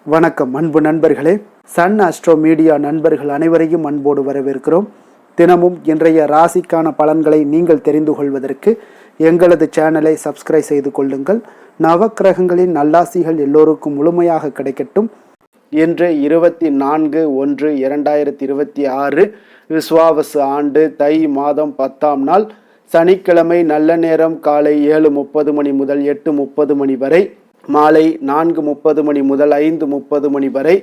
வணக்கம் அன்பு நண்பர்களே. சன் அஸ்ட்ரோ மீடியா நண்பர்கள் அனைவரையும் அன்போடு வரவேற்கிறோம். தினமும் இன்றைய ராசிக்கான பலன்களை நீங்கள் தெரிந்து கொள்வதற்கு எங்களது சேனலை சப்ஸ்கிரைப் செய்து கொள்ளுங்கள். நவக்கிரகங்களின் நல்லாசிகள் எல்லோருக்கும் முழுமையாக கிடைக்கட்டும். இன்று 24/1/2026 விஸ்வாவசு ஆண்டு தை மாதம் 10ஆம் நாள் சனிக்கிழமை. நல்ல நேரம் காலை 7:30 மணி முதல் 8:30 மணி வரை, மாலை 4:30 மணி முதல் 5:30 மணி வரை.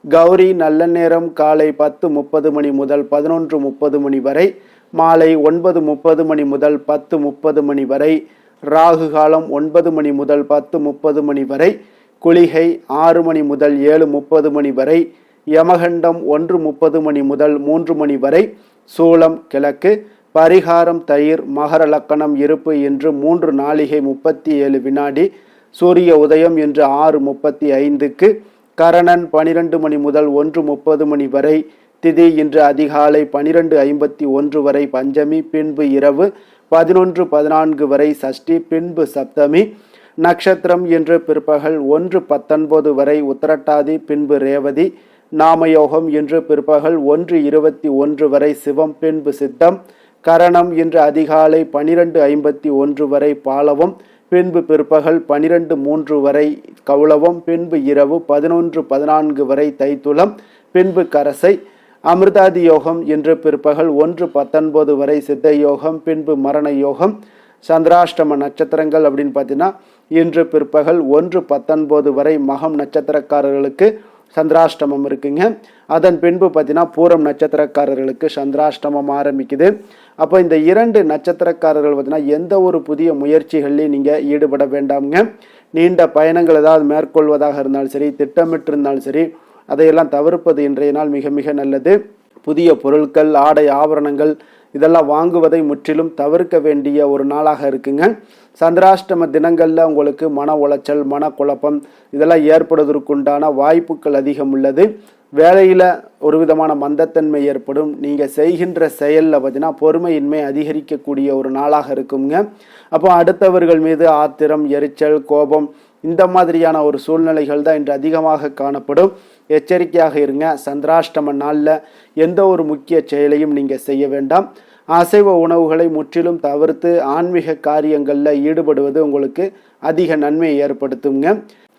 கௌரி நல்ல நேரம் காலை 10:30 மணி முதல் 11:30 மணி வரை, மாலை 9:30 மணி முதல் 10:30 மணி வரை. ராகு காலம் 9 மணி முதல் 10:30 மணி வரை. குளிகை 6 மணி முதல் 7:30 மணி வரை. யமகண்டம் 1:30 மணி முதல் 3 மணி வரை. சூலம் கிழக்கு. பரிகாரம் தயிர். மகர லக்கணம் இருப்பு இன்று 3 நாழிகை 37 வினாடி. சூரிய உதயம் இன்று 6:35க்கு. கரணன் 12 மணி முதல் 1:30 மணி வரை. திதி இன்று அதிகாலை 12:51 வரை பஞ்சமி, பின்பு இரவு 11:14 வரை சஷ்டி, பின்பு சப்தமி. நட்சத்திரம் இன்று பிற்பகல் 1:19 வரை உத்திரட்டாதி, பின்பு ரேவதி. நாமயோகம் இன்று பிற்பகல் 1:21 வரை சிவம், பின்பு சித்தம். கரணம் இன்று அதிகாலை 12:51 வரை பாலவம், பின்பு பிற்பகல் 12:03 வரை கௌளவம், பின்பு இரவு 11:14 வரை தைத்துளம், பின்பு கரசை. அமிர்தாதி யோகம் இன்று பிற்பகல் 1:19 வரை சித்த யோகம், பின்பு மரண யோகம். சந்திராஷ்டம நட்சத்திரங்கள் அப்படின்னு பார்த்தீங்கன்னா இன்று பிற்பகல் 1:19 வரை மகம் நட்சத்திரக்காரர்களுக்கு சந்திராஷ்டமம் இருக்குங்க. அதன் பின்பு பார்த்தீங்கன்னா பூரம் நட்சத்திரக்காரர்களுக்கு சந்திராஷ்டமம் ஆரம்பிக்குது. அப்போ இந்த 2 நட்சத்திரக்காரர்கள் பார்த்தீங்கன்னா எந்த ஒரு புதிய முயற்சிகள்லையும் நீங்கள் ஈடுபட வேண்டாம்ங்க. நீண்ட பயணங்கள் ஏதாவது மேற்கொள்வதாக இருந்தாலும் சரி, திட்டமிட்டு இருந்தாலும் சரி, அதையெல்லாம் தவிர்ப்பது இன்றைய நாள் மிக மிக நல்லது. புதிய பொருட்கள், ஆடை ஆபரணங்கள் இதெல்லாம் வாங்குவதை முற்றிலும் தவிர்க்க வேண்டிய ஒரு நாளாக இருக்குங்க. சந்திராஷ்டம தினங்களில் உங்களுக்கு மன உளைச்சல், மனக்குழப்பம் இதெல்லாம் ஏற்படுவதற்குண்டான வாய்ப்புகள் அதிகம் உள்ளது. வேலையில் ஒரு விதமான மந்தத்தன்மை ஏற்படும். நீங்கள் செய்கின்ற செயலில் பார்த்தீங்கன்னா பொறுமையின்மை அதிகரிக்கக்கூடிய ஒரு நாளாக இருக்குங்க. அப்போ அடுத்தவர்கள் மீது ஆத்திரம், எரிச்சல், கோபம் இந்த மாதிரியான ஒரு சூழ்நிலைகள் தான் இன்று அதிகமாக காணப்படும். எச்சரிக்கையாக இருங்க. சந்திராஷ்டம நாளில் எந்த ஒரு முக்கிய செயலையும் நீங்கள் செய்ய வேண்டாம். அசைவ உணவுகளை முற்றிலும் தவிர்த்து ஆன்மீக காரியங்களில் ஈடுபடுவது உங்களுக்கு அதிக நன்மையை ஏற்படுத்துங்க.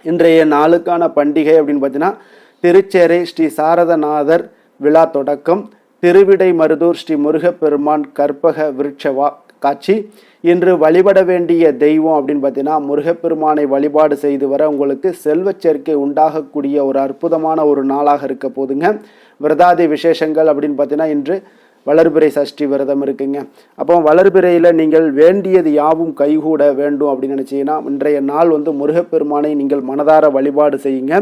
இன்றைய நாளுக்கான பண்டிகை அப்படின்னு பார்த்தீங்கன்னா திருச்சேரை ஸ்ரீ சாரதநாதர் விழா தொடக்கம். திருவிடைமருதூர் ஸ்ரீ முருகப்பெருமான் கற்பக விருட்சவா காட்சி. இன்று வழிபட வேண்டிய தெய்வம் அப்படின்னு பார்த்தீங்கன்னா முருகப்பெருமானை வழிபாடு செய்து வர உங்களுக்கு செல்வச் சேர்க்கை உண்டாகக்கூடிய ஒரு அற்புதமான ஒரு நாளாக இருக்க போதுங்க. விரதாதி விசேஷங்கள் அப்படின்னு பார்த்தீங்கன்னா இன்று வளர்பிறை சஷ்டி விரதம் இருக்குங்க. அப்போ வளர்பிறையில் நீங்கள் வேண்டியது யாவும் கைகூட வேண்டும் அப்படின்னு நினச்சிங்கன்னா இன்றைய நாள் முருகப்பெருமானை நீங்கள் மனதார வழிபாடு செய்யுங்க.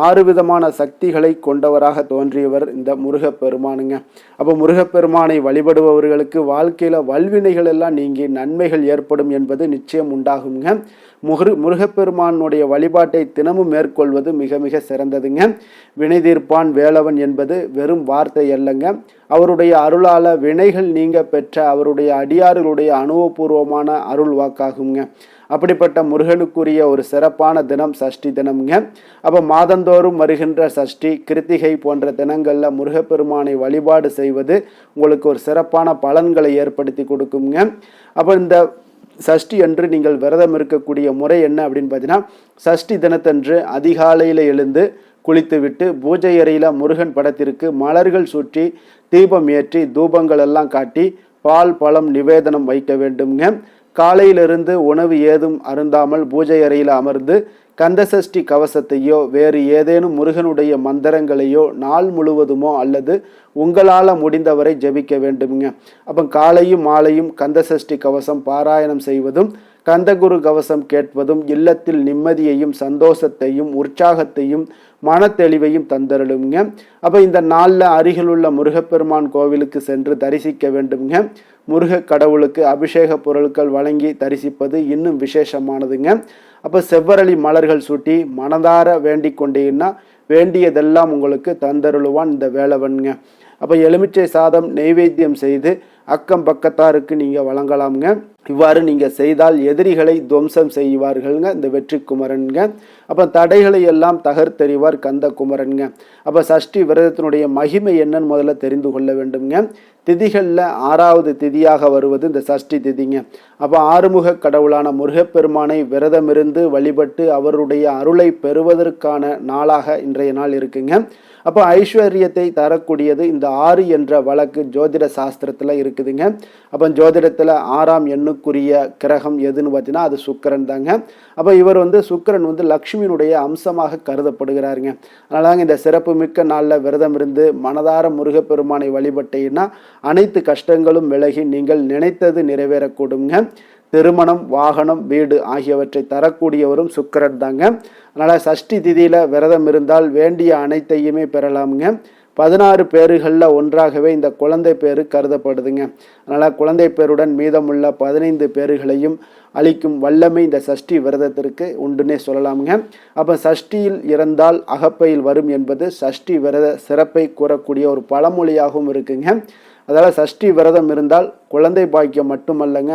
6 விதமான சக்திகளை கொண்டவராக தோன்றியவர் இந்த முருகப்பெருமானுங்க. அப்போ முருகப்பெருமானை வழிபடுபவர்களுக்கு வாழ்க்கையில் வல்வினைகள் எல்லாம் நீங்கி நன்மைகள் ஏற்படும் என்பது நிச்சயம் உண்டாகுங்க. முருகப்பெருமானுடைய வழிபாட்டை தினமும் மேற்கொள்வது மிக மிக சிறந்ததுங்க. வினை தீர்ப்பான் வேலவன் என்பது வெறும் வார்த்தை அல்லங்க. அவருடைய அருளால வினைகள் நீங்க பெற்ற அவருடைய அடியார்களுடைய அனுபவபூர்வமான அருள் வாக்காகுங்க. அப்படிப்பட்ட முருகனுக்குரிய ஒரு சிறப்பான தினம் சஷ்டி தினம்ங்க. அப்போ மாதந்தோறும் வருகின்ற சஷ்டி, கிருத்திகை போன்ற தினங்களில் முருகப்பெருமானை வழிபாடு செய்வது உங்களுக்கு ஒரு சிறப்பான பலன்களை ஏற்படுத்தி கொடுக்குங்க. அப்போ இந்த சஷ்டி அன்று நீங்கள் விரதம் இருக்கக்கூடிய முறை என்ன அப்படின்னு பார்த்தீங்கன்னா, சஷ்டி தினத்தன்று அதிகாலையில் எழுந்து குளித்துவிட்டு பூஜை அறையில் முருகன் படத்திற்கு மலர்கள் சுற்றி தீபம் ஏற்றி தூபங்கள் எல்லாம் காட்டி பால் பழம் நிவேதனம் வைக்க வேண்டுங்க. காலையிலிருந்து உணவு ஏதும் அருந்தாமல் பூஜை அறையில் அமர்ந்து கந்தசஷ்டி கவசத்தையோ வேறு ஏதேனும் முருகனுடைய மந்திரங்களையோ நாள் முழுவதுமோ அல்லது உங்களால் முடிந்தவரை ஜபிக்க வேண்டுங்க. அப்போ காலையும் மாலையும் கந்தசஷ்டி கவசம் பாராயணம் செய்வதும் கந்தகுரு கவசம் கேட்பதும் இல்லத்தில் நிம்மதியையும் சந்தோஷத்தையும் உற்சாகத்தையும் மன தெளிவையும் தந்தருளுங்க. அப்போ இந்த நாளில் அருகிலுள்ள முருகப்பெருமான் கோவிலுக்கு சென்று தரிசிக்க வேண்டுங்க. முருக கடவுளுக்கு அபிஷேக பொருட்கள் வழங்கி தரிசிப்பது இன்னும் விசேஷமானதுங்க. அப்போ செவ்வரளி மலர்கள் சூட்டி மனதார வேண்டிக் கொண்டீங்கன்னா வேண்டியதெல்லாம் உங்களுக்கு தந்தருளுவான் இந்த வேலவன்ங்க. அப்போ எலுமிச்சை சாதம் நெய்வேத்தியம் செய்து அக்கம் பக்கத்தாருக்கு நீங்கள் வழங்கலாமுங்க. இவ்வாறு நீங்கள் செய்தால் எதிரிகளை துவம்சம் செய்வார்கள்ங்க இந்த வெற்றி குமரன்ங்க. அப்போ தடைகளை எல்லாம் தகர்த்தெறிவார் கந்த குமரன்ங்க. அப்போ சஷ்டி விரதத்தினுடைய மகிமை என்னன்னு முதல்ல தெரிந்து கொள்ள வேண்டும்ங்க. திதிகளில் 6வது திதியாக வருவது இந்த சஷ்டி திதிங்க. அப்போ ஆறுமுக கடவுளான முருகப்பெருமானை விரதமிருந்து வழிபட்டு அவருடைய அருளை பெறுவதற்கான நாளாக இன்றைய நாள் இருக்குங்க. அப்போ ஐஸ்வர்யத்தை தரக்கூடியது இந்த 6 என்ற வழக்கு ஜோதிட சாஸ்திரத்தில் இருக்குதுங்க. அப்போ ஜோதிடத்தில் 6ஆம் எண்ணுக்குரிய கிரகம் எதுன்னு பார்த்தீங்கன்னா அது சுக்கிரன் தாங்க. அப்போ இவர் சுக்கிரன் லக்ஷ்மியினுடைய அம்சமாக கருதப்படுகிறாருங்க. அதனால இந்த சிறப்பு மிக்க நாளில் விரதம் இருந்து மனதார முருகப்பெருமானை வழிபட்டீங்கன்னா அனைத்து கஷ்டங்களும் விலகி நீங்கள் நினைத்தது நிறைவேறக்கூடுங்க. திருமணம், வாகனம், வீடு ஆகியவற்றை தரக்கூடியவரும் சுக்கிரன் தாங்க. அதனால் சஷ்டி திதியில் விரதம் இருந்தால் வேண்டிய அனைத்தையுமே பெறலாமுங்க. 16 பேறுகளில் ஒன்றாகவே இந்த குழந்தை பேரு கருதப்படுதுங்க. அதனால் குழந்தை பேருடன் மீதமுள்ள 15 பேறுகளையும் அளிக்கும் வல்லமை இந்த சஷ்டி விரதத்திற்கு உண்டுன்னே சொல்லலாமுங்க. அப்போ சஷ்டியில் இறந்தால் அகப்பையில் வரும் என்பது சஷ்டி விரத சிறப்பை கூறக்கூடிய ஒரு பழமொழியாகவும் இருக்குங்க. அதால் சஷ்டி விரதம் இருந்தால் குழந்தை பாக்கியம் மட்டுமல்லங்க,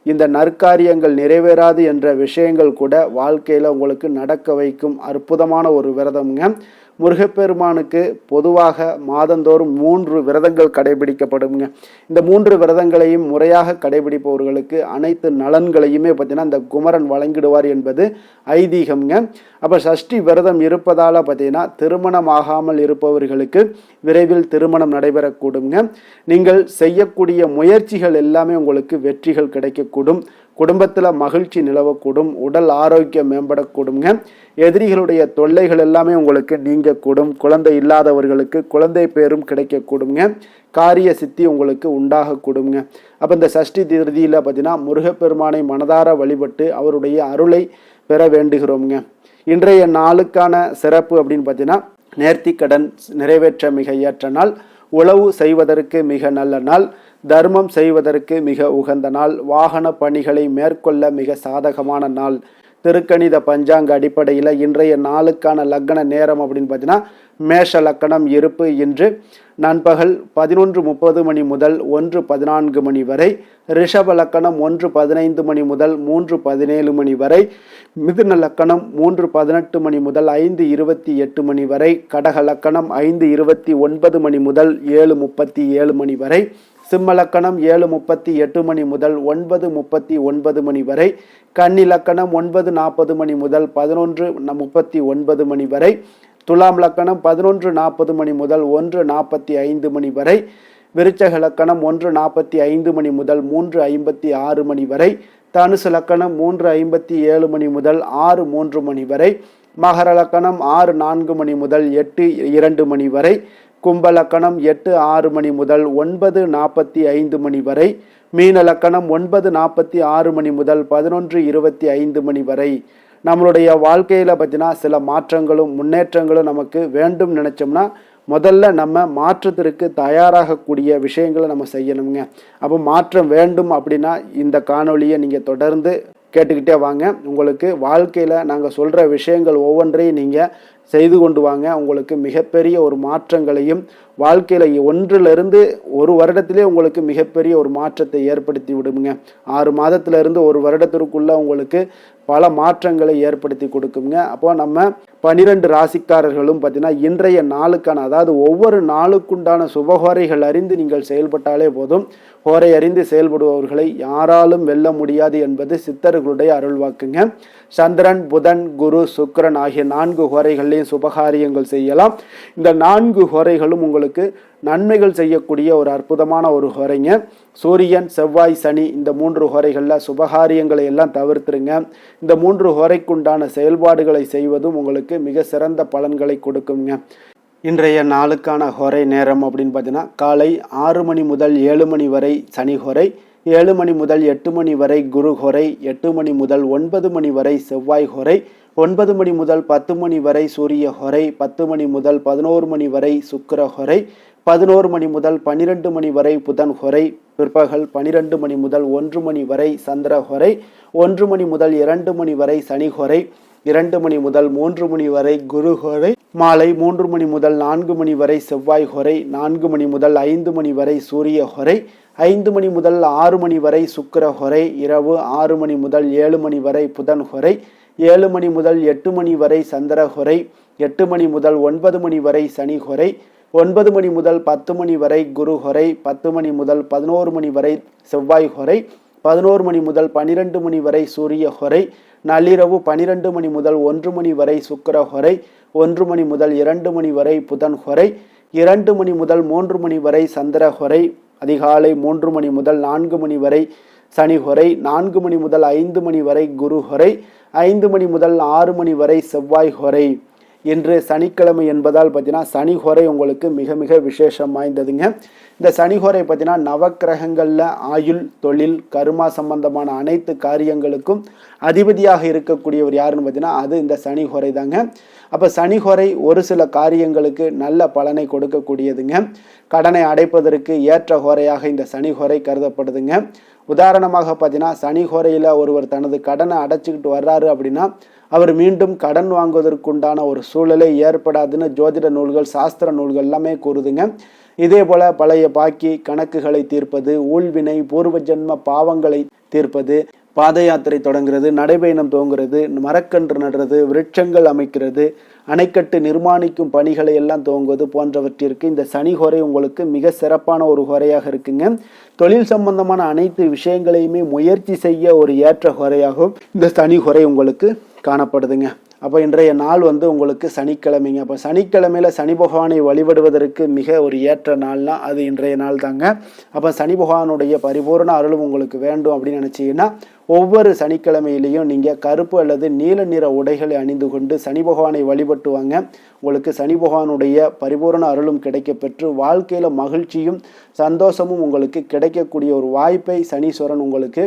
இந்த நற்காரியங்கள் நிறைவேறாது என்ற விஷயங்கள் கூட வாழ்க்கையில் உங்களுக்கு நடக்க வைக்கும் அற்புதமான ஒரு விரதம்ங்க. முருகப்பெருமானுக்கு பொதுவாக மாதந்தோறும் 3 விரதங்கள் கடைபிடிக்கப்படுங்க. இந்த 3 விரதங்களையும் முறையாக கடைபிடிப்பவர்களுக்கு அனைத்து நலன்களையுமே பார்த்தீங்கன்னா இந்த குமரன் வழங்கிடுவார் என்பது ஐதீகம்ங்க. அப்போ சஷ்டி விரதம் இருப்பதால் பார்த்தீங்கன்னா திருமணமாகாமல் இருப்பவர்களுக்கு விரைவில் திருமணம் நடைபெறக்கூடுங்க. நீங்கள் செய்யக்கூடிய முயற்சிகள் எல்லாமே உங்களுக்கு வெற்றிகள் கிடைக்கக்கூடும். குடும்பத்தில் மகிழ்ச்சி நிலவக்கூடும். உடல் ஆரோக்கியம் மேம்படக்கூடுங்க. எதிரிகளுடைய தொல்லைகள் எல்லாமே உங்களுக்கு நீங்கக்கூடும். குழந்தை இல்லாதவர்களுக்கு குழந்தை பேரும் கிடைக்கக்கூடுங்க. காரிய சித்தி உங்களுக்கு உண்டாகக்கூடுங்க. அப்போ இந்த சஷ்டி திருதியில் பார்த்தீங்கன்னா முருகப்பெருமானை மனதார வழிபட்டு அவருடைய அருளை பெற வேண்டுகிறோம்ங்க. இன்றைய நாளுக்கான சிறப்பு அப்படின்னு பார்த்தீங்கன்னா நேர்த்திக்கடன் நிறைவேற்ற மிக ஏற்ற நாள், உழவு செய்வதற்கு மிக நல்ல நாள், தர்மம் செய்வதற்கு மிக உகந்த நாள், வாகன பணிகளை மேற்கொள்ள மிக சாதகமான நாள். திருக்கணித பஞ்சாங்க அடிப்படையில் இன்றைய நாளுக்கான லக்ன நேரம் அப்படின்னு பார்த்தீங்கன்னா மேஷ லக்கணம் இருப்பு இன்று நண்பகல் 11:30 மணி முதல் 1:14 மணி வரை, ரிஷப லக்கணம் 1:15 மணி முதல் 3:17 மணி வரை, மிதுன லக்கணம் 3:18 மணி முதல் 5:28 மணி வரை, கடக லக்கணம் 5:29 மணி முதல் 7:37 மணி வரை, சிம்ம லக்கணம் 7:38 மணி முதல் 9:39 மணி வரை, கன்னி லக்கணம் 9:40 மணி முதல் 11:39 மணி வரை, துலாம் லக்கணம் 11:40 மணி முதல் 1:45 மணி வரை, விருச்சக லக்கணம் 1:45 மணி முதல் 3:56 மணி வரை, தனுசு லக்கணம் 3:57 மணி முதல் 6:03 மணி வரை, மகர லக்கணம் 6:04 மணி முதல் 8:02 மணி வரை, கும்ப லக்கணம் 8:06 மணி முதல் 9:45 மணி வரை, மீன லக்கணம் 9:46 மணி முதல் 11:25 மணி வரை. நம்மளுடைய வாழ்க்கையில் பார்த்தீங்கன்னா சில மாற்றங்களும் முன்னேற்றங்களும் நமக்கு வேண்டும் நினச்சோம்னா முதல்ல நம்ம மாற்றத்திற்கு தயாராகக்கூடிய விஷயங்களை நம்ம செய்யணுங்க. அப்போ மாற்றம் வேண்டும் அப்படின்னா இந்த காணொலியை நீங்கள் தொடர்ந்து கேட்டுக்கிட்டே வாங்க. உங்களுக்கு வாழ்க்கையில் நாங்கள் சொல்கிற விஷயங்கள் ஒவ்வொன்றையும் நீங்கள் செய்து கொண்டு வாங்க. உங்களுக்கு மிகப்பெரிய ஒரு மாற்றங்களையும் வாழ்க்கையில் 1 வருடத்திலே உங்களுக்கு மிகப்பெரிய ஒரு மாற்றத்தை ஏற்படுத்தி விடுங்க. 6 மாதத்திலிருந்து 1 வருடத்திற்குள்ள உங்களுக்கு பல மாற்றங்களை ஏற்படுத்தி கொடுக்குங்க. அப்போ நம்ம 12 ராசிக்காரர்களும் பார்த்தீங்கன்னா இன்றைய நாளுக்கான அதாவது ஒவ்வொரு நாளுக்குண்டான சுபஹோரைகள் அறிந்து நீங்கள் செயல்பட்டாலே போதும். ஹோரை அறிந்து செயல்படுபவர்களை யாராலும் வெல்ல முடியாது என்பது சித்தர்களுடைய அருள்வாக்குங்க. சந்திரன், புதன், குரு, சுக்கிரன் ஆகிய 4 ஹோரைகளையும் சுபகாரியங்கள் செய்யலாம். இந்த 4 ஹோரைகளும் உங்களுக்கு நன்மைகள் செய்யக்கூடிய ஒரு அற்புதமான ஒரு ஹோரைங்க. சூரியன், செவ்வாய், சனி இந்த 3 ஹோரைகளில் சுபகாரியங்களை எல்லாம் தவிர்த்துருங்க. இந்த 3 ஹோரைக்குண்டான செயல்பாடுகளை செய்வதும் உங்களுக்கு மிக சிறந்த பலன்களை கொடுக்குங்க. இன்றைய நாளுக்கான ஹோரை நேரம் அப்படின்னு பார்த்தீங்கன்னா காலை 6 மணி முதல் 7 மணி வரை சனி ஹோரை, 7 மணி முதல் 8 மணி வரை குரு ஹோரை, 8 மணி முதல் 9 மணி வரை செவ்வாய் ஹோரை, 9 மணி முதல் 10 மணி வரை சூரிய ஹோரை, 10 மணி முதல் 11 மணி வரை சுக்கிர ஹோரை, 11 மணி முதல் 12 மணி வரை புதன் ஹோரை, பிற்பகல் 12 மணி முதல் 1 மணி வரை சந்திர ஹோரை, 1 மணி முதல் 2 மணி வரை சனி ஹோரை, 2 மணி முதல் 3 மணி வரை குரு ஹோரை, மாலை 3 மணி முதல் 4 மணி வரை செவ்வாய் ஹோரை, 4 மணி முதல் 5 மணி வரை சூரிய ஹோரை, 5 மணி முதல் 6 மணி வரை சுக்கிர ஹொரை, இரவு 6 மணி முதல் 7 மணி வரை புதன் ஹொரை, 7 மணி முதல் 8 மணி வரை சந்திர ஹொரை, 8 மணி முதல் 9 மணி வரை சனி ஹொரை, 9 மணி முதல் 10 மணி வரை குரு ஹொரை, 10 மணி முதல் 11 மணி வரை செவ்வாய் ஹொரை, 11 மணி முதல் 12 மணி வரை சூரிய ஹொரை, நள்ளிரவு 12 மணி முதல் 1 மணி வரை சுக்கிர ஹொரை, 1 மணி முதல் 2 மணி வரை புதன் ஹொரை, 2 மணி முதல் 3 மணி வரை சந்திர ஹொரை, அதிகாலை 3 மணி முதல் 4 மணி வரை சனி ஹொரை, 4 மணி முதல் 5 மணி வரை குரு ஹொரை, 5 மணி முதல் 6 மணி வரை செவ்வாய் ஹொரை. இன்று சனிக்கிழமை என்பதால் பார்த்தீங்கன்னா சனி ஹொரை உங்களுக்கு மிக மிக விசேஷம் வாய்ந்ததுங்க. இந்த சனி ஹொரை பார்த்தீங்கன்னா நவக்கிரகங்களில் ஆயுள், தொழில், கர்மா சம்பந்தமான அனைத்து காரியங்களுக்கும் அதிபதியாக இருக்கக்கூடியவர் யாருன்னு பார்த்தீங்கன்னா அது இந்த சனி ஹொரை தாங்க. அப்போ சனி ஹொரை ஒரு சில காரியங்களுக்கு நல்ல பலனை கொடுக்கக்கூடியதுங்க. கடனை அடைப்பதற்கு ஏற்ற ஹொரையாக இந்த சனி ஹொரை கருதப்படுதுங்க. உதாரணமாக பார்த்தீங்கன்னா சனி ஹொரையில் ஒருவர் தனது கடனை அடைச்சிக்கிட்டு வர்றாரு அப்படின்னா அவர் மீண்டும் கடன் வாங்குவதற்குண்டான ஒரு சூழலை ஏற்படாதுன்னு ஜோதிட நூல்கள், சாஸ்திர நூல்கள் எல்லாமே கூறுதுங்க. இதே போல பழைய பாக்கி கணக்குகளை தீர்ப்பது, ஊழ்வினை, பூர்வ ஜென்ம பாவங்களை தீர்ப்பது, பாத யாத்திரை தொடங்குறது, நடைபயணம் துவங்குறது, மரக்கன்று நடுறது, விருட்சங்கள் அமைக்கிறது, அணைக்கட்டு நிர்மாணிக்கும் பணிகளை எல்லாம் துவங்குவது போன்றவற்றிற்கு இந்த சனி ஹொரை உங்களுக்கு மிக சிறப்பான ஒரு ஹொரையாக இருக்குங்க. தொழில் சம்பந்தமான அனைத்து விஷயங்களையுமே முயற்சி செய்ய ஒரு ஏற்ற ஹொரையாகவும் இந்த சனி ஹொரை உங்களுக்கு காணப்படுதுங்க. அப்போ இன்றைய நாள் உங்களுக்கு சனிக்கிழமைங்க. அப்போ சனிக்கிழமையில் சனி பகவானை வழிபடுவதற்கு மிக ஒரு ஏற்ற நாள்னா அது இன்றைய நாள் தாங்க. அப்போ சனி பகவானுடைய பரிபூர்ண அருளும் உங்களுக்கு வேண்டும் அப்படின்னு நினச்சிங்கன்னா ஒவ்வொரு சனிக்கிழமையிலையும் நீங்கள் கருப்பு அல்லது நீல நிற உடைகளை அணிந்து கொண்டு சனி பகவானை வழிபட்டு வாங்க. உங்களுக்கு சனி பகவானுடைய பரிபூர்ண அருளும் கிடைக்கப்பெற்று வாழ்க்கையில் மகிழ்ச்சியும் சந்தோஷமும் உங்களுக்கு கிடைக்கக்கூடிய ஒரு வாய்ப்பை சனீஸ்வரன் உங்களுக்கு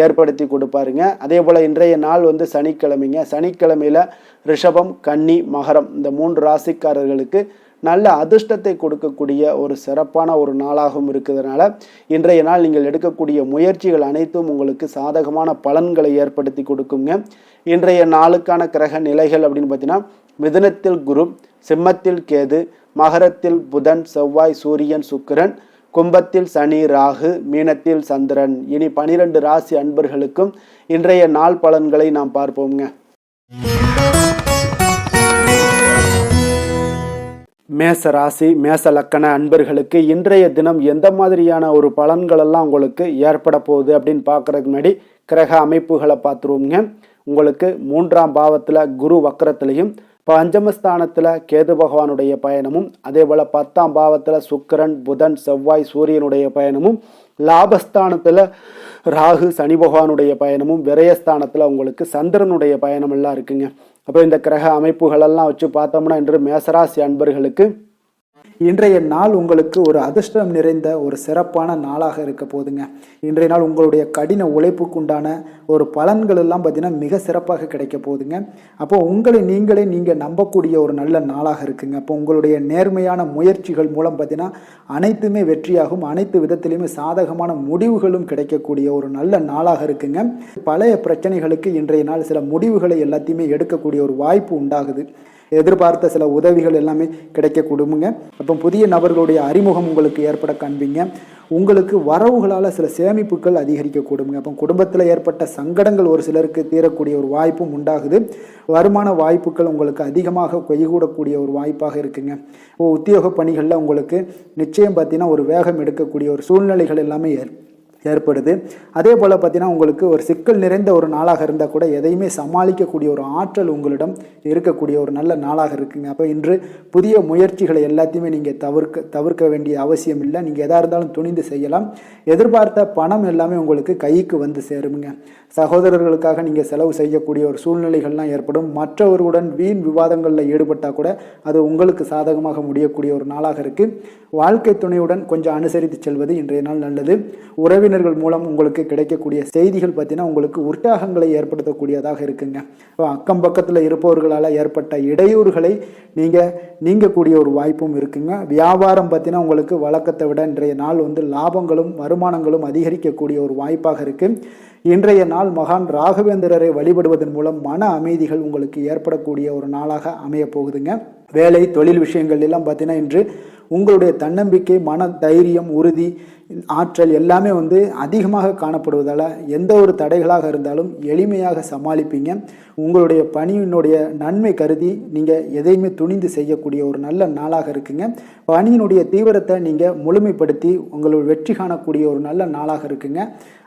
ஏற்படுத்தி கொடுப்பாருங்க. அதே போல் இன்றைய நாள் சனிக்கிழமைங்க. சனிக்கிழமையில் ரிஷபம், கன்னி, மகரம் இந்த 3 ராசிக்காரர்களுக்கு நல்ல அதிர்ஷ்டத்தை கொடுக்கக்கூடிய ஒரு சிறப்பான ஒரு நாளாகவும் இருக்கிறதுனால இன்றைய நாள் நீங்கள் எடுக்கக்கூடிய முயற்சிகள் அனைத்தும் உங்களுக்கு சாதகமான பலன்களை ஏற்படுத்தி கொடுக்குங்க. இன்றைய நாளுக்கான கிரக நிலைகள் அப்படின்னு பார்த்தீங்கன்னா மிதுனத்தில் குரு, சிம்மத்தில் கேது, மகரத்தில் புதன், செவ்வாய், சூரியன், சுக்கிரன், கும்பத்தில் சனி, ராகு, மீனத்தில் சந்திரன். இனி 12 ராசி அன்பர்களுக்கும் இன்றைய நாள் பலன்களை நாம் பார்ப்போம்ங்க. மேச ராசி, மேச லக்கண அன்பர்களுக்கு இன்றைய தினம் எந்த மாதிரியான ஒரு பலன்கள் எல்லாம் உங்களுக்கு ஏற்பட போகுது அப்படின்னு பார்க்கறதுக்கு முன்னாடி கிரக அமைப்புகளை பார்த்துருவோங்க. உங்களுக்கு 3ஆம் பாவத்தில் குரு வக்கரத்திலையும், பஞ்சமஸ்தானத்தில் கேது பகவானுடைய பயணமும், அதே போல் 10ஆம் பாவத்தில் சுக்கிரன், புதன், செவ்வாய், சூரியனுடைய பயணமும், லாபஸ்தானத்தில் ராகு, சனி பகவானுடைய பயணமும், விரயஸ்தானத்தில் உங்களுக்கு சந்திரனுடைய பயணம் எல்லாம் இருக்குங்க. அப்போ இந்த கிரக அமைப்புகளெல்லாம் வச்சு பார்த்தோம்னா இன்று மேசராசி அன்பர்களுக்கு இன்றைய நாள் உங்களுக்கு ஒரு அதிர்ஷ்டம் நிறைந்த ஒரு சிறப்பான நாளாக இருக்க போதுங்க. இன்றைய நாள் உங்களுடைய கடின உழைப்புக்குண்டான ஒரு பலன்கள் எல்லாம் பார்த்தீங்கன்னா மிக சிறப்பாக கிடைக்க போகுதுங்க. அப்போ உங்களை நீங்கள் நம்பக்கூடிய ஒரு நல்ல நாளாக இருக்குங்க. அப்போ உங்களுடைய நேர்மையான முயற்சிகள் மூலம் பார்த்தீங்கன்னா அனைத்துமே வெற்றியாகும், அனைத்து விதத்திலையுமே சாதகமான முடிவுகளும் கிடைக்கக்கூடிய ஒரு நல்ல நாளாக இருக்குங்க. பழைய பிரச்சனைகளுக்கு இன்றைய நாள் சில முடிவுகளை எல்லாத்தையுமே எடுக்கக்கூடிய ஒரு வாய்ப்பு உண்டாகுது. எதிர்பார்த்த சில உதவிகள் எல்லாமே கிடைக்க கொடுங்க. அப்போ புதிய நபர்களுடைய அறிமுகம் உங்களுக்கு ஏற்பட காண்பீங்க. உங்களுக்கு வரவுகளால் சில சேமிப்புகள் அதிகரிக்க கொடுங்க. அப்போ குடும்பத்தில் ஏற்பட்ட சங்கடங்கள் ஒரு சிலருக்கு தீரக்கூடிய ஒரு வாய்ப்பும் உண்டாகுது. வருமான வாய்ப்புகள் உங்களுக்கு அதிகமாக கைகூடக்கூடிய ஒரு வாய்ப்பாக இருக்குங்க. உத்தியோக பணிகளில் உங்களுக்கு நிச்சயம் பார்த்தீங்கன்னா ஒரு வேகம் எடுக்கக்கூடிய ஒரு சூழ்நிலைகள் எல்லாமே ஏற்படுது. அதே போல் பார்த்தீங்கன்னா உங்களுக்கு ஒரு சிக்கல் நிறைந்த ஒரு நாளாக இருந்தால் கூட எதையுமே சமாளிக்கக்கூடிய ஒரு ஆற்றல் உங்களிடம் இருக்கக்கூடிய ஒரு நல்ல நாளாக இருக்குங்க. அப்போ இன்று புதிய முயற்சிகளை எல்லாத்தையுமே நீங்கள் தவிர்க்க வேண்டிய அவசியம் இல்லை. நீங்கள் எதாக இருந்தாலும் துணிந்து செய்யலாம். எதிர்பார்த்த பணம் எல்லாமே உங்களுக்கு கைக்கு வந்து சேருங்க. சகோதரர்களுக்காக நீங்கள் செலவு செய்யக்கூடிய ஒரு சூழ்நிலைகள்லாம் ஏற்படும். மற்றவர்களுடன் வீண் விவாதங்களில் ஈடுபட்டால் கூட அது உங்களுக்கு சாதகமாக முடியக்கூடிய ஒரு நாளாக இருக்குது. வாழ்க்கை துணையுடன் கொஞ்சம் அனுசரித்து செல்வது இன்றைய நாள் நல்லது. உறவினர்கள் மூலம் உங்களுக்கு கிடைக்கக்கூடிய செய்திகள் பார்த்தீங்கன்னா உங்களுக்கு உற்சாகங்களை ஏற்படுத்தக்கூடியதாக இருக்குங்க. அக்கம் பக்கத்தில் இருப்பவர்களால் ஏற்பட்ட இடையூறுகளை நீங்கக்கூடிய ஒரு வாய்ப்பும் இருக்குங்க. வியாபாரம் பார்த்தீங்கன்னா உங்களுக்கு வழக்கத்தை விட இன்றைய நாள் லாபங்களும் வருமானங்களும் அதிகரிக்கக்கூடிய ஒரு வாய்ப்பாக இருக்குது. இன்றைய நாள் மகான் ராகவேந்திரரை வழிபடுவதன் மூலம் மன அமைதிகள் உங்களுக்கு ஏற்படக்கூடிய ஒரு நாளாக அமைய போகுதுங்க. வேலை தொழில் விஷயங்கள் எல்லாம் பார்த்தீங்கன்னா இன்று உங்களுடைய தன்னம்பிக்கை, மன தைரியம், உறுதி, ஆற்றல் எல்லாமே அதிகமாக காணப்படுவதால் எந்த ஒரு தடைகளாக இருந்தாலும் எளிமையாக சமாளிப்பீங்க. உங்களுடைய பணியினுடைய நன்மை கருதி நீங்கள் எதையுமே துணிந்து செய்யக்கூடிய ஒரு நல்ல நாளாக இருக்குங்க. பணியினுடைய தீவிரத்தை நீங்கள் முழுமைப்படுத்தி உங்களுடைய வெற்றி காணக்கூடிய ஒரு நல்ல நாளாக இருக்குங்க.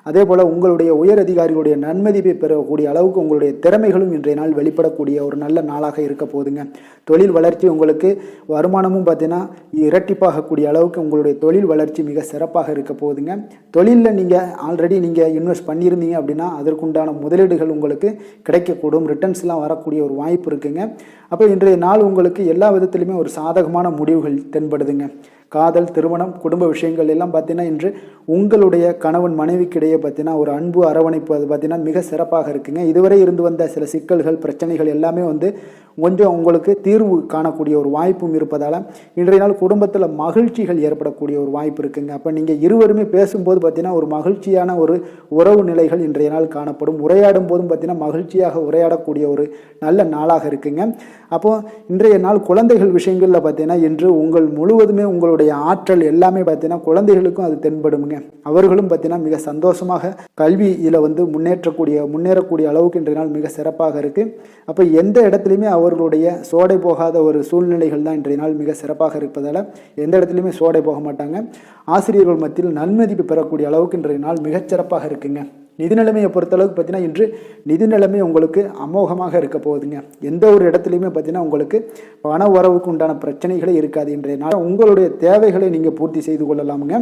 அதே போல் உங்களுடைய உயர் அதிகாரிகளுடைய நன்மதிப்பை பெறக்கூடிய அளவுக்கு உங்களுடைய திறமைகளும் இன்றைய நாள் வெளிப்படக்கூடிய ஒரு நல்ல நாளாக இருக்க போகுதுங்க. தொழில் வளர்ச்சி உங்களுக்கு வருமானமும் பார்த்தீங்கன்னா இரட்டிப்பாகக்கூடிய அளவுக்கு உங்களுடைய தொழில் வளர்ச்சி மிக சிறப்பாக இருக்க போகுதுங்க. தொழிலில் நீங்கள் ஆல்ரெடி நீங்கள் இன்வெஸ்ட் பண்ணியிருந்தீங்க அப்படின்னா அதற்குண்டான முதலீடுகள் உங்களுக்கு கிடைக்கக்கூடும், ரிட்டர்ன்ஸ்லாம் வரக்கூடிய ஒரு வாய்ப்பு இருக்குங்க. அப்போ இன்றைய நாள் உங்களுக்கு எல்லா விதத்திலுமே ஒரு சாதகமான முடிவுகள் தென்படுதுங்க. காதல், திருமணம், குடும்ப விஷயங்கள் எல்லாம் பார்த்தீங்கன்னா இன்று உங்களுடைய கணவன் மனைவிக்கிடையே பார்த்தீங்கன்னா ஒரு அன்பு அரவணைப்பு அது பார்த்தீங்கன்னா மிக சிறப்பாக இருக்குங்க. இதுவரை இருந்து வந்த சில சிக்கல்கள், பிரச்சனைகள் எல்லாமே கொஞ்சம் உங்களுக்கு தீர்வு காணக்கூடிய ஒரு வாய்ப்பும் இருப்பதால் இன்றைய நாள் குடும்பத்தில் மகிழ்ச்சிகள் ஏற்படக்கூடிய ஒரு வாய்ப்பு இருக்குங்க. அப்போ நீங்கள் இருவருமே பேசும்போது பார்த்தீங்கன்னா ஒரு மகிழ்ச்சியான ஒரு உறவு நிலைகள் இன்றைய நாள் காணப்படும். உரையாடும் போதும் பார்த்தீங்கன்னா மகிழ்ச்சியாக உரையாடக்கூடிய ஒரு நல்ல நாளாக இருக்குங்க. அப்போ இன்றைய நாள் குழந்தைகள் விஷயங்களில் பார்த்தீங்கன்னா இன்று உங்கள் முழுவதுமே உங்களுடைய ஆற்றல் எல்லாமே பார்த்தீங்கன்னா குழந்தைகளுக்கும் அது தென்படுங்க. அவர்களும் பார்த்தீங்கன்னா மிக சந்தோஷமாக கல்வியில் முன்னேறக்கூடிய அளவுக்கு இன்றைய நாள் மிக சிறப்பாக இருக்கு. அப்போ எந்த இடத்துலையுமே அவர்களுடைய சோடை போகாத ஒரு சூழ்நிலைகள் தான் இன்றைய நாள் மிக சிறப்பாக இருப்பதால் எந்த இடத்துலையுமே சோடை போக மாட்டாங்க. ஆசிரியர்கள் மத்தியில் நன்மதிப்பு பெறக்கூடிய அளவுக்கு இன்றைய நாள் மிகச்சிறப்பாக இருக்குங்க. நிதி நிலைமையை பொறுத்தளவுக்கு பார்த்தீங்கன்னா இன்று நிதி நிலைமை உங்களுக்கு அமோகமாக இருக்க போகுதுங்க. எந்த ஒரு இடத்துலையுமே பார்த்தீங்கன்னா உங்களுக்கு பண வரவுக்கு உண்டான பிரச்சனைகளே இருக்காது. இன்றைய நாள் உங்களுடைய தேவைகளை நீங்கள் பூர்த்தி செய்து கொள்ளலாமுங்க.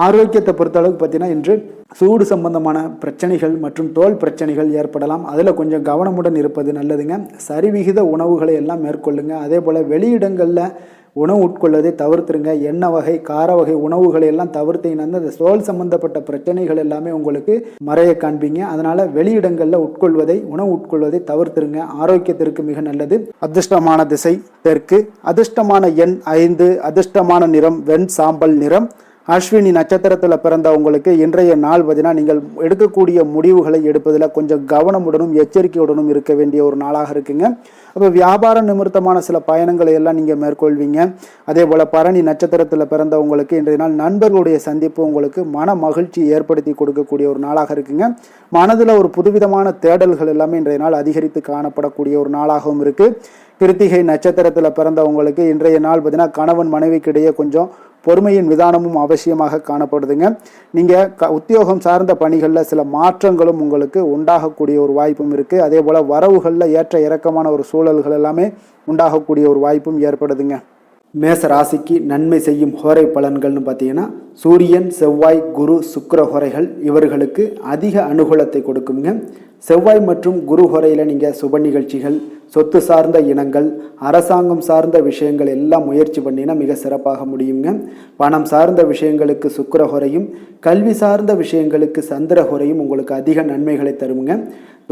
ஆரோக்கியத்தை பொறுத்தளவுக்கு பார்த்தீங்கன்னா இன்று சூடு சம்பந்தமான பிரச்சனைகள் மற்றும் தோல் பிரச்சனைகள் ஏற்படலாம். அதில் கொஞ்சம் கவனமுடன் இருப்பது நல்லதுங்க. சரிவிகித உணவுகளை எல்லாம் மேற்கொள்ளுங்க. அதே போல் வெளியிடங்களில் உணவு உட்கொள்வதை தவிர்த்துருங்க. எண்ணெய் வகை, கார வகை உணவுகளை எல்லாம் தவிர்த்தீங்கன்னா அந்த தோல் சம்பந்தப்பட்ட பிரச்சனைகள் எல்லாமே உங்களுக்கு மறைய காண்பீங்க. அதனால வெளியிடங்களில் உணவு உட்கொள்வதை தவிர்த்துருங்க. ஆரோக்கியத்திற்கு மிக நல்லது. அதிர்ஷ்டமான திசை தெற்கு, அதிர்ஷ்டமான எண் 5, அதிர்ஷ்டமான நிறம் வெண் சாம்பல் நிறம். அஸ்வினி நட்சத்திரத்தில் பிறந்த உங்களுக்கு இன்றைய நாள் பார்த்தீங்கன்னா நீங்கள் எடுக்கக்கூடிய முடிவுகளை எடுப்பதில் கொஞ்சம் கவனமுடனும் எச்சரிக்கையுடனும் இருக்க வேண்டிய ஒரு நாளாக இருக்குங்க. அப்போ வியாபார நிமித்தமான சில பயணங்களை எல்லாம் நீங்கள் மேற்கொள்வீங்க. அதே போல் பரணி நட்சத்திரத்தில் பிறந்த உங்களுக்கு இன்றைய நாள் நண்பர்களுடைய சந்திப்பு உங்களுக்கு மன மகிழ்ச்சி ஏற்படுத்தி கொடுக்கக்கூடிய ஒரு நாளாக இருக்குங்க. மனதில் ஒரு புதுவிதமான தேடல்கள் எல்லாமே இன்றைய நாள் அதிகரித்து காணப்படக்கூடிய ஒரு நாளாகவும் இருக்குது. கிருத்திகை நட்சத்திரத்தில் பிறந்தவங்களுக்கு இன்றைய நாள் பார்த்தீங்கன்னா கணவன் மனைவிக்கிடையே கொஞ்சம் பொறுமையின் விதானமும் அவசியமாக காணப்படுதுங்க. நீங்கள் உத்தியோகம் சார்ந்த பணிகளில் சில மாற்றங்களும் உங்களுக்கு உண்டாகக்கூடிய ஒரு வாய்ப்பும் இருக்குது. அதே போல் வரவுகளில் ஏற்ற இறக்கமான ஒரு சூழல்கள் எல்லாமே உண்டாகக்கூடிய ஒரு வாய்ப்பும் ஏற்படுதுங்க. மேச ராசிக்கு நன்மை செய்யும் ஹோரை பலன்கள்னு பார்த்தீங்கன்னா சூரியன், செவ்வாய், குரு, சுக்கிர ஹோரைகள் இவர்களுக்கு அதிக அனுகூலத்தை கொடுக்குங்க. செவ்வாய் மற்றும் குரு ஹோரையில் நீங்கள் சுப நிகழ்ச்சிகள், சொத்து சார்ந்த இனங்கள், அரசாங்கம் சார்ந்த விஷயங்கள் எல்லாம் முயற்சி பண்ணினா மிக சிறப்பாக முடியுங்க. பணம் சார்ந்த விஷயங்களுக்கு சுக்கிர ஹோரையும், கல்வி சார்ந்த விஷயங்களுக்கு சந்திர ஹோரையும் உங்களுக்கு அதிக நன்மைகளை தருங்க.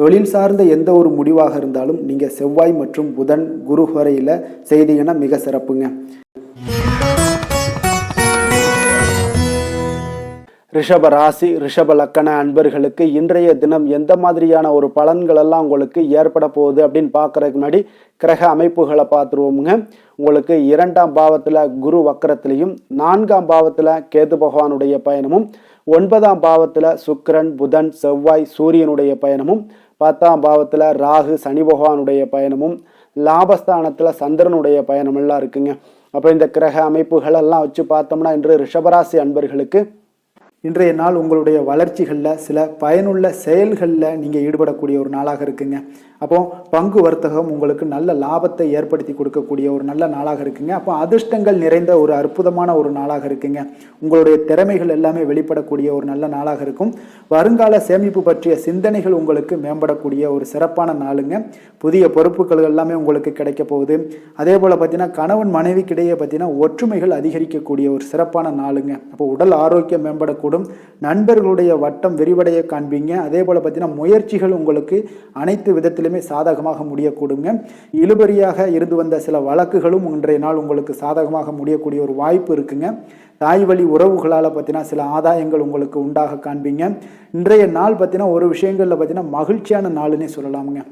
தொழில் சார்ந்த எந்த ஒரு முடிவாக இருந்தாலும் நீங்கள் செவ்வாய் மற்றும் புதன், குரு ஹோரையில் செய்தீங்கன்னா மிக சிறப்புங்க. ரிஷப ராசி, ரிஷப லக்கண அன்பர்களுக்கு இன்றைய தினம் எந்த மாதிரியான ஒரு பலன்கள் எல்லாம் உங்களுக்கு ஏற்பட போகுது அப்படின்னு பார்க்கறதுக்கு முன்னாடி கிரக அமைப்புகளை பார்த்துருவோமுங்க. உங்களுக்கு 2ஆம் பாவத்தில் குரு வக்கரத்திலையும், 4ஆம் பாவத்தில் கேது பகவானுடைய பயணமும், 9ஆம் பாவத்தில் சுக்கிரன், புதன், செவ்வாய், சூரியனுடைய பயணமும், 10ஆம் பாவத்தில் ராகு, சனி பகவானுடைய பயணமும், லாபஸ்தானத்தில் சந்திரனுடைய பயணம் எல்லாம் இருக்குங்க. அப்போ இந்த கிரக அமைப்புகள் எல்லாம் வச்சு பார்த்தோம்னா இன்று ரிஷபராசி அன்பர்களுக்கு இன்றைய நாள் உங்களுடைய வளர்ச்சிகளில் சில பயனுள்ள செயல்களில் நீங்கள் ஈடுபடக்கூடிய ஒரு நாளாக இருக்குங்க. அப்போ பங்கு வர்த்தகம் உங்களுக்கு நல்ல லாபத்தை ஏற்படுத்தி கொடுக்கக்கூடிய ஒரு நல்ல நாளாக இருக்குங்க. அப்போ அதிர்ஷ்டங்கள் நிறைந்த ஒரு அற்புதமான ஒரு நாளாக இருக்குங்க. உங்களுடைய திறமைகள் எல்லாமே வெளிப்படக்கூடிய ஒரு நல்ல நாளாக இருக்கும். வருங்கால சேமிப்பு பற்றிய சிந்தனைகள் உங்களுக்கு மேம்படக்கூடிய ஒரு சிறப்பான நாளுங்க. புதிய பொறுப்புகள் எல்லாமே உங்களுக்கு கிடைக்க போகுது. அதே போல் பார்த்தீங்கன்னா கணவன் மனைவிக்கிடையே பார்த்தீங்கன்னா ஒற்றுமைகள் அதிகரிக்கக்கூடிய ஒரு சிறப்பான நாளுங்க. அப்போ உடல் ஆரோக்கியம் மேம்படக்கூடிய மேம்படக்கூடும். நண்பர்களுடைய வட்டம் விரிவடைய காண்பீங்க. அதே போல் பார்த்தீங்கன்னா முயற்சிகள் உங்களுக்கு அனைத்து விதத்திலுமே சாதகமாக முடியக்கூடுங்க. இழுபறியாக இருந்து வந்த சில வழக்குகளும் இன்றைய நாள் உங்களுக்கு சாதகமாக முடியக்கூடிய ஒரு வாய்ப்பு இருக்குங்க. தாய் வழி உறவுகளால் பார்த்தீங்கன்னா சில ஆதாயங்கள் உங்களுக்கு உண்டாக காண்பீங்க. இன்றைய நாள் பார்த்தீங்கன்னா ஒரு விஷயங்களில் பார்த்தீங்கன்னா மகிழ்ச்சியான நாளுன்னே சொல்லலாமுங்க.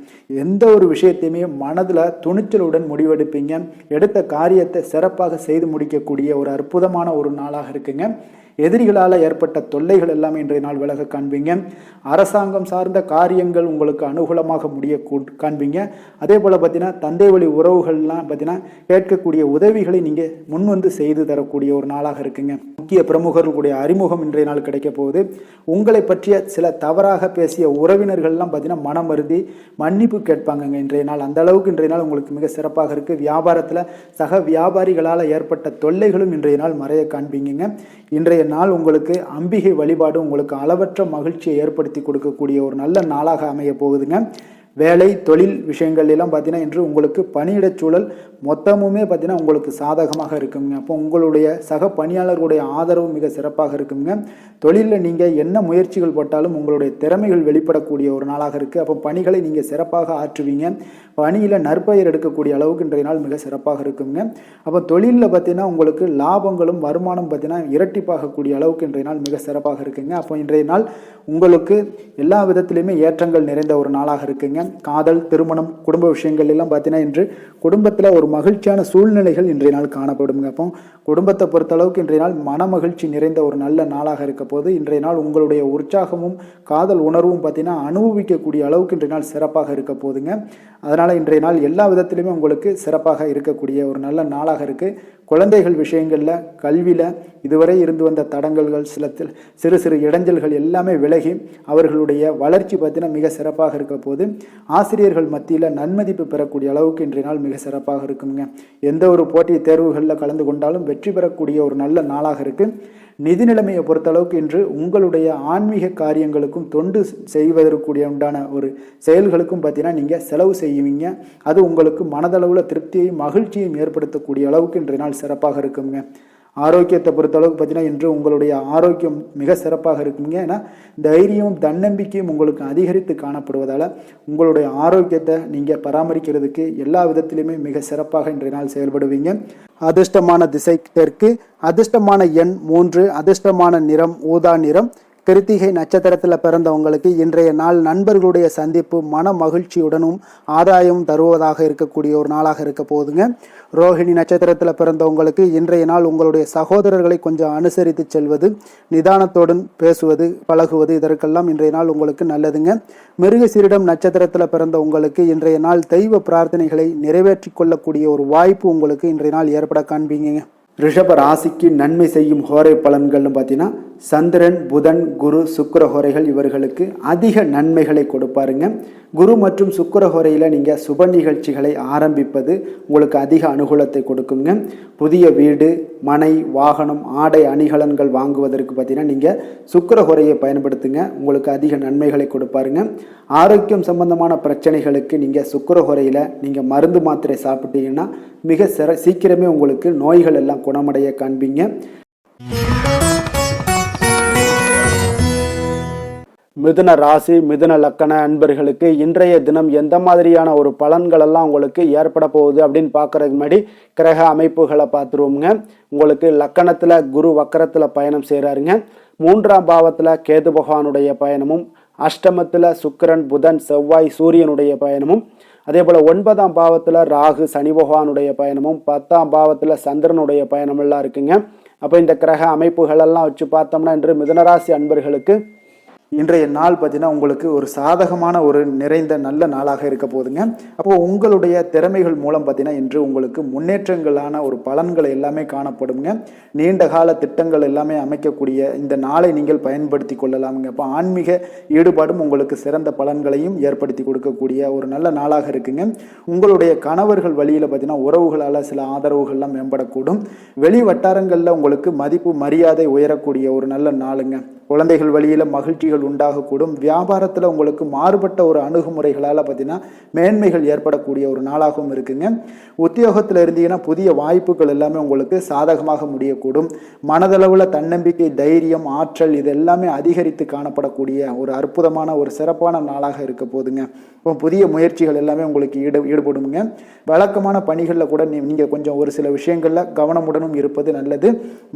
எந்த ஒரு விஷயத்தையுமே மனதில் துணிச்சலுடன் முடிவெடுப்பீங்க. எடுத்த காரியத்தை சிறப்பாக செய்து முடிக்கக்கூடிய ஒரு அற்புதமான ஒரு நாளாக இருக்குங்க. எதிரிகளால் ஏற்பட்ட தொல்லைகள் எல்லாமே இன்றைய நாள் விலக காண்பீங்க. அரசாங்கம் சார்ந்த காரியங்கள் உங்களுக்கு அனுகூலமாக முடிய காண்பீங்க. அதே போல் பார்த்தீங்கன்னா தந்தை வழி உறவுகள்லாம் பார்த்தீங்கன்னா கேட்கக்கூடிய உதவிகளை நீங்கள் முன் வந்து செய்து தரக்கூடிய ஒரு நாளாக இருக்குங்க. முக்கிய பிரமுகர்களுடைய அறிமுகம் இன்றைய நாள் கிடைக்க போகுது. உங்களை பற்றிய சில தவறாக பேசிய உறவினர்கள்லாம் பார்த்தீங்கன்னா மனம் வருந்தி மன்னிப்பு கேட்பாங்கங்க இன்றைய நாள். அந்த அளவுக்கு இன்றைய நாள் உங்களுக்கு மிக சிறப்பாக இருக்குது. வியாபாரத்தில் சக வியாபாரிகளால் ஏற்பட்ட தொல்லைகளும் இன்றைய நாள் மறைய காண்பீங்க. இன்றைய நாள் உங்களுக்கு அம்பிகை வழிபாடு உங்களுக்கு அளவற்ற மகிழ்ச்சியை ஏற்படுத்தி கொடுக்கக்கூடிய ஒரு நல்ல நாளாக அமைய போகுதுங்க. வேலை தொழில் விஷயங்கள் எல்லாம் பார்த்தீங்கன்னா இன்று உங்களுக்கு பணியிடச் சூழல் மொத்தமுமே பார்த்தீங்கன்னா உங்களுக்கு சாதகமாக இருக்குங்க. அப்போ உங்களுடைய சக பணியாளர்களுடைய ஆதரவு மிக சிறப்பாக இருக்குங்க. தொழிலில் நீங்கள் என்ன முயற்சிகள் போட்டாலும் உங்களுடைய திறமைகள் வெளிப்படக்கூடிய ஒரு நாளாக இருக்குது. அப்போ பணிகளை நீங்கள் சிறப்பாக ஆற்றுவீங்க. பணியில் நற்பெயர் எடுக்கக்கூடிய அளவுக்கு இன்றைய நாள் மிக சிறப்பாக இருக்குங்க. அப்போ தொழிலில் பார்த்தீங்கன்னா உங்களுக்கு லாபங்களும் வருமானம் பார்த்தீங்கன்னா இரட்டிப்பாகக்கூடிய அளவுக்கு இன்றைய நாள் மிக சிறப்பாக இருக்குங்க. அப்போ இன்றைய நாள் உங்களுக்கு எல்லா விதத்திலையுமே ஏற்றங்கள் நிறைந்த ஒரு நாளாக இருக்குங்க. காதல், திருமணம், குடும்ப விஷயங்கள் எல்லாம் பார்த்தீங்கன்னா இன்று குடும்பத்தில் ஒரு மகிழ்ச்சியான சூழ்நிலைகள் இன்றைய நாள் காணப்படுங்க. அப்போ குடும்பத்தை பொறுத்த அளவுக்கு இன்றைய நாள் மன மகிழ்ச்சி நிறைந்த ஒரு நல்ல நாளாக இருக்க போது இன்றைய நாள் உங்களுடைய உற்சாகமும் காதல் உணர்வும் பார்த்தீங்கன்னா அனுபவிக்கக்கூடிய அளவுக்கு இன்றைய நாள் சிறப்பாக இருக்க போதுங்க. அதனால் இன்றைய நாள் எல்லா விதத்திலுமே உங்களுக்கு சிறப்பாக இருக்கக்கூடிய ஒரு நல்ல நாளாக இருக்குது. குழந்தைகள் விஷயங்களில் கல்வியில் இதுவரை இருந்து வந்த தடங்கல்கள் சிறு சிறு இடைஞ்சல்கள் எல்லாமே விலகி அவர்களுடைய வளர்ச்சி பார்த்தீங்கன்னா மிக சிறப்பாக இருக்க போது ஆசிரியர்கள் மத்தியில் நன்மதிப்பு பெறக்கூடிய அளவுக்கு இன்றைய நாள் மிக சிறப்பாக இருக்குங்க. எந்த ஒரு போட்டி தேர்வுகளில் கலந்து கொண்டாலும் வெற்றி பெறக்கூடிய ஒரு நல்ல நாளாக இருக்குது. நிதி நிலைமையை பொறுத்தளவுக்கு இன்று உங்களுடைய ஆன்மீக காரியங்களுக்கும் தொண்டு செய்வதற்குரிய உண்டான ஒரு செயல்களுக்கும் பார்த்தீங்கன்னா நீங்கள் செலவு செய்வீங்க. அது உங்களுக்கு மனதளவில் திருப்தியையும் மகிழ்ச்சியையும் ஏற்படுத்தக்கூடிய அளவுக்கு இன்றைய நாள் சிறப்பாக இருக்குங்க. ஆரோக்கியத்தை பொறுத்தளவுக்கு பார்த்தீங்கன்னா இன்று உங்களுடைய ஆரோக்கியம் மிக சிறப்பாக இருக்குங்க. ஏன்னா தைரியமும் தன்னம்பிக்கையும் உங்களுக்கு அதிகரித்து காணப்படுவதால் உங்களுடைய ஆரோக்கியத்தை நீங்கள் பராமரிக்கிறதுக்கு எல்லா விதத்திலுமே மிக சிறப்பாக இன்றைய நாள் செயல்படுவீங்க. அதிர்ஷ்டமான திசை தெற்கு, அதிர்ஷ்டமான எண் 3, அதிர்ஷ்டமான நிறம் ஊதா நிறம். கிருத்திகை நட்சத்திரத்தில் பிறந்தவங்களுக்கு இன்றைய நாள் நண்பர்களுடைய சந்திப்பு மன மகிழ்ச்சியுடனும் ஆதாயமும் தருவதாக இருக்கக்கூடிய ஒரு நாளாக இருக்க போகுதுங்க. ரோஹிணி நட்சத்திரத்தில் பிறந்தவங்களுக்கு இன்றைய நாள் உங்களுடைய சகோதரர்களை கொஞ்சம் அனுசரித்து செல்வது, நிதானத்துடன் பேசுவது, பழகுவது இதற்கெல்லாம் இன்றைய நாள் உங்களுக்கு நல்லதுங்க. மிருகசீரிடம் நட்சத்திரத்தில் பிறந்த உங்களுக்கு இன்றைய நாள் தெய்வ பிரார்த்தனைகளை நிறைவேற்றி கொள்ளக்கூடிய ஒரு வாய்ப்பு உங்களுக்கு இன்றைய நாள் ஏற்பட காண்பீங்க. ரிஷப ராசிக்கு நன்மை செய்யும் ஹோரை பலன்கள்னு பார்த்தீங்கன்னா சந்திரன், புதன், குரு, சுக்கிர ஹோரைகள் இவர்களுக்கு அதிக நன்மைகளை கொடுப்பாருங்க. குரு மற்றும் சுக்கிர ஹோரையில் நீங்கள் சுப நிகழ்ச்சிகளை ஆரம்பிப்பது உங்களுக்கு அதிக அனுகூலத்தை கொடுக்குங்க. புதிய வீடு, மனை, வாகனம், ஆடை அணிகலன்கள் வாங்குவதற்கு பார்த்தீங்கன்னா நீங்கள் சுக்கிர ஹோரையை பயன்படுத்துங்க. உங்களுக்கு அதிக நன்மைகளை கொடுப்பாருங்க. ஆரோக்கியம் சம்பந்தமான பிரச்சனைகளுக்கு நீங்கள் சுக்கிர ஹோரையில் நீங்கள் மருந்து மாத்திரை சாப்பிட்டீங்கன்னா மிக சீக்கிரமே உங்களுக்கு நோய்கள் எல்லாம் குணமடைய காண்பீங்க. மிதுன ராசி, மிதுன லக்கண அன்பர்களுக்கு இன்றைய தினம் எந்த மாதிரியான ஒரு பலன்கள் எல்லாம் உங்களுக்கு ஏற்பட போகுது அப்படின்னு பார்க்கறதுக்கு முன்னாடி கிரக அமைப்புகளை பார்த்துருவோங்க. உங்களுக்கு லக்கணத்தில் குரு வக்கரத்தில் பயணம் செய்கிறாருங்க. 3ஆம் பாவத்தில் கேது பகவானுடைய பயணமும், அஷ்டமத்தில் சுக்கிரன், புதன், செவ்வாய், சூரியனுடைய பயணமும், அதே போல் 9ஆம் பாவத்தில் ராகு, சனி பகவானுடைய பயணமும், 10ஆம் பாவத்தில் சந்திரனுடைய பயணமெல்லாம் இருக்குங்க. அப்போ இந்த கிரக அமைப்புகளெல்லாம் வச்சு பார்த்தோம்னா இன்று மிதுனராசி அன்பர்களுக்கு இன்றைய நாள் பார்த்தீங்கன்னா உங்களுக்கு ஒரு சாதகமான ஒரு நிறைந்த நல்ல நாளாக இருக்க போதுங்க. அப்போது உங்களுடைய திறமைகள் மூலம் பார்த்தீங்கன்னா இன்று உங்களுக்கு முன்னேற்றங்களான ஒரு பலன்கள் எல்லாமே காணப்படுங்க. நீண்ட கால திட்டங்கள் எல்லாமே அமைக்கக்கூடிய இந்த நாளை நீங்கள் பயன்படுத்தி கொள்ளலாமுங்க. அப்போ ஆன்மீக ஈடுபாடும் உங்களுக்கு சிறந்த பலன்களையும் ஏற்படுத்தி கொடுக்கக்கூடிய ஒரு நல்ல நாளாக இருக்குங்க. உங்களுடைய கணவர்கள் வழியில் பார்த்தீங்கன்னா உறவுகளால் சில ஆதரவுகள்லாம் மேம்படக்கூடும். வெளி வட்டாரங்களில் உங்களுக்கு மதிப்பு மரியாதை உயரக்கூடிய ஒரு நல்ல நாளுங்க. குழந்தைகள் வழியில் மகிழ்ச்சிகள் முயற்சிகள் உண்டாகக்கூடும். வியாபாரத்தில் உங்களுக்கு மாறுபட்ட ஒரு அணுகுமுறைகளால் பார்த்தீங்கன்னா மேன்மைகள் ஏற்படக்கூடிய ஒரு நாளாகவும் இருக்குங்க. உத்தியோகத்தில் இருந்தீங்கன்னா புதிய வாய்ப்புகள் எல்லாமே உங்களுக்கு சாதகமாக முடியக்கூடும். மனதளவில் தன்னம்பிக்கை, தைரியம், ஆற்றல் இது எல்லாமே அதிகரித்து காணப்படக்கூடிய ஒரு அற்புதமான ஒரு சிறப்பான நாளாக இருக்க போதுங்க. இப்போ புதிய முயற்சிகள் எல்லாமே உங்களுக்கு ஈடுபடுங்க. வழக்கமான பணிகளில் கூட நீங்கள் கொஞ்சம் ஒரு சில விஷயங்களில் கவனமுடனும் இருப்பது நல்லது.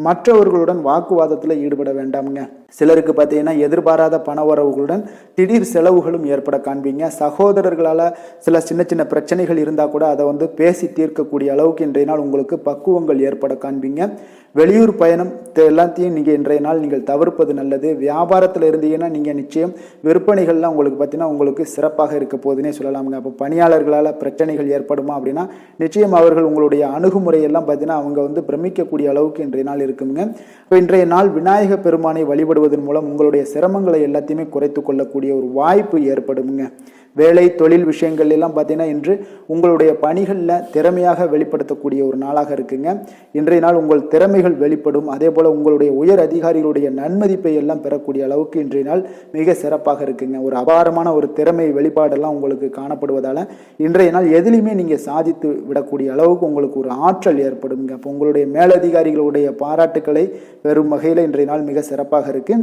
மற்றவர்களுடன் வாக்குவாதத்தில் ஈடுபட வேண்டாமுங்க. சிலருக்கு பார்த்தீங்கன்னா எதிர்பாராத பண வரவுகளுடன் திடீர் செலவுகளும் ஏற்பட காண்பீங்க. சகோதரர்களால் சில சின்ன சின்ன பிரச்சனைகள் இருந்தால் கூட அதை பேசி தீர்க்கக்கூடிய அளவுக்கு இன்றைய நாள் உங்களுக்கு பக்குவங்கள் ஏற்பட காண்பீங்க. வெளியூர் பயணம் எல்லாத்தையும் இன்றைய நாள் நீங்கள் தவிர்ப்பது நல்லது. வியாபாரத்தில் இருந்தீங்கன்னா நீங்கள் நிச்சயம் விற்பனைகள்லாம் உங்களுக்கு சிறப்பாக இருக்க போதுன்னே சொல்லலாமுங்க. அப்போ பணியாளர்களால் பிரச்சனைகள் ஏற்படுமா அப்படின்னா நிச்சயம் அவர்கள் உங்களுடைய அணுகுமுறையெல்லாம் பார்த்தீங்கன்னா அவங்க பிரமிக்கக்கூடிய அளவுக்கு இன்றைய நாள் இருக்குங்க. இப்போ இன்றைய நாள் விநாயக பெருமானை வழிபடுவதன் மூலம் உங்களுடைய சிரமங்களை எல்லாத்தையுமே குறைத்து கொள்ளக்கூடிய ஒரு வாய்ப்பு ஏற்படுங்க. வேலை தொழில் விஷயங்கள் எல்லாம் பார்த்தீங்கன்னா இன்று உங்களுடைய பணிகளில் திறமையாக வெளிப்படுத்தக்கூடிய ஒரு நாளாக இருக்குங்க. இன்றைய நாள் உங்கள் திறமைகள் வெளிப்படும். அதே போல் உங்களுடைய உயர் அதிகாரிகளுடைய நன்மதிப்பை எல்லாம் பெறக்கூடிய அளவுக்கு இன்றைய நாள் மிக சிறப்பாக இருக்குங்க. ஒரு அபாரமான ஒரு திறமை வெளிப்பாடெல்லாம் உங்களுக்கு காணப்படுவதால் இன்றைய நாள் எதிலையுமே நீங்கள் சாதித்து விடக்கூடிய அளவுக்கு உங்களுக்கு ஒரு ஆற்றல் ஏற்படுங்க. அப்போ உங்களுடைய மேலதிகாரிகளுடைய பாராட்டுக்களை பெறும் வகையில் இன்றைய நாள் மிக சிறப்பாக இருக்கு.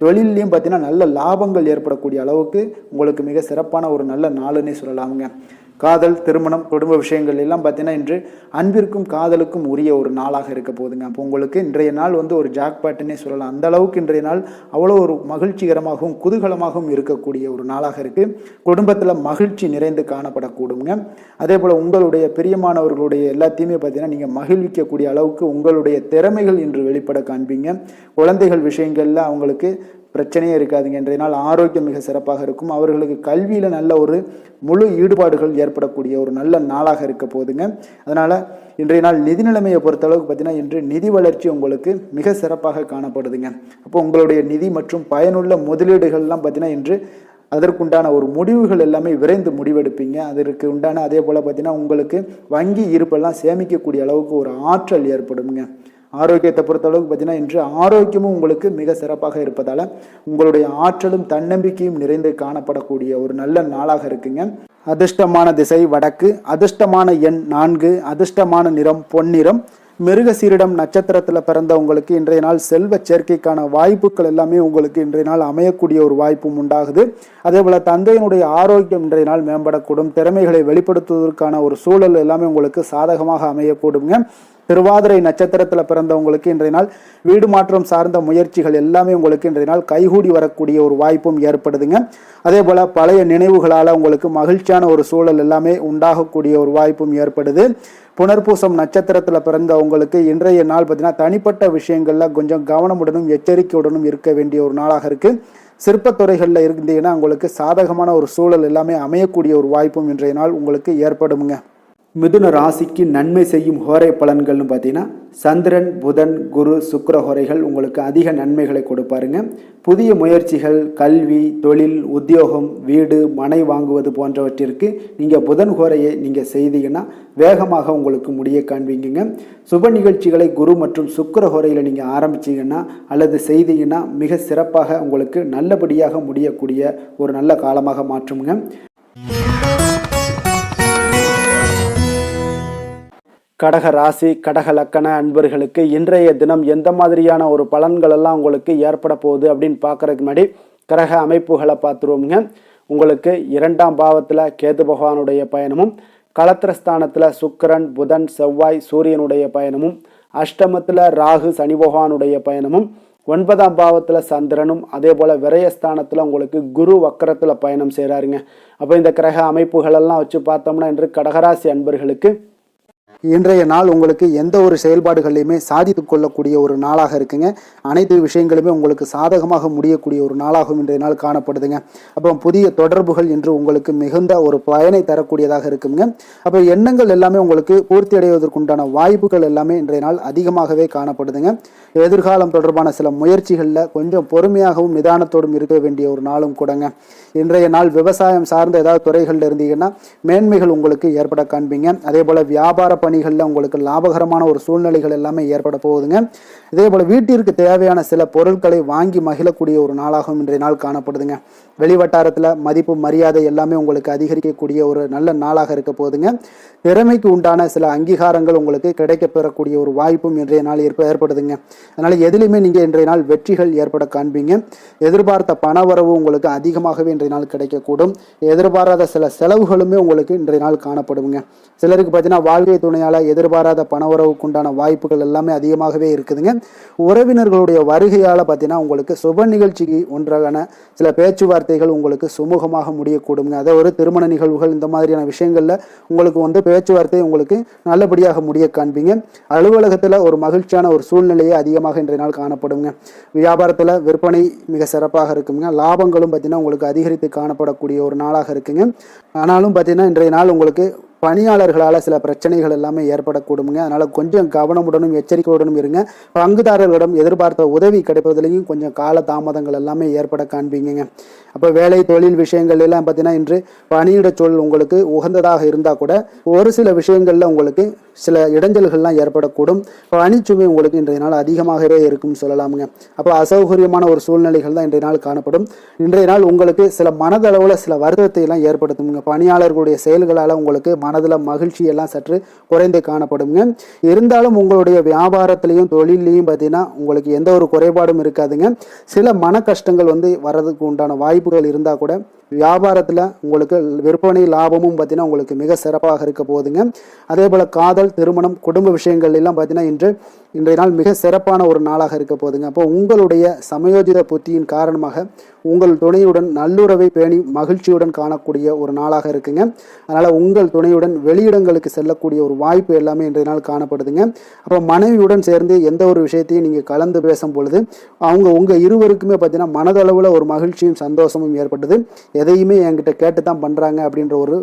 தொழிலையும் பார்த்தீங்கன்னா நல்ல லாபங்கள் ஏற்படக்கூடிய அளவுக்கு உங்களுக்கு மிக சிறப்பான ஒரு நல்ல நாளுன்னே சொல்லலாமுங்க. காதல், திருமணம், குடும்ப விஷயங்கள் எல்லாம் பார்த்தீங்கன்னா இன்று அன்பிற்கும் காதலுக்கும் உரிய ஒரு நாளாக இருக்க போதுங்க. அப்போ உங்களுக்கு இன்றைய நாள் ஒரு ஜாக்பாட்டுன்னே சொல்லலாம். அந்த அளவுக்கு இன்றைய நாள் அவ்வளோ ஒரு மகிழ்ச்சிகரமாகவும் குதூகலமாகவும் இருக்கக்கூடிய ஒரு நாளாக இருக்கு. குடும்பத்தில் மகிழ்ச்சி நிறைந்து காணப்படக்கூடுங்க. அதே போல் உங்களுடைய பிரியமானவர்களுடைய எல்லாத்தையுமே பார்த்தீங்கன்னா நீங்கள் மகிழ்விக்கக்கூடிய அளவுக்கு உங்களுடைய திறமைகள் இன்று வெளிப்பட காண்பீங்க. குழந்தைகள் விஷயங்கள்ல அவங்களுக்கு பிரச்சனையே இருக்காதுங்க. இன்றைய நாள் ஆரோக்கியம் மிக சிறப்பாக இருக்கும். அவர்களுக்கு கல்வியில் நல்ல ஒரு முழு ஈடுபாடுகள் ஏற்படக்கூடிய ஒரு நல்ல நாளாக இருக்க போதுங்க. அதனால் இன்றைய நாள் நிதி நிலைமையை பொறுத்தளவுக்கு பார்த்தீங்கன்னா இன்று நிதி வளர்ச்சி உங்களுக்கு மிக சிறப்பாக காணப்படுதுங்க. அப்போ உங்களுடைய நிதி மற்றும் பயனுள்ள முதலீடுகள்லாம் பார்த்தீங்கன்னா இன்று அதற்குண்டான ஒரு முடிவுகள் எல்லாமே விரைந்து முடிவெடுப்பீங்க. அதற்கு உண்டான அதே போல் பார்த்தீங்கன்னா உங்களுக்கு வங்கி இருப்பெல்லாம் சேமிக்கக்கூடிய அளவுக்கு ஒரு ஆற்றல் ஏற்படுங்க. ஆரோக்கியத்தை பொறுத்தளவுக்கு பார்த்தீங்கன்னா இன்று ஆரோக்கியமும் உங்களுக்கு மிக சிறப்பாக இருப்பதால் உங்களுடைய ஆற்றலும் தன்னம்பிக்கையும் நிறைந்து காணப்படக்கூடிய ஒரு நல்ல நாளாக இருக்குங்க. அதிர்ஷ்டமான திசை வடக்கு, அதிர்ஷ்டமான எண் 4, அதிர்ஷ்டமான நிறம் பொன்னிறம். மிருகசீரிடம் நட்சத்திரத்தில் பிறந்த உங்களுக்கு இன்றைய நாள் செல்வ சேர்க்கைக்கான வாய்ப்புகள் எல்லாமே உங்களுக்கு இன்றைய நாள் அமையக்கூடிய ஒரு வாய்ப்பும் உண்டாகுது. அதே போல் தந்தையினுடைய ஆரோக்கியம் இன்றைய நாள் மேம்படக்கூடும். திறமைகளை வெளிப்படுத்துவதற்கான ஒரு சூழல் எல்லாமே உங்களுக்கு சாதகமாக அமையக்கூடுங்க. திருவாதிரை நட்சத்திரத்தில் பிறந்தவங்களுக்கு இன்றைய நாள் வீடு மாற்றம் சார்ந்த முயற்சிகள் எல்லாமே உங்களுக்கு இன்றைய நாள் கைகூடி வரக்கூடிய ஒரு வாய்ப்பும் ஏற்படுதுங்க. அதே போல் பழைய நினைவுகளால் உங்களுக்கு மகிழ்ச்சியான ஒரு சூழல் எல்லாமே உண்டாகக்கூடிய ஒரு வாய்ப்பும் ஏற்படுது. புனர்பூசம் நட்சத்திரத்தில் பிறந்த உங்களுக்கு இன்றைய நாள் பார்த்தீங்கன்னா தனிப்பட்ட விஷயங்களில் கொஞ்சம் கவனமுடனும் எச்சரிக்கையுடனும் இருக்க வேண்டிய ஒரு நாளாக இருக்குது. சிற்பத்துறைகளில் இருந்தீங்கன்னா உங்களுக்கு சாதகமான ஒரு சூழல் எல்லாமே அமையக்கூடிய ஒரு வாய்ப்பும் இன்றைய நாள் உங்களுக்கு ஏற்படுங்க. மிதுன ராசிக்கு நன்மை செய்யும் ஹோரை பலன்கள்னு பார்த்தீங்கன்னா சந்திரன், புதன், குரு, சுக்கிர ஹோரைகள் உங்களுக்கு அதிக நன்மைகளை கொடுப்பாருங்க. புதிய முயற்சிகள், கல்வி, தொழில், உத்தியோகம், வீடு, மனை வாங்குவது போன்றவற்றிற்கு நீங்கள் புதன் ஹோரையை நீங்கள் செய்தீங்கன்னா வேகமாக உங்களுக்கு முடிய காண்பீங்க. சுப நிகழ்ச்சிகளை குரு மற்றும் சுக்கிர ஹோரையில் நீங்கள் ஆரம்பிச்சிங்கன்னா அல்லது செய்தீங்கன்னா மிக சிறப்பாக உங்களுக்கு நல்லபடியாக முடியக்கூடிய ஒரு நல்ல காலமாக மாற்றுங்க. கடக ராசி, கடக லக்கண அன்பர்களுக்கு இன்றைய தினம் எந்த மாதிரியான ஒரு பலன்கள் எல்லாம் உங்களுக்கு ஏற்பட போகுது அப்படின்னு பார்க்கறதுக்கு முன்னாடி கிரக அமைப்புகளை பார்த்துருவோங்க. உங்களுக்கு 2ஆம் பாவத்தில் கேது பகவானுடைய பயணமும், களத்திரஸ்தானத்தில் சுக்கிரன், புதன், செவ்வாய், சூரியனுடைய பயணமும், அஷ்டமத்தில் ராகு, சனி பகவானுடைய பயணமும், 9ஆம் பாவத்தில் சந்திரனும், அதே போல் விரயஸ்தானத்தில் உங்களுக்கு குரு வக்கரத்தில் பயணம் செய்கிறாருங்க. அப்போ இந்த கிரக அமைப்புகளெல்லாம் வச்சு பார்த்தோம்னா இன்று கடகராசி அன்பர்களுக்கு இன்றைய நாள் உங்களுக்கு எந்த ஒரு செயல்பாடுகளையுமே சாதித்து கொள்ளக்கூடிய ஒரு நாளாக இருக்குங்க. அனைத்து விஷயங்களுமே உங்களுக்கு சாதகமாக முடியக்கூடிய ஒரு நாளாகவும் இன்றைய நாள் காணப்படுதுங்க. அப்போ புதிய தொடர்புகள் இன்று உங்களுக்கு மிகுந்த ஒரு பயனை தரக்கூடியதாக இருக்குங்க. அப்போ எண்ணங்கள் எல்லாமே உங்களுக்கு பூர்த்தி அடைவதற்குண்டான வாய்ப்புகள் எல்லாமே இன்றைய நாள் அதிகமாகவே காணப்படுதுங்க. எதிர்காலம் தொடர்பான சில முயற்சிகளில் கொஞ்சம் பொறுமையாகவும் நிதானத்தோடும் இருக்க வேண்டிய ஒரு நாளும் கூடங்க. இன்றைய நாள் விவசாயம் சார்ந்த ஏதாவது துறைகளில் இருந்தீங்கன்னா மேன்மைகள் உங்களுக்கு ஏற்பட காண்பீங்க. அதே போல் வியாபார பணி பணிகளில் உங்களுக்கு லாபகரமான ஒரு சூழ்நிலைகள் எல்லாமே ஏற்பட போகுதுங்க. இதே போல் வீட்டிற்கு தேவையான சில பொருட்களை வாங்கி மகிழக்கூடிய ஒரு நாளாகவும் இன்றைய நாள் காணப்படுதுங்க. வெளிவட்டாரத்தில் மதிப்பு மரியாதை எல்லாமே உங்களுக்கு அதிகரிக்கக்கூடிய ஒரு நல்ல நாளாக இருக்க போகுதுங்க. திறமைக்கு உண்டான சில அங்கீகாரங்கள் உங்களுக்கு கிடைக்க பெறக்கூடிய ஒரு வாய்ப்பும் இன்றைய நாள் ஏற்படுதுங்க. அதனால் எதிலுமே நீங்கள் இன்றைய நாள் வெற்றிகள் ஏற்பட காண்பீங்க. எதிர்பார்த்த பணவரவு உங்களுக்கு அதிகமாகவே இன்றைய நாள் கிடைக்கக்கூடும். எதிர்பாராத சில செலவுகளுமே உங்களுக்கு இன்றைய நாள் காணப்படுங்க. சிலருக்கு பார்த்தீங்கன்னா வாழ்க்கை துணையால் எதிர்பாராத பணவரவுக்கு உண்டான வாய்ப்புகள் எல்லாமே அதிகமாகவே இருக்குதுங்க. உறவினர்களுடைய வருகையால் பார்த்தீங்கன்னா உங்களுக்கு சுப நிகழ்ச்சிக்கு ஒன்றான சில பேச்சுவார்த்தைகள் உங்களுக்கு சுமூகமாக முடியக்கூடுங்க. அதாவது ஒரு திருமண நிகழ்வுகள் இந்த மாதிரியான விஷயங்களில் உங்களுக்கு பேச்சுவார்த்தை உங்களுக்கு நல்லபடியாக முடிய காண்பீங்க. அலுவலகத்தில் ஒரு மகிழ்ச்சியான ஒரு சூழ்நிலையே அதிகமாக இன்றைய நாள் காணப்படுங்க. வியாபாரத்தில் விற்பனை மிக சிறப்பாக இருக்குங்க. லாபங்களும் பார்த்தீங்கன்னா உங்களுக்கு அதிகரித்து காணப்படக்கூடிய ஒரு நாளாக இருக்குங்க. ஆனாலும் பார்த்தீங்கன்னா இன்றைய நாள் உங்களுக்கு பணியாளர்களால் சில பிரச்சனைகள் எல்லாமே ஏற்படக்கூடுங்க. அதனால் கொஞ்சம் கவனமுடனும் எச்சரிக்கையுடனும் இருங்க. பங்குதாரர்களிடம் எதிர்பார்த்த உதவி கிடைப்பதிலையும் கொஞ்சம் கால தாமதங்கள் எல்லாமே ஏற்பட காண்பீங்க. அப்போ வேலை தொழில் விஷயங்கள் எல்லாம் பார்த்தீங்கன்னா இன்று பணியிட சூழல் உங்களுக்கு உகந்ததாக இருந்தால் கூட ஒரு சில விஷயங்களில் உங்களுக்கு சில இடைஞ்சல்கள்லாம் ஏற்படக்கூடும். பணிச்சுமை உங்களுக்கு இன்றைய நாள் அதிகமாகவே இருக்கும்னு சொல்லலாமுங்க. அப்போ அசௌகரியமான ஒரு சூழ்நிலைகள் தான் இன்றைய நாள் காணப்படும். இன்றைய நாள் உங்களுக்கு சில மனதளவில் சில வருத்தத்தை எல்லாம் ஏற்படுத்துங்க. பணியாளர்களுடைய செயல்களால் உங்களுக்கு மனதில் மகிழ்ச்சி எல்லாம் சற்று குறைந்து காணப்படுங்க. இருந்தாலும் உங்களுடைய வியாபாரத்திலையும் தொழிலையும் பார்த்தீங்கன்னா உங்களுக்கு எந்த ஒரு குறைபாடும் இருக்காதுங்க. சில மன கஷ்டங்கள் வர்றதுக்கு உண்டான வாய்ப்புகள் இருந்தால் கூட வியாபாரத்தில் உங்களுக்கு விற்பனை லாபமும் பார்த்தீங்கன்னா உங்களுக்கு மிக சிறப்பாக இருக்க போகுதுங்க. அதே போல் காதல், திருமணம், குடும்ப விஷயங்கள் எல்லாம் பார்த்தீங்கன்னா இன்றைய நாள் மிக சிறப்பான ஒரு நாளாக இருக்க போகுதுங்க. அப்போ உங்களுடைய சமயோஜித புத்தியின் காரணமாக உங்கள் துணையுடன் நல்லுறவை பேணி மகிழ்ச்சியுடன் காணக்கூடிய ஒரு நாளாக இருக்குங்க. அதனால் உங்கள் துணையுடன் வெளியிடங்களுக்கு செல்லக்கூடிய ஒரு வாய்ப்பு எல்லாமே இன்றைய நாள் காணப்படுதுங்க. அப்போ மனைவியுடன் சேர்ந்து எந்த ஒரு விஷயத்தையும் நீங்கள் கலந்து பேசும் பொழுது உங்கள் இருவருக்குமே பார்த்தீங்கன்னா மனதளவில் ஒரு மகிழ்ச்சியும் சந்தோஷமும் ஏற்பட்டது. எதையுமே என்கிட்ட கேட்டு தான் பண்ணுறாங்க அப்படின்ற ஒரு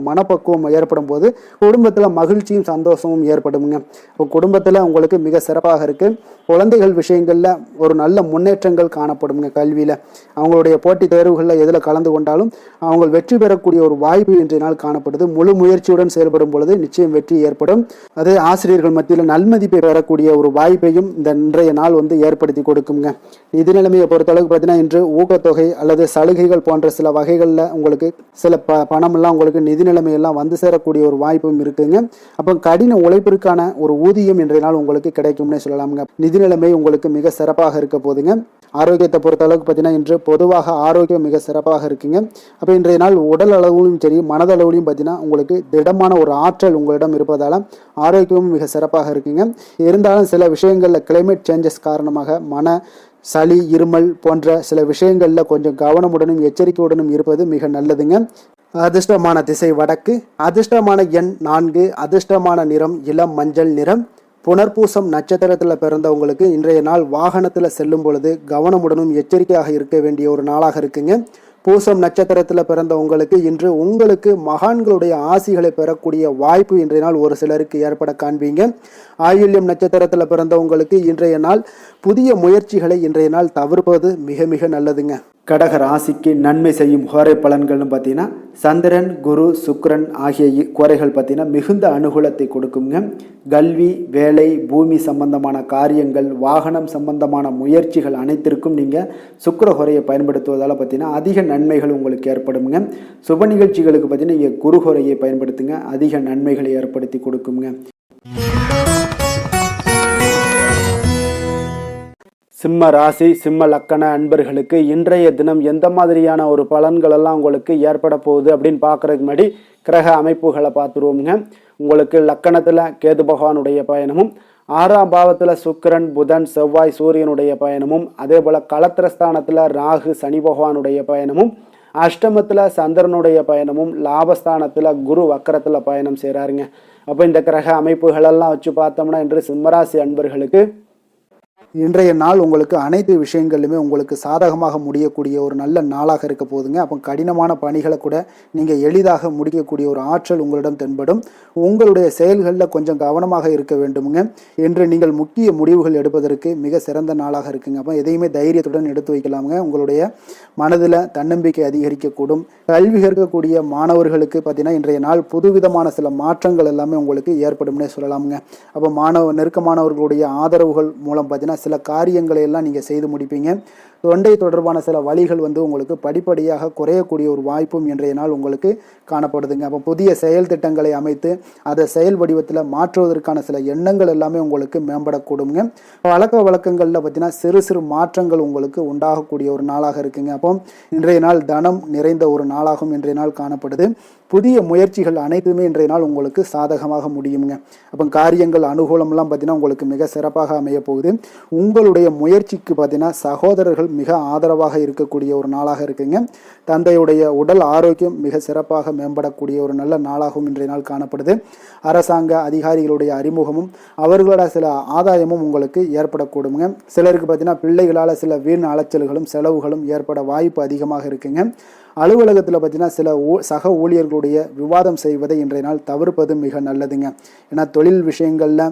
மனப்பக்குவம் ஏற்படும் போது குடும்பத்தில் மகிழ்ச்சியும் சந்தோஷமும் ஏற்படுங்க. இப்போ குடும்பத்தில் உங்களுக்கு மிக சிறப்பாக இருக்குது. குழந்தைகள் விஷயங்களில் ஒரு நல்ல முன்னேற்றங்கள் காணப்படுங்க. கல்வியில் அவங்களுடைய போட்டித் தேர்வுகளில் எதில் கலந்து கொண்டாலும் அவங்க வெற்றி பெறக்கூடிய ஒரு வாய்ப்பு இன்றைய நாள் காணப்படுது. முழு முயற்சியுடன் செயல்படும் பொழுது நிச்சயம் வெற்றி ஏற்படும். அதே ஆசிரியர்கள் மத்தியில் நல்மதிப்பை பெறக்கூடிய ஒரு வாய்ப்பையும் இந்த இன்றைய நாள் ஏற்படுத்தி கொடுக்குங்க. நிதி நிலைமையை பொறுத்தளவுக்கு பார்த்தீங்கன்னா இன்று ஊக்கத்தொகை அல்லது சலுகைகள் போன்ற சில வகைகளில் உங்களுக்கு சில பணமெல்லாம் உங்களுக்கு நிதி நிலைமையெல்லாம் சேரக்கூடிய ஒரு வாய்ப்பும் இருக்குங்க. அப்போ கடின உழைப்பிற்கான ஒரு ஊதியம் இன்றைய நாள் உங்களுக்கு கிடைக்கும்னே சொல்லலாமுங்க. நிதி நிலைமை உங்களுக்கு மிக சிறப்பாக இருக்க போதுங்க. ஆரோக்கியத்தை பொறுத்த அளவுக்கு பார்த்தீங்கன்னா இன்று பொதுவாக ஆரோக்கியம் மிக சிறப்பாக இருக்குங்க. அப்போ இன்றைய நாள் உடல் அளவுலையும் சரி மனதளவுலையும் பார்த்தீங்கன்னா உங்களுக்கு திடமான ஒரு ஆற்றல் உங்களிடம் இருப்பதால் ஆரோக்கியமும் மிக சிறப்பாக இருக்குங்க. இருந்தாலும் சில விஷயங்களில் கிளைமேட் சேஞ்சஸ் காரணமாக சளி, இருமல் போன்ற சில விஷயங்களில் கொஞ்சம் கவனமுடனும் எச்சரிக்கையுடனும் இருப்பது மிக நல்லதுங்க. அதிர்ஷ்டமான திசை வடக்கு, அதிர்ஷ்டமான எண் 4, அதிர்ஷ்டமான நிறம் இளம் மஞ்சள் நிறம். புனர்பூசம் நட்சத்திரத்தில் பிறந்தவங்களுக்கு இன்றைய நாள் வாகனத்தில் செல்லும் பொழுது கவனமுடனும் எச்சரிக்கையாக இருக்க வேண்டிய ஒரு நாளாக இருக்குங்க. பூசம் நட்சத்திரத்தில் பிறந்த இன்று உங்களுக்கு மகான்களுடைய ஆசிகளை பெறக்கூடிய வாய்ப்பு இன்றைய நாள் ஒரு சிலருக்கு ஏற்பட காண்பீங்க. ஆயில்யம் நட்சத்திரத்தில் பிறந்தவங்களுக்கு இன்றைய நாள் புதிய முயற்சிகளை இன்றைய நாள் தவிர்ப்பது மிக மிக நல்லதுங்க. கடக ராசிக்கு நன்மை செய்யும் கோரை பலன்கள்னு பார்த்தீங்கன்னா சந்திரன், குரு, சுக்கிரன் ஆகிய கோரைகள் பார்த்தீங்கன்னா மிகுந்த அனுகூலத்தை கொடுக்குங்க. கல்வி, வேலை, பூமி சம்பந்தமான காரியங்கள், வாகனம் சம்பந்தமான முயற்சிகள் அனைத்திற்கும் நீங்கள் சுக்கிர கோரையை பயன்படுத்துவதால் பார்த்தீங்கன்னா அதிக நன்மைகள் உங்களுக்கு ஏற்படுங்க. சுப நிகழ்ச்சிகளுக்கு பார்த்தீங்கன்னா நீங்கள் குரு கோரையை பயன்படுத்துங்க, அதிக நன்மைகளை ஏற்படுத்தி கொடுக்குங்க. சிம்ம ராசி, சிம்ம லக்கண அன்பர்களுக்கு இன்றைய தினம் எந்த மாதிரியான ஒரு பலன்கள் எல்லாம் உங்களுக்கு ஏற்பட போகுது அப்படின்னு பார்க்கறதுக்கு முன்னாடி கிரக அமைப்புகளை பார்த்துருவோங்க. உங்களுக்கு லக்கணத்தில் கேது பகவானுடைய பயணமும், 6ஆம் பாவத்தில் சுக்கிரன், புதன், செவ்வாய், சூரியனுடைய பயணமும், அதே போல் களத்திரஸ்தானத்தில் ராகு, சனி பகவானுடைய பயணமும், அஷ்டமத்தில் சந்திரனுடைய பயணமும், லாபஸ்தானத்தில் குரு வக்கரத்தில் பயணம் செய்கிறாருங்க. அப்போ இந்த கிரக அமைப்புகளெல்லாம் வச்சு பார்த்தோம்னா இன்று சிம்மராசி அன்பர்களுக்கு இன்றைய நாள் உங்களுக்கு அனைத்து விஷயங்களிலுமே உங்களுக்கு சாதகமாக முடியக்கூடிய ஒரு நல்ல நாளாக இருக்க போகுதுங்க. அப்போ கடினமான பணிகளை கூட நீங்கள் எளிதாக முடிக்கக்கூடிய ஒரு ஆற்றல் உங்களிடம் தென்படும். உங்களுடைய செயல்களில் கொஞ்சம் கவனமாக இருக்க வேண்டுமுங்க. என்று நீங்கள் முக்கிய முடிவுகள் எடுப்பதற்கு மிக சிறந்த நாளாக இருக்குங்க. அப்போ எதையுமே தைரியத்துடன் எடுத்து வைக்கலாமுங்க. உங்களுடைய மனதில் தன்னம்பிக்கை அதிகரிக்கக்கூடும். கல்வி கற்கக்கூடிய மாணவர்களுக்கு பார்த்தீங்கன்னா இன்றைய நாள் புதுவிதமான சில மாற்றங்கள் எல்லாமே உங்களுக்கு ஏற்படும்னே சொல்லலாமுங்க. அப்போ நெருக்கமானவர்களுடைய ஆதரவுகள் மூலம் பார்த்தீங்கன்னா சில காரியங்களை எல்லாம் நீங்கள் செய்து முடிப்பீங்க. தொண்டை தொடர்பான சில வழிகள் உங்களுக்கு படிப்படியாக குறையக்கூடிய ஒரு வாய்ப்பும் இன்றைய நாள் உங்களுக்கு காணப்படுதுங்க. அப்போ புதிய செயல் திட்டங்களை அமைத்து அதை செயல் வடிவத்தில் மாற்றுவதற்கான சில எண்ணங்கள் எல்லாமே உங்களுக்கு மேம்படக்கூடுங்க. பழக்க வழக்கங்களில் பார்த்தீங்கன்னா சிறு சிறு மாற்றங்கள் உங்களுக்கு உண்டாகக்கூடிய ஒரு நாளாக இருக்குங்க. அப்போ இன்றைய நாள் தனம் நிறைந்த ஒரு நாளாகவும் இன்றைய நாள் காணப்படுது. புதிய முயற்சிகள் அனைத்துமே இன்றைய நாள் உங்களுக்கு சாதகமாக முடியுங்க. அப்போ காரியங்கள் அனுகூலம்லாம் பார்த்தீங்கன்னா உங்களுக்கு மிக சிறப்பாக அமைய போகுது. உங்களுடைய முயற்சிக்கு பார்த்தீங்கன்னா சகோதரர்கள் மிக ஆதரவாக இருக்கக்கூடிய ஒரு நாளாக இருக்குங்க. தந்தையுடைய உடல் ஆரோக்கியம் மிக சிறப்பாக மேம்படக்கூடிய ஒரு நல்ல நாளாகவும் இன்றைய நாள் காணப்படுது. அரசாங்க அதிகாரிகளுடைய அறிமுகமும் அவர்களோட சில ஆதாயமும் உங்களுக்கு ஏற்படக்கூடுங்க. சிலருக்கு பார்த்தீங்கன்னா பிள்ளைகளால் சில வீண் அலைச்சல்களும் செலவுகளும் ஏற்பட வாய்ப்பு அதிகமாக இருக்குங்க. அலுவலகத்தில் பார்த்தீங்கன்னா சில சக ஊழியர்களுடைய விவாதம் செய்வதை இன்றைய நாள் தவிர்ப்பது மிக நல்லதுங்க. ஏன்னா தொழில் விஷயங்களில்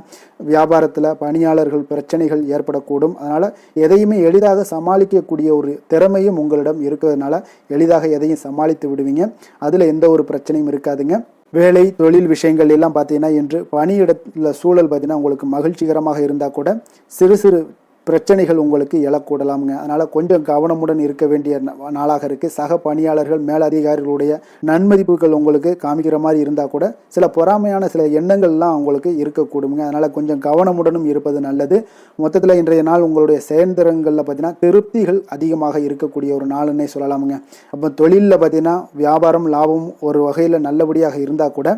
வியாபாரத்தில் பணியாளர்கள் பிரச்சனைகள் ஏற்படக்கூடும். அதனால் எதையுமே எளிதாக சமாளிக்கக்கூடிய ஒரு திறமையும் உங்களிடம் இருக்கிறதுனால எளிதாக எதையும் சமாளித்து விடுவீங்க. அதில் எந்த ஒரு பிரச்சனையும் இருக்காதுங்க. வேலை தொழில் விஷயங்கள் எல்லாம் பார்த்தீங்கன்னா இன்று பணியிடத்தில் சூழல் பார்த்தீங்கன்னா உங்களுக்கு மகிழ்ச்சிகரமாக இருந்தால் கூட சிறு சிறு பிரச்சனைகள் உங்களுக்கு எழக்கூடலாமுங்க. அதனால் கொஞ்சம் கவனமுடன் இருக்க வேண்டிய நாளாக இருக்குது. சக பணியாளர்கள் மேலதிகாரிகளுடைய நன்மதிப்புகள் உங்களுக்கு காமிக்கிற மாதிரி இருந்தால் கூட சில பொறாமையான சில எண்ணங்கள்லாம் உங்களுக்கு இருக்கக்கூடுங்க. அதனால் கொஞ்சம் கவனமுடனும் இருப்பது நல்லது. மொத்தத்தில் இன்றைய நாள் உங்களுடைய செயல்திறன்களில் பார்த்தீங்கன்னா திருப்திகள் அதிகமாக இருக்கக்கூடிய ஒரு நாளுன்னே சொல்லலாமுங்க. அப்போ தொழிலில் பார்த்தீங்கன்னா வியாபாரம் லாபம் ஒரு வகையில் நல்லபடியாக இருந்தால் கூட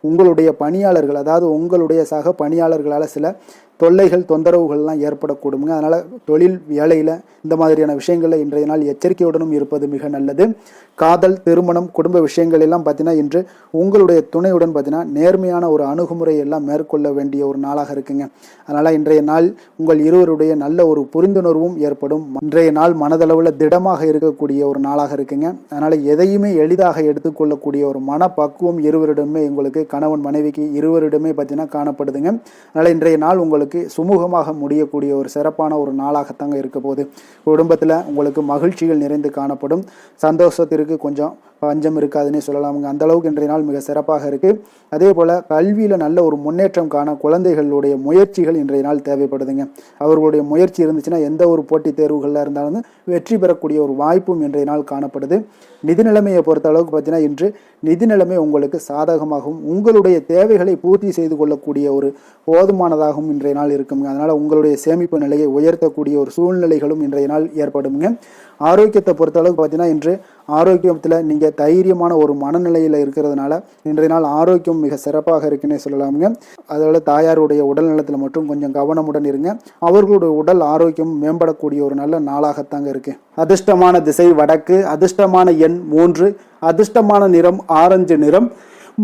உங்களுடைய பணியாளர்கள் அதாவது உங்களுடைய சக பணியாளர்களால் சில தொல்லைகள் தொந்தரவுகள்லாம் ஏற்படக்கூடுங்க. அதனால் தொழில் வேலையில் இந்த மாதிரியான விஷயங்களில் இன்றைய நாள் எச்சரிக்கையுடனும் இருப்பது மிக நல்லது. காதல் திருமணம் குடும்ப விஷயங்கள் எல்லாம் பார்த்தீங்கன்னா இன்று உங்களுடைய துணையுடன் பார்த்தீங்கன்னா நேர்மையான ஒரு அணுகுமுறை எல்லாம் மேற்கொள்ள வேண்டிய ஒரு நாளாக இருக்குங்க. அதனால் இன்றைய நாள் உங்கள் இருவருடைய நல்ல ஒரு புரிந்துணர்வும் ஏற்படும். இன்றைய நாள் மனதளவில் திடமாக இருக்கக்கூடிய ஒரு நாளாக இருக்குங்க. அதனால் எதையுமே எளிதாக எடுத்துக்கொள்ளக்கூடிய ஒரு மனப்பக்குவம் இருவரிடமே உங்களுக்கு கணவன் மனைவிக்கு இருவரிடமே பார்த்தீங்கன்னா காணப்படுதுங்க. அதனால் இன்றைய நாள் உங்களுக்கு சுமூகமாக முடியக்கூடிய ஒரு சிறப்பான ஒரு நாளாகத்தாங்க இருக்க போகுது. குடும்பத்தில் உங்களுக்கு மகிழ்ச்சிகள் நிறைந்து காணப்படும். சந்தோஷத்திற்கு கொஞ்சம் பஞ்சம் இருக்காதுன்னே சொல்லலாமுங்க. அந்த அளவுக்கு இன்றைய நாள் மிக சிறப்பாக இருக்கு. அதே போல கல்வியில் நல்ல ஒரு முன்னேற்றம் காண குழந்தைகளுடைய முயற்சிகள் இன்றைய நாள் தேவைப்படுதுங்க. அவர்களுடைய முயற்சி இருந்துச்சுன்னா எந்த ஒரு போட்டித் தேர்வுகளில் இருந்தாலும் வெற்றி பெறக்கூடிய ஒரு வாய்ப்பும் இன்றைய நாள் காணப்படுது. நிதி நிலைமையை பொறுத்த அளவுக்கு பார்த்தீங்கன்னா இன்று நிதி நிலைமை உங்களுக்கு சாதகமாகவும் உங்களுடைய தேவைகளை பூர்த்தி செய்து கொள்ளக்கூடிய ஒரு போதுமானதாகவும் இன்றைய நாள் இருக்குங்க. அதனால் உங்களுடைய சேமிப்பு நிலையை உயர்த்தக்கூடிய ஒரு சூழ்நிலைகளும் இன்றைய நாள் ஏற்படுங்க. ஆரோக்கியத்தை பொறுத்த அளவுக்கு பார்த்தீங்கன்னா இன்று ஆரோக்கியத்தில் நீங்கள் தைரியமான ஒரு மனநிலையில் இருக்கிறதுனால இன்றைய நாள் ஆரோக்கியம் மிக சிறப்பாக இருக்குன்னே சொல்லலாமுங்க. அதோட தாயாருடைய உடல் நலத்தில் மட்டும் கொஞ்சம் கவனமுடன் இருங்க. அவர்களுடைய உடல் ஆரோக்கியம் மேம்படக்கூடிய ஒரு நல்ல நாளாகத்தாங்க இருக்கு. அதிர்ஷ்டமான திசை வடக்கு, அதிர்ஷ்டமான எண் 3, அதிர்ஷ்டமான நிறம் ஆரஞ்சு நிறம்.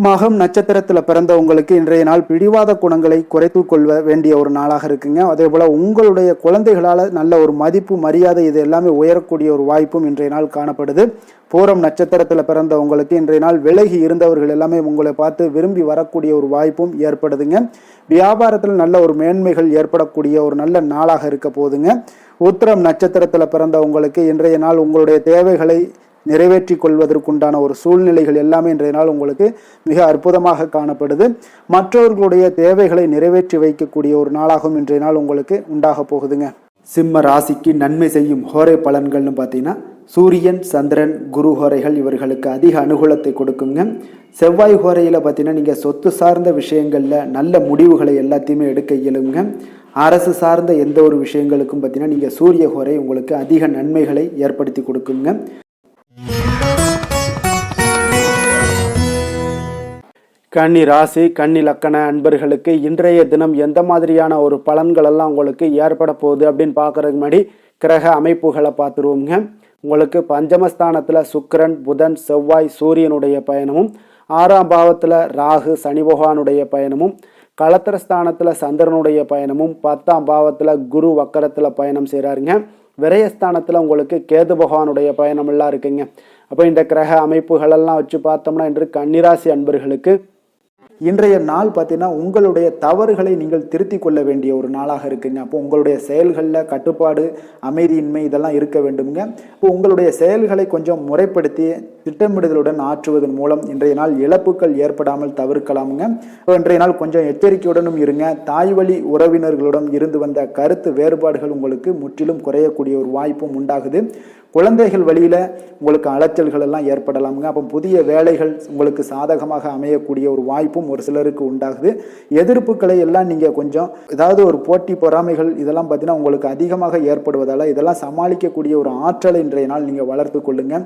மகம் நட்சத்திரத்தில் பிறந்தவங்களுக்கு இன்றைய நாள் பிடிவாத குணங்களை குறைத்து கொள்ள வேண்டிய ஒரு நாளாக இருக்குங்க. அதே போல் உங்களுடைய குழந்தைகளால் நல்ல ஒரு மதிப்பு மரியாதை இது எல்லாமே உயரக்கூடிய ஒரு வாய்ப்பும் இன்றைய நாள் காணப்படுது. பூரம் நட்சத்திரத்தில் பிறந்தவங்களுக்கு இன்றைய நாள் விலகி இருந்தவர்கள் எல்லாமே உங்களை பார்த்து விரும்பி வரக்கூடிய ஒரு வாய்ப்பும் ஏற்படுதுங்க. வியாபாரத்தில் நல்ல ஒரு மேன்மைகள் ஏற்படக்கூடிய ஒரு நல்ல நாளாக இருக்க போகுதுங்க. உத்திரம் நட்சத்திரத்தில் பிறந்தவங்களுக்கு இன்றைய நாள் உங்களுடைய தேவைகளை நிறைவேற்றி கொள்வதற்குண்டான ஒரு சூழ்நிலைகள் எல்லாமே இன்றைய நாள் உங்களுக்கு மிக அற்புதமாக காணப்படுது. மற்றவர்களுடைய தேவைகளை நிறைவேற்றி வைக்கக்கூடிய ஒரு நாளாகவும் இன்றைய நாள் உங்களுக்கு உண்டாக போகுதுங்க. சிம்ம ராசிக்கு நன்மை செய்யும் ஹோரை பலன்கள்னு பார்த்தீங்கன்னா சூரியன் சந்திரன் குரு ஹோரைகள் இவர்களுக்கு அதிக அனுகூலத்தை கொடுக்குங்க. செவ்வாய் ஹோரையில் பார்த்தீங்கன்னா நீங்கள் சொத்து சார்ந்த விஷயங்களில் நல்ல முடிவுகளை எல்லாத்தையுமே எடுக்க இயலுங்க. அரசு சார்ந்த எந்த ஒரு விஷயங்களுக்கும் பார்த்தீங்கன்னா நீங்கள் சூரிய ஹோரை உங்களுக்கு அதிக நன்மைகளை ஏற்படுத்தி கொடுக்குங்க. கன்னி ராசி கன்னி லக்கண அன்பர்களுக்கு இன்றைய தினம் எந்த மாதிரியான ஒரு பலன்கள் எல்லாம் உங்களுக்கு ஏற்பட போகுது அப்படின்னு பார்க்கறதுக்கு முன்னாடி கிரக அமைப்புகளை பார்த்துருவோங்க. உங்களுக்கு பஞ்சமஸ்தானத்தில் சுக்கிரன் புதன் செவ்வாய் சூரியனுடைய பயணமும், 6ஆம் பாவத்தில் ராகு சனி பகவானுடைய பயணமும், களத்திரஸ்தானத்தில் சந்திரனுடைய பயணமும் 10ஆம் பாவத்தில் குரு வக்கரத்தில் பயணம் செய்கிறாருங்க. விரயஸ்தானத்தில் உங்களுக்கு கேது பகவானுடைய பயணமெல்லாம் இருக்குங்க. அப்போ இந்த கிரக அமைப்புகளெல்லாம் வச்சு பார்த்தோம்னா இன்று கன்னிராசி அன்பர்களுக்கு இன்றைய நாள் பார்த்தீங்கன்னா உங்களுடைய தவறுகளை நீங்கள் திருத்திக் கொள்ள வேண்டிய ஒரு நாளாக இருக்குங்க. அப்போ உங்களுடைய செயல்களில் கட்டுப்பாடு, அமைதியின்மை இதெல்லாம் இருக்க வேண்டுங்க. இப்போ உங்களுடைய செயல்களை கொஞ்சம் முறைப்படுத்தி திட்டமிடுதலுடன் ஆற்றுவதன் மூலம் இன்றைய நாள் இழப்புகள் ஏற்படாமல் தவிர்க்கலாமுங்க. இன்றைய நாள் கொஞ்சம் எச்சரிக்கையுடனும் இருங்க. தாய் வழி உறவினர்களுடன் இருந்து வந்த கருத்து வேறுபாடுகள் உங்களுக்கு முற்றிலும் குறையக்கூடிய ஒரு வாய்ப்பும் உண்டாகுது. குழந்தைகள் வழியில் உங்களுக்கு அலைச்சல்கள் எல்லாம் ஏற்படலாமுங்க. அப்போ புதிய வேலைகள் உங்களுக்கு சாதகமாக அமையக்கூடிய ஒரு வாய்ப்பும் ஒரு சிலருக்கு உண்டாகுது. எதிர்ப்புகளை எல்லாம் நீங்கள் கொஞ்சம் ஏதாவது ஒரு போட்டி பொறாமைகள் இதெல்லாம் பார்த்தீங்கன்னா உங்களுக்கு அதிகமாக ஏற்படுவதால் இதெல்லாம் சமாளிக்கக்கூடிய ஒரு ஆற்றலை இன்றைய நாள் நீங்கள் வளர்த்து கொள்ளுங்க.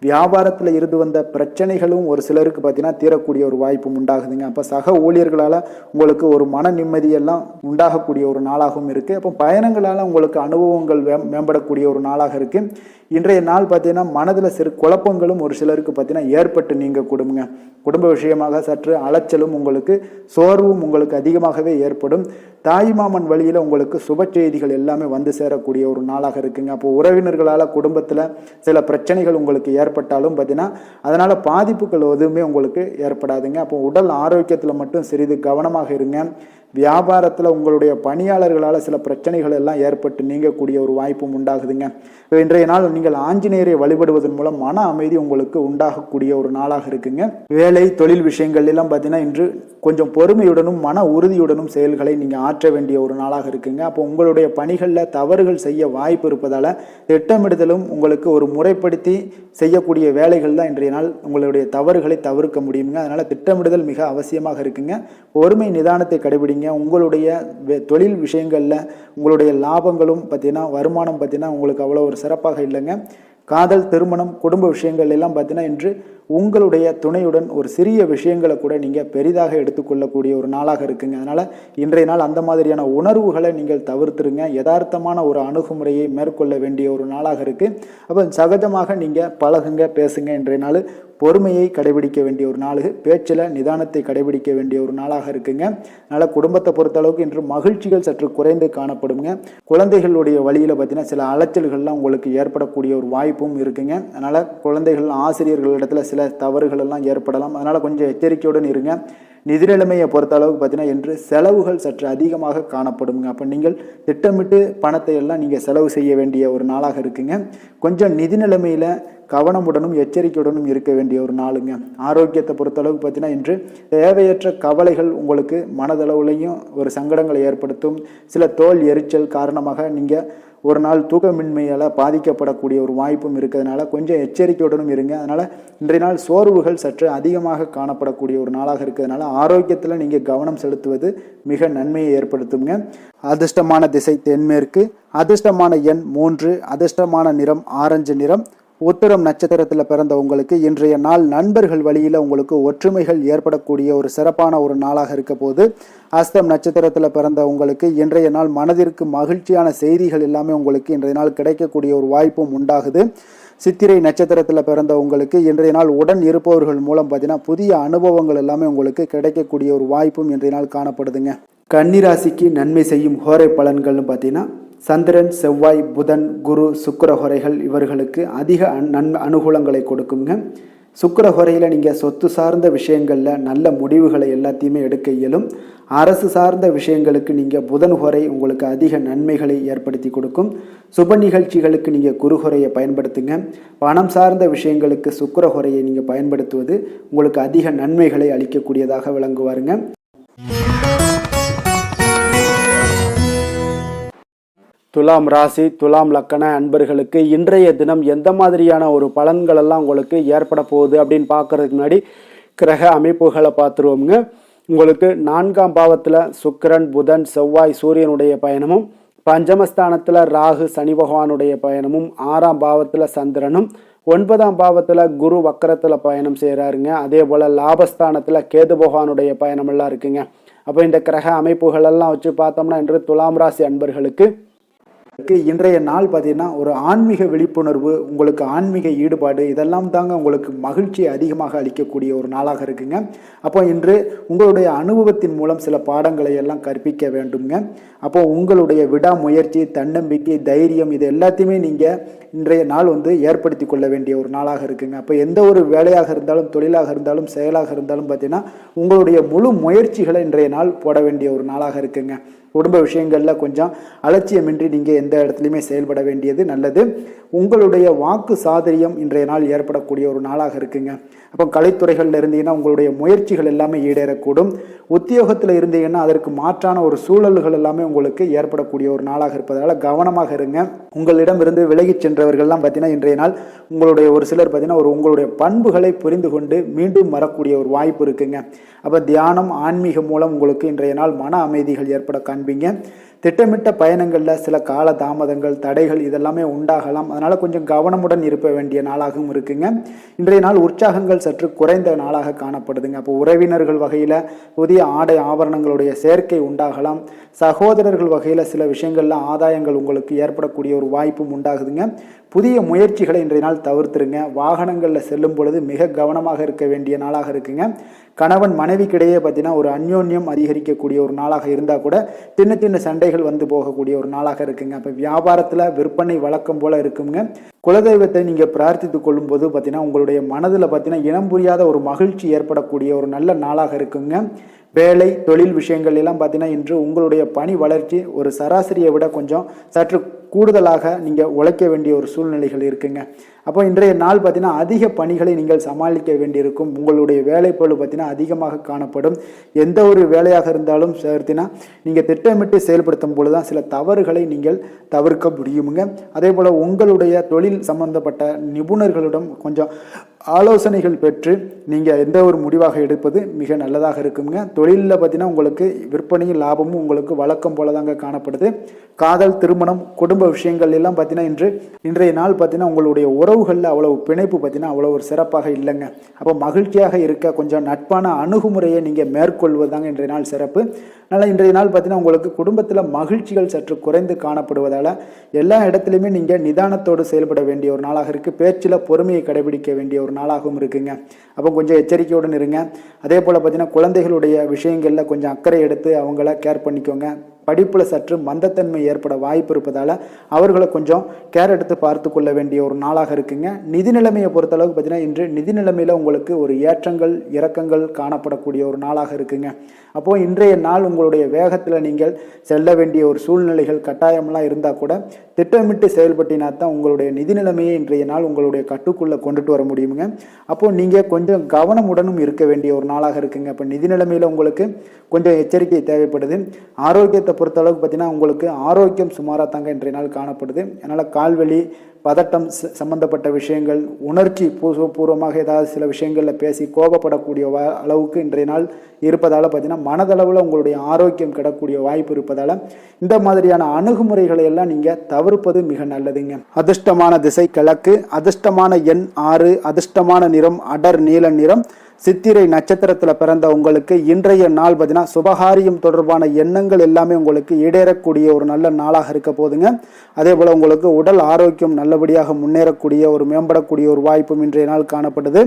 வியாபாரத்தில் இருந்து வந்த பிரச்சனைகளும் ஒரு சிலருக்கு பார்த்தீங்கன்னா தீரக்கூடிய ஒரு வாய்ப்பும் உண்டாகுதுங்க. அப்போ சக ஊழியர்களால் உங்களுக்கு ஒரு மன நிம்மதியெல்லாம் உண்டாகக்கூடிய ஒரு நாளாகவும் இருக்குது. அப்போ பயணங்களால் உங்களுக்கு அனுபவங்கள் மேம்படக்கூடிய ஒரு நாளாக இருக்குது. இன்றைய நாள் பார்த்தீங்கன்னா மனதில் சிறு குழப்பங்களும் ஒரு சிலருக்கு பார்த்தீங்கன்னா ஏற்பட்டு நீங்க கொடுங்க. குடும்ப விஷயமாக சற்று அலைச்சலும் உங்களுக்கு சோர்வும் உங்களுக்கு அதிகமாகவே ஏற்படும். தாய்மாமன் வழியில் உங்களுக்கு சுப செய்திகள் எல்லாமே வந்து சேரக்கூடிய ஒரு நாளாக இருக்குங்க. அப்போ உறவினர்களால் குடும்பத்தில் சில பிரச்சனைகள் உங்களுக்கு ஏற்பட்டாலும் பார்த்தீங்கன்னா அதனால் பாதிப்புகள் எதுவுமே உங்களுக்கு ஏற்படாதுங்க. அப்போ உடல் ஆரோக்கியத்தில் மட்டும் சிறிது கவனமாக இருங்க. வியாபாரத்தில் உங்களுடைய பணியாளர்களால் சில பிரச்சனைகள் எல்லாம் ஏற்பட்டு நீங்கக்கூடிய ஒரு வாய்ப்பும் உண்டாகுதுங்க. இன்றைய நாள் நீங்கள் ஆஞ்சநேயரை வழிபடுவதன் மூலம் மன அமைதி உங்களுக்கு உண்டாகக்கூடிய ஒரு நாளாக இருக்குங்க. வேலை தொழில் விஷயங்கள் எல்லாம் பார்த்தீங்கன்னா இன்று கொஞ்சம் பொறுமையுடனும் மன உறுதியுடனும் செயல்களை நீங்கள் ஆற்ற வேண்டிய ஒரு நாளாக இருக்குங்க. அப்போ உங்களுடைய பணிகளில் தவறுகள் செய்ய வாய்ப்பு இருப்பதால் திட்டமிடுதலும் உங்களுக்கு ஒரு முறைப்படுத்தி செய்யக்கூடிய வேலைகள் தான் இன்றைய நாள் உங்களுடைய தவறுகளை தவிர்க்க முடியுங்க. அதனால் திட்டமிடுதல் மிக அவசியமாக இருக்குங்க. பொறுமை நிதானத்தை கடைபிடிங்க. உங்களுடைய தொழில் விஷயங்களில் உங்களுடைய லாபங்களும் பார்த்தீங்கன்னா வருமானம் பார்த்தீங்கன்னா உங்களுக்கு அவ்வளோ ஒரு சிறப்பாக இல்லைங்க. காதல், திருமணம், குடும்ப விஷயங்கள் எல்லாம் பார்த்தீங்கன்னா இன்று உங்களுடைய துணையுடன் ஒரு சிறிய விஷயங்களை கூட நீங்கள் பெரிதாக எடுத்துக்கொள்ளக்கூடிய ஒரு நாளாக இருக்குங்க. அதனால் இன்றைய நாள் அந்த மாதிரியான உணர்வுகளை நீங்கள் தவிர்த்துருங்க. யதார்த்தமான ஒரு அணுகுமுறையை மேற்கொள்ள வேண்டிய ஒரு நாளாக இருக்குது. அப்போ சகஜமாக நீங்கள் பழகுங்க, பேசுங்க. இன்றைய நாள் பொறுமையை கடைபிடிக்க வேண்டிய ஒரு நாள், பேச்சில் நிதானத்தை கடைபிடிக்க வேண்டிய ஒரு நாளாக இருக்குங்க. அதனால் குடும்பத்தை பொறுத்தளவுக்கு இன்று மகிழ்ச்சிகள் சற்று குறைந்து காணப்படுங்க. குழந்தைகளுடைய வழியில் பார்த்தீங்கன்னா சில அலைச்சல்கள்லாம் உங்களுக்கு ஏற்படக்கூடிய ஒரு வாய்ப்பும் இருக்குங்க. அதனால் குழந்தைகள் ஆசிரியர்களிடத்தில் சில தவறுகள் எல்லாம் ஏற்படலாம். அதனால் கொஞ்சம் எச்சரிக்கையுடன் இருங்க. நிதி நிலைமையை பொறுத்த அளவுக்கு பார்த்தீங்கன்னா இன்று செலவுகள் சற்று அதிகமாக காணப்படுங்க. அப்போ நீங்கள் திட்டமிட்டு பணத்தை எல்லாம் நீங்கள் செலவு செய்ய வேண்டிய ஒரு நாளாக இருக்குங்க. கொஞ்சம் நிதி நிலைமையில் கவனமுடனும் எச்சரிக்கையுடனும் இருக்க வேண்டிய ஒரு நாளுங்க. ஆரோக்கியத்தை பொறுத்தளவுக்கு பார்த்தீங்கன்னா இன்று தேவையற்ற கவலைகள் உங்களுக்கு மனதளவுலையும் ஒரு சங்கடங்களை ஏற்படுத்தும். சில தோல் எரிச்சல் காரணமாக நீங்கள் ஒரு நாள் தூக்கமின்மையால் பாதிக்கப்படக்கூடிய ஒரு வாய்ப்பும் இருக்கிறதுனால கொஞ்சம் எச்சரிக்கையுடனும் இருங்க. அதனால் இன்றைய நாள் சோர்வுகள் சற்று அதிகமாக காணப்படக்கூடிய ஒரு நாளாக இருக்கிறதுனால ஆரோக்கியத்தில் நீங்கள் கவனம் செலுத்துவது மிக நன்மையை ஏற்படுத்துங்க. அதிர்ஷ்டமான திசை தென்மேற்கு, அதிர்ஷ்டமான எண் 3, அதிர்ஷ்டமான நிறம் ஆரஞ்சு நிறம். உத்திரம் நட்சத்திரத்தில் பிறந்த உங்களுக்கு இன்றைய நாள் நண்பர்கள் வழியில் உங்களுக்கு ஒற்றுமைகள் ஏற்படக்கூடிய ஒரு சிறப்பான ஒரு நாளாக இருக்க போது. அஸ்தம் நட்சத்திரத்தில் பிறந்த உங்களுக்கு இன்றைய நாள் மனதிற்கு மகிழ்ச்சியான செய்திகள் எல்லாமே உங்களுக்கு இன்றைய நாள் கிடைக்கக்கூடிய ஒரு வாய்ப்பும் உண்டாகுது. சித்திரை நட்சத்திரத்தில் பிறந்த உங்களுக்கு இன்றைய நாள் உடன் இருப்பவர்கள் மூலம் பார்த்தீங்கன்னா புதிய அனுபவங்கள் எல்லாமே உங்களுக்கு கிடைக்கக்கூடிய ஒரு வாய்ப்பும் இன்றைய நாள் காணப்படுதுங்க. கன்னிராசிக்கு நன்மை செய்யும் ஹோரை பலன்கள்னு பார்த்தீங்கன்னா சந்திரன், செவ்வாய், புதன், குரு, சுக்கிர ஹோரைகள் இவர்களுக்கு அதிக அனுகூலங்களை கொடுக்குங்க. சுக்கிர ஹோரையில் நீங்கள் சொத்து சார்ந்த விஷயங்களில் நல்ல முடிவுகளை எல்லாத்தையுமே எடுக்க இயலும். அரசு சார்ந்த விஷயங்களுக்கு நீங்கள் புதன் ஹோரை உங்களுக்கு அதிக நன்மைகளை ஏற்படுத்தி கொடுக்கும். சுப நிகழ்ச்சிகளுக்கு நீங்கள் குரு ஹோரையை பயன்படுத்துங்க. பணம் சார்ந்த விஷயங்களுக்கு சுக்கிர ஹோரையை நீங்கள் பயன்படுத்துவது உங்களுக்கு அதிக நன்மைகளை அளிக்கக்கூடியதாக விளங்குவாருங்க. துலாம் ராசி, துலாம் லக்கண அன்பர்களுக்கு இன்றைய தினம் எந்த மாதிரியான ஒரு பலன்கள் எல்லாம் உங்களுக்கு ஏற்பட போகுது அப்படின்னு பார்க்கறதுக்கு முன்னாடி கிரக அமைப்புகளை பார்த்துருவோங்க. உங்களுக்கு 4ஆம் பாவத்தில் சுக்கிரன், புதன், செவ்வாய், சூரியனுடைய பயணமும், பஞ்சமஸ்தானத்தில் ராகு, சனி பகவானுடைய பயணமும், 6ஆம் பாவத்தில் சந்திரனும், 9ஆம் பாவத்தில் குரு வக்கரத்தில் பயணம் செய்கிறாருங்க. அதே போல் லாபஸ்தானத்தில் கேது பகவானுடைய பயணமெல்லாம் இருக்குங்க. அப்போ இந்த கிரக அமைப்புகளெல்லாம் வச்சு பார்த்தோம்னா இன்று துலாம் ராசி அன்பர்களுக்கு இன்றைய நாள் பார்த்தீங்கன்னா ஒரு ஆன்மீக விழிப்புணர்வு, உங்களுக்கு ஆன்மீக ஈடுபாடு, இதெல்லாம் தாங்க உங்களுக்கு மகிழ்ச்சியை அதிகமாக அளிக்கக்கூடிய ஒரு நாளாக இருக்குங்க. அப்போ இன்று உங்களுடைய அனுபவத்தின் மூலம் சில பாடங்களை எல்லாம் கற்பிக்க வேண்டுங்க. அப்போ உங்களுடைய விடாமுயற்சி, தன்னம்பிக்கை, தைரியம் இது எல்லாத்தையுமே நீங்கள் இன்றைய நாள் ஏற்படுத்தி கொள்ள வேண்டிய ஒரு நாளாக இருக்குங்க. அப்போ எந்த ஒரு வேலையாக இருந்தாலும், தொழிலாக இருந்தாலும், செயலாக இருந்தாலும் பார்த்தீங்கன்னா உங்களுடைய முழு முயற்சிகளை இன்றைய நாள் போட வேண்டிய ஒரு நாளாக இருக்குங்க. குடும்ப விஷயங்களில் கொஞ்சம் அலட்சியமின்றி நீங்கள் எந்த இடத்துலையுமே செயல்பட வேண்டியது நல்லது. உங்களுடைய வாக்கு சாதுரியம் இன்றைய நாள் ஏற்படக்கூடிய ஒரு நாளாக இருக்குங்க. அப்போ கலைத்துறைகளில் இருந்தீங்கன்னா உங்களுடைய முயற்சிகள் எல்லாமே ஈடேறக்கூடும். உத்தியோகத்தில் இருந்தீங்கன்னா அதற்கு மாற்றான ஒரு சூழல்கள் எல்லாமே உங்களுக்கு ஏற்படக்கூடிய ஒரு நாளாக இருப்பதால் கவனமாக இருங்க. உங்களிடமிருந்து விலகிச் சென்றவர்கள்லாம் பார்த்தீங்கன்னா இன்றைய நாள் உங்களுடைய ஒரு சிலர் பார்த்தீங்கன்னா உங்களுடைய பண்புகளை புரிந்து கொண்டு மீண்டும் வரக்கூடிய ஒரு வாய்ப்பு இருக்குங்க. அப்போ தியானம், ஆன்மீகம் மூலம் உங்களுக்கு இன்றைய நாள் மன அமைதிகள் ஏற்பட காண்பீங்க. திட்டமிட்ட பயணங்களில் சில கால தாமதங்கள், தடைகள் இதெல்லாமே உண்டாகலாம். அதனால் கொஞ்சம் கவனமுடன் இருக்க வேண்டிய நாளாகவும் இருக்குங்க. இன்றைய நாள் உற்சாகங்கள் சற்று குறைந்த நாளாக காணப்படுதுங்க. அப்போ உறவினர்கள் வகையில் புதிய ஆடை ஆபரணங்களுடைய சேர்க்கை உண்டாகலாம். சகோதரர்கள் வகையில் சில விஷயங்கள்ல ஆதாயங்கள் உங்களுக்கு ஏற்படக்கூடிய ஒரு வாய்ப்பும் உண்டாகுதுங்க. புதிய முயற்சிகளை இன்றைய நாள் தவிர்த்துருங்க. வாகனங்களில் செல்லும் பொழுது மிக கவனமாக இருக்க வேண்டிய நாளாக இருக்குங்க. கணவன் மனைவிக்கிடையே பார்த்தீங்கன்னா ஒரு அந்யோன்யம் அதிகரிக்கக்கூடிய ஒரு நாளாக இருந்தால் கூட சின்ன சின்ன சண்டைகள் போகக்கூடிய ஒரு நாளாக இருக்குங்க. அப்போ வியாபாரத்தில் விற்பனை வழக்கம் போல இருக்குங்க. குலதெய்வத்தை நீங்கள் பிரார்த்தித்து கொள்ளும் போது பார்த்தீங்கன்னா உங்களுடைய மனதில் பார்த்தீங்கன்னா இனம் புரியாத ஒரு மகிழ்ச்சி ஏற்படக்கூடிய ஒரு நல்ல நாளாக இருக்குங்க. வேலை, தொழில் விஷயங்கள் எல்லாம் பார்த்தீங்கன்னா இன்று உங்களுடைய பணி வளர்ச்சி ஒரு சராசரியை விட கொஞ்சம் சற்று கூடுதலாக நீங்கள் உழைக்க வேண்டிய ஒரு சூழ்நிலைகள் இருக்குங்க. அப்போ இன்றைய நாள் பார்த்தீங்கன்னா அதிக பணிகளை நீங்கள் சமாளிக்க வேண்டியிருக்கும். உங்களுடைய வேலைப்பளு பார்த்தீங்கன்னா அதிகமாக காணப்படும். எந்த ஒரு வேலையாக இருந்தாலும் சேர்த்தினா நீங்கள் திட்டமிட்டு செயல்படுத்தும் பொழுது தான் சில தவறுகளை நீங்கள் தவிர்க்க முடியுங்க. அதே போல் உங்களுடைய தொழில் சம்பந்தப்பட்ட நிபுணர்களிடம் கொஞ்சம் ஆலோசனைகள் பெற்று நீங்கள் எந்த ஒரு முடிவாக எடுப்பது மிக நல்லதாக இருக்குங்க. தொழிலில் பார்த்தீங்கன்னா உங்களுக்கு விற்பனையும் லாபமும் உங்களுக்கு வழக்கம் போல தாங்க காணப்படுது. காதல், திருமணம், குடும்ப விஷயங்கள் எல்லாம் பார்த்தீங்கன்னா இன்றைய நாள் பார்த்தீங்கன்னா உங்களுடைய உறவுகளில் அவ்வளவு பிணைப்பு பார்த்தீங்கன்னா அவ்வளோ ஒரு சிறப்பாக இல்லைங்க. அப்போ மகிழ்ச்சியாக இருக்க கொஞ்சம் நட்பான அணுகுமுறையை நீங்கள் மேற்கொள்வதாங்க இன்றைய நாள் சிறப்பு. அதனால் இன்றைய நாள் பார்த்தீங்கன்னா உங்களுக்கு குடும்பத்தில் மகிழ்ச்சிகள் சற்று குறைந்து காணப்படுவதால் எல்லா இடத்துலையுமே நீங்கள் நிதானத்தோடு செயல்பட வேண்டிய ஒரு நாளாக இருக்குது. பேச்சில் பொறுமையை கடைபிடிக்க வேண்டிய ஒரு நாளாகவும் இருக்குங்க. அப்போ கொஞ்சம் எச்சரிக்கையுடன் இருங்க. அதே போல் பார்த்தீங்கன்னா குழந்தைகளுடைய விஷயங்களில் கொஞ்சம் அக்கறை எடுத்து அவங்கள கேர் பண்ணிக்கோங்க. படிப்பில் சற்று மந்தத்தன்மை ஏற்பட வாய்ப்பு இருப்பதால் அவர்களை கொஞ்சம் கேர் எடுத்து பார்த்து கொள்ள வேண்டிய ஒரு நாளாக இருக்குங்க. நிதி நிலைமையை பொறுத்தளவுக்கு பார்த்தீங்கன்னா இன்று நிதி நிலைமையில் உங்களுக்கு ஒரு ஏற்றங்கள் இறக்கங்கள் காணப்படக்கூடிய ஒரு நாளாக இருக்குங்க. அப்போது இன்றைய நாள் உங்களுடைய வேகத்தில் நீங்கள் செல்ல வேண்டிய ஒரு சூழ்நிலைகள் கட்டாயமெல்லாம் இருந்தால் கூட திட்டமிட்டு செயல்பட்டினா தான் உங்களுடைய நிதி நிலைமையை இன்றைய நாள் உங்களுடைய கட்டுக்குள்ளே கொண்டுட்டு வர முடியுங்க. அப்போது நீங்கள் கொஞ்சம் கவனமுடனும் இருக்க வேண்டிய ஒரு நாளாக இருக்குங்க. அப்போ நிதி நிலைமையில் உங்களுக்கு கொஞ்சம் எச்சரிக்கை தேவைப்படுது. ஆரோக்கியத்தை பொறுத்தளவுக்கு பார்த்தீங்கன்னா உங்களுக்கு ஆரோக்கியம் சுமாராக தாங்க இன்றைய நாள் காணப்படுது. அதனால் கால்வலி, பதட்டம் சம்பந்தப்பட்ட விஷயங்கள், உணர்ச்சி பூர்வமாக ஏதாவது சில விஷயங்களில் பேசி கோபப்படக்கூடிய அளவுக்கு இன்றைய நாள் இருப்பதால் பார்த்தீங்கன்னா மனதளவில் உங்களுடைய ஆரோக்கியம் கிடக்கூடிய வாய்ப்பு இருப்பதால் இந்த மாதிரியான அணுகுமுறைகளை எல்லாம் நீங்கள் தவிர்ப்பது மிக நல்லதுங்க. அதிர்ஷ்டமான திசை கிழக்கு, அதிர்ஷ்டமான எண் 6, அதிர்ஷ்டமான நிறம் அடர் நீல நிறம். சித்திரை நட்சத்திரத்தில் பிறந்த உங்களுக்கு இன்றைய நாள் பார்த்தீங்கன்னா சுபகாரியம் தொடர்பான எண்ணங்கள் எல்லாமே உங்களுக்கு ஈடேறக்கூடிய ஒரு நல்ல நாளாக இருக்க போதுங்க. அதே போல் உங்களுக்கு உடல் ஆரோக்கியம் நல்லபடியாக முன்னேறக்கூடிய ஒரு மேம்படக்கூடிய ஒரு வாய்ப்பும் இன்றைய நாள் காணப்படுது.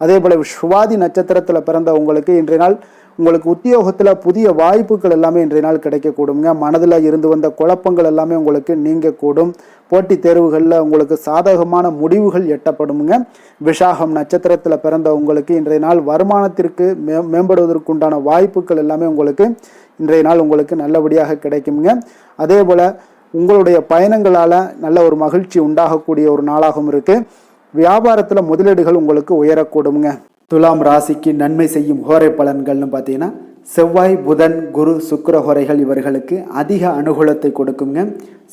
அதே போல் சுவாதி நட்சத்திரத்தில் பிறந்த உங்களுக்கு இன்றைய நாள் உங்களுக்கு உத்தியோகத்தில் புதிய வாய்ப்புகள் எல்லாமே இன்றைய நாள் கிடைக்கக்கூடுங்க. மனதில் இருந்து வந்த குழப்பங்கள் எல்லாமே உங்களுக்கு நீங்கக்கூடும். போட்டித் தேர்வுகளில் உங்களுக்கு சாதகமான முடிவுகள் எட்டப்படுங்க. விஷாகம் நட்சத்திரத்தில் பிறந்த உங்களுக்கு இன்றைய நாள் வருமானத்திற்கு மேம்படுவதற்குண்டான வாய்ப்புகள் எல்லாமே உங்களுக்கு இன்றைய நாள் உங்களுக்கு நல்லபடியாக கிடைக்குங்க. அதே போல் உங்களுடைய பயணங்களால் நல்ல ஒரு மகிழ்ச்சி உண்டாகக்கூடிய ஒரு நாளாகவும் இருக்குது. வியாபாரத்தில் முதலீடுகள் உங்களுக்கு உயரக்கூடுங்க. துலாம் ராசிக்கு நன்மை செய்யும் ஹோரை பலன்கள்னு பார்த்தீங்கன்னா செவ்வாய், புதன், குரு, சுக்கிர ஹோரைகள் இவர்களுக்கு அதிக அனுகூலத்தை கொடுக்குங்க.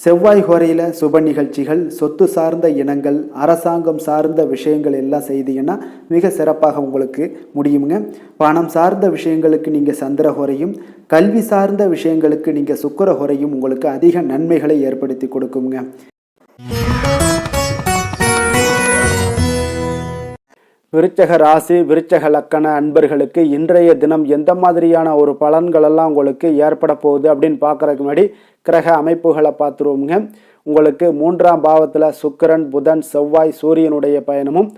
செவ்வாய் ஹோரையில் சுப நிகழ்ச்சிகள், சொத்து சார்ந்த இனங்கள், அரசாங்கம் சார்ந்த விஷயங்கள் எல்லாம் செய்தீங்கன்னா மிக சிறப்பாக உங்களுக்கு முடியுங்க. பணம் சார்ந்த விஷயங்களுக்கு நீங்கள் சந்திர ஹோரையும், கல்வி சார்ந்த விஷயங்களுக்கு நீங்கள் சுக்கிர ஹோரையும் உங்களுக்கு அதிக நன்மைகளை ஏற்படுத்தி கொடுக்குங்க. விருச்சக ராசி விருச்சக லக்கண அன்பர்களுக்கு இன்றைய தினம் எந்த மாதிரியான ஒரு பலன்கள் எல்லாம் உங்களுக்கு ஏற்பட போகுது அப்படின்னு பார்க்கறதுக்கு முன்னாடி கிரக அமைப்புகளை பார்த்துருவோங்க. உங்களுக்கு 3ஆம் பாவத்தில் சுக்கிரன் புதன் செவ்வாய் சூரியனுடைய பயணமும்,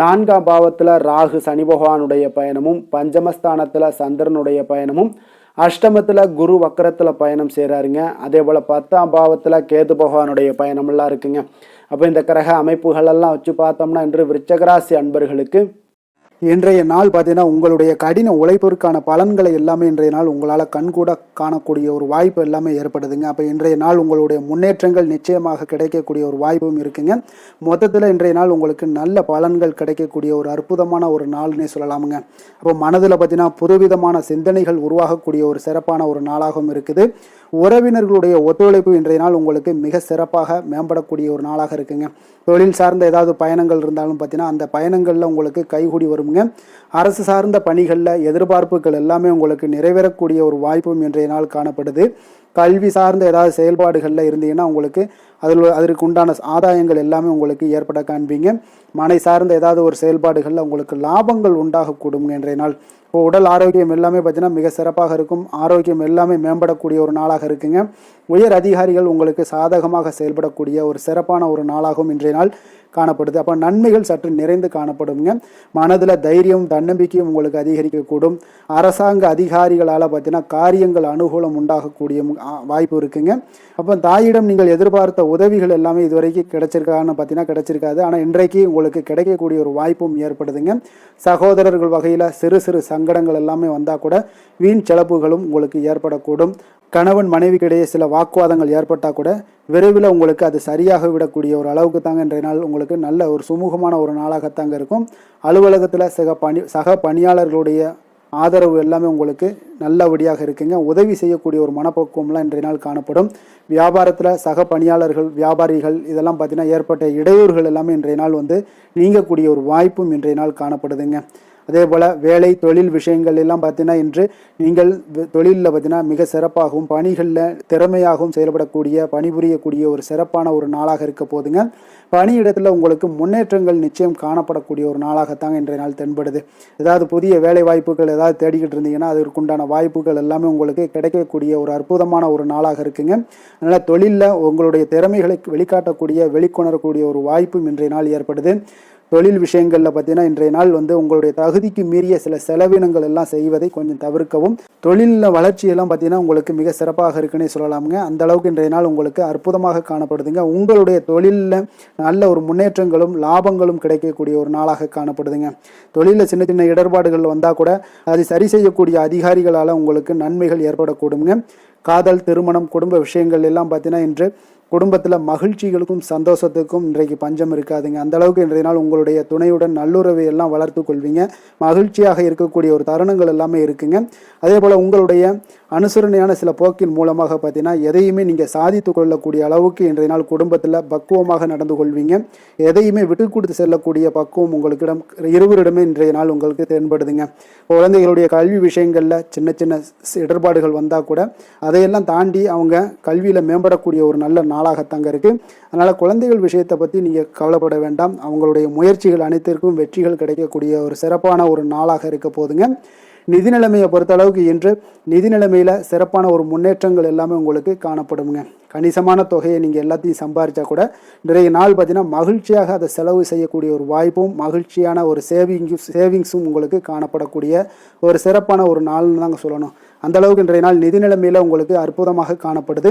4ஆம் பாவத்தில் ராகு சனி பகவானுடைய பயணமும், பஞ்சமஸ்தானத்தில் சந்திரனுடைய பயணமும், அஷ்டமத்தில் குரு வக்கரத்தில் பயணம் செய்கிறாருங்க. அதே போல் 10ஆம் பாவத்தில் கேது பகவானுடைய பயணமெல்லாம் இருக்குங்க. அப்போ இந்த கிரக அமைப்புகளெல்லாம் வச்சு பார்த்தோம்னா இன்று விருச்சகராசி அன்பர்களுக்கு இன்றைய நாள் பார்த்தீங்கன்னா உங்களுடைய கடின உழைப்பிற்கான பலன்களை எல்லாமே இன்றைய நாள் உங்களால் கண்கூட காணக்கூடிய ஒரு வாய்ப்பு எல்லாமே ஏற்படுதுங்க. அப்போ இன்றைய நாள் உங்களுடைய முன்னேற்றங்கள் நிச்சயமாக கிடைக்கக்கூடிய ஒரு வாய்ப்பும் இருக்குங்க. மொத்தத்தில் இன்றைய நாள் உங்களுக்கு நல்ல பலன்கள் கிடைக்கக்கூடிய ஒரு அற்புதமான ஒரு நாள்னே சொல்லலாமுங்க. அப்போ மனதில் பார்த்தீங்கன்னா புதுவிதமான சிந்தனைகள் உருவாகக்கூடிய ஒரு சிறப்பான ஒரு நாளாகவும் இருக்குது. உறவினர்களுடைய ஒத்துழைப்பு இன்றைய நாள் உங்களுக்கு மிக சிறப்பாக மேம்படக்கூடிய ஒரு நாளாக இருக்குங்க. தொழில் சார்ந்த ஏதாவது பயணங்கள் இருந்தாலும் பார்த்தீங்கன்னா அந்த பயணங்களில் உங்களுக்கு கைகூடி வருங்க. அரசு சார்ந்த பணிகளில் எதிர்பார்ப்புகள் எல்லாமே உங்களுக்கு நிறைவேறக்கூடிய ஒரு வாய்ப்பும் இன்றைய நாள் காணப்படுது. கல்வி சார்ந்த ஏதாவது செயல்பாடுகளில் இருந்தீங்கன்னா உங்களுக்கு அதற்கு உண்டான ஆதாயங்கள் எல்லாமே உங்களுக்கு ஏற்பட காண்பீங்க. மனை சார்ந்த ஏதாவது ஒரு செயல்பாடுகளில் உங்களுக்கு லாபங்கள் உண்டாகக்கூடுங்க இன்றைய நாள். இப்போ உடல் ஆரோக்கியம் எல்லாமே பார்த்தீங்கன்னா மிக சிறப்பாக இருக்கும். ஆரோக்கியம் எல்லாமே மேம்படக்கூடிய ஒரு நாளாக இருக்குங்க. உயர் அதிகாரிகள் உங்களுக்கு சாதகமாக செயல்படக்கூடிய ஒரு சிறப்பான ஒரு நாளாகவும் இன்றைய நாள் காணப்படுது. அப்போ நன்மைகள் சற்று நிறைந்து காணப்படுங்க. மனதில் தைரியம் தன்னம்பிக்கையும் உங்களுக்கு அதிகரிக்கக்கூடும். அரசாங்க அதிகாரிகளால் பார்த்தீங்கன்னா காரியங்கள் அனுகூலம் உண்டாகக்கூடிய வாய்ப்பு இருக்குங்க. அப்போ தாயிடம் நீங்கள் எதிர்பார்த்த உதவிகள் எல்லாமே இதுவரைக்கும் கிடைச்சிருக்கான்னு பார்த்தீங்கன்னா கிடைச்சிருக்காது. ஆனால் இன்றைக்கு உங்களுக்கு கிடைக்கக்கூடிய ஒரு வாய்ப்பும் ஏற்படுதுங்க. சகோதரர்கள் வகையில் சிறு சிறு சங்கடங்கள் எல்லாமே வந்தால் கூட வீண் செலவுகளும் உங்களுக்கு ஏற்படக்கூடும். கணவன் மனைவிக்கிடையே சில வாக்குவாதங்கள் ஏற்பட்டால் கூட விரைவில் உங்களுக்கு அது சரியாக விடக்கூடிய ஒரு அளவுக்கு தாங்க இன்றைய நாள் உங்களுக்கு நல்ல ஒரு சுமூகமான ஒரு நாளாகத்தாங்க இருக்கும். அலுவலகத்தில் சக பணியாளர்களுடைய ஆதரவு எல்லாமே உங்களுக்கு நல்லபடியாக இருக்குங்க. உதவி செய்யக்கூடிய ஒரு மனப்பக்குவம்லாம் இன்றைய நாள் காணப்படும். வியாபாரத்தில் சக பணியாளர்கள் வியாபாரிகள் இதெல்லாம் பார்த்தீங்கன்னா ஏற்பட்ட இடையூறுகள் எல்லாமே இன்றைய நாள் நீங்கக்கூடிய ஒரு வாய்ப்பும் இன்றைய நாள் காணப்படுதுங்க. அதே போல் வேலை தொழில் விஷயங்கள் எல்லாம் பார்த்தீங்கன்னா இன்று நீங்கள் தொழிலில் பார்த்தீங்கன்னா மிக சிறப்பாகவும் பணிகளில் திறமையாகவும் செயல்படக்கூடிய பணிபுரியக்கூடிய ஒரு சிறப்பான ஒரு நாளாக இருக்க போதுங்க. பணியிடத்தில் உங்களுக்கு முன்னேற்றங்கள் நிச்சயம் காணப்படக்கூடிய ஒரு நாளாகத்தாங்க இன்றைய நாள் தென்படுது. ஏதாவது புதிய வேலை வாய்ப்புகள் ஏதாவது தேடிக்கிட்டு இருந்தீங்கன்னா அதற்குண்டான வாய்ப்புகள் எல்லாமே உங்களுக்கு கிடைக்கக்கூடிய ஒரு அற்புதமான ஒரு நாளாக இருக்குங்க. அதனால் தொழிலில் உங்களுடைய திறமைகளை வெளிக்காட்டக்கூடிய வெளிக்கொணரக்கூடிய ஒரு வாய்ப்பும் இன்றைய நாள் ஏற்படுது. தொழில் விஷயங்களில் பார்த்தீங்கன்னா இன்றைய நாள் உங்களுடைய தகுதிக்கு மீறிய சில செலவினங்கள் எல்லாம் செய்வதை கொஞ்சம் தவிர்க்கவும். தொழிலில் வளர்ச்சியெல்லாம் பார்த்தீங்கன்னா உங்களுக்கு மிக சிறப்பாக இருக்குன்னே சொல்லலாமுங்க. அந்த அளவுக்கு இன்றைய நாள் உங்களுக்கு அற்புதமாக காணப்படுதுங்க. உங்களுடைய தொழிலில் நல்ல ஒரு முன்னேற்றங்களும் லாபங்களும் கிடைக்கக்கூடிய ஒரு நாளாக காணப்படுதுங்க. தொழிலில் சின்ன சின்ன இடர்பாடுகள் வந்தால் கூட அதை சரி செய்யக்கூடிய அதிகாரிகளால் உங்களுக்கு நன்மைகள் ஏற்படக்கூடுங்க. காதல் திருமணம் குடும்ப விஷயங்கள் எல்லாம் பார்த்தீங்கன்னா இன்று குடும்பத்தில் மகிழ்ச்சிகளுக்கும் சந்தோஷத்துக்கும் இன்றைக்கு பஞ்சம் இருக்காதுங்க. அந்த அளவுக்கு இன்றைய நாள் உங்களுடைய துணையுடன் நல்லுறவை எல்லாம் வளர்த்து கொள்வீங்க. மகிழ்ச்சியாக இருக்கக்கூடிய ஒரு தருணங்கள் எல்லாமே இருக்குங்க. அதே போல் உங்களுடைய அனுசரணையான சில போக்கின் மூலமாக பார்த்தீங்கன்னா எதையுமே நீங்கள் சாதித்து கொள்ளக்கூடிய அளவுக்கு இன்றைய நாள் குடும்பத்தில் பக்குவமாக நடந்து கொள்வீங்க. எதையுமே விட்டு கொடுத்து செல்லக்கூடிய பக்குவம் உங்களுக்கிடம் இருவரிடமே இன்றைய நாள் உங்களுக்கு தென்படுதுங்க. குழந்தைகளுடைய கல்வி விஷயங்களில் சின்ன சின்ன இடர்பாடுகள் வந்தால் கூட அதையெல்லாம் தாண்டி அவங்க கல்வியில் மேம்படக்கூடிய ஒரு நல்ல நாளாகத்தாங்க இருக்குது. அதனால் குழந்தைகள் விஷயத்தை பற்றி நீங்கள் கவலைப்பட வேண்டாம். அவங்களுடைய முயற்சிகள் அனைத்திற்கும் வெற்றிகள் கிடைக்கக்கூடிய ஒரு சிறப்பான ஒரு நாளாக இருக்க போதுங்க. நிதி நிலைமையை பொறுத்த அளவுக்கு இன்று நிதி நிலைமையில் சிறப்பான ஒரு முன்னேற்றங்கள் எல்லாமே உங்களுக்கு காணப்படுங்க. கணிசமான தொகையை நீங்கள் எல்லாத்தையும் சம்பாதிச்சா கூட நிறைய நாள் பார்த்தீங்கன்னா மகிழ்ச்சியாக அதை செலவு செய்யக்கூடிய ஒரு வாய்ப்பும் மகிழ்ச்சியான ஒரு சேவிங்ஸும் உங்களுக்கு காணப்படக்கூடிய ஒரு சிறப்பான ஒரு நாள்னு தாங்க சொல்லணும். அந்த அளவுக்கு இன்றைய நாள் நிதி நிலைமையில் உங்களுக்கு அற்புதமாக காணப்படுது.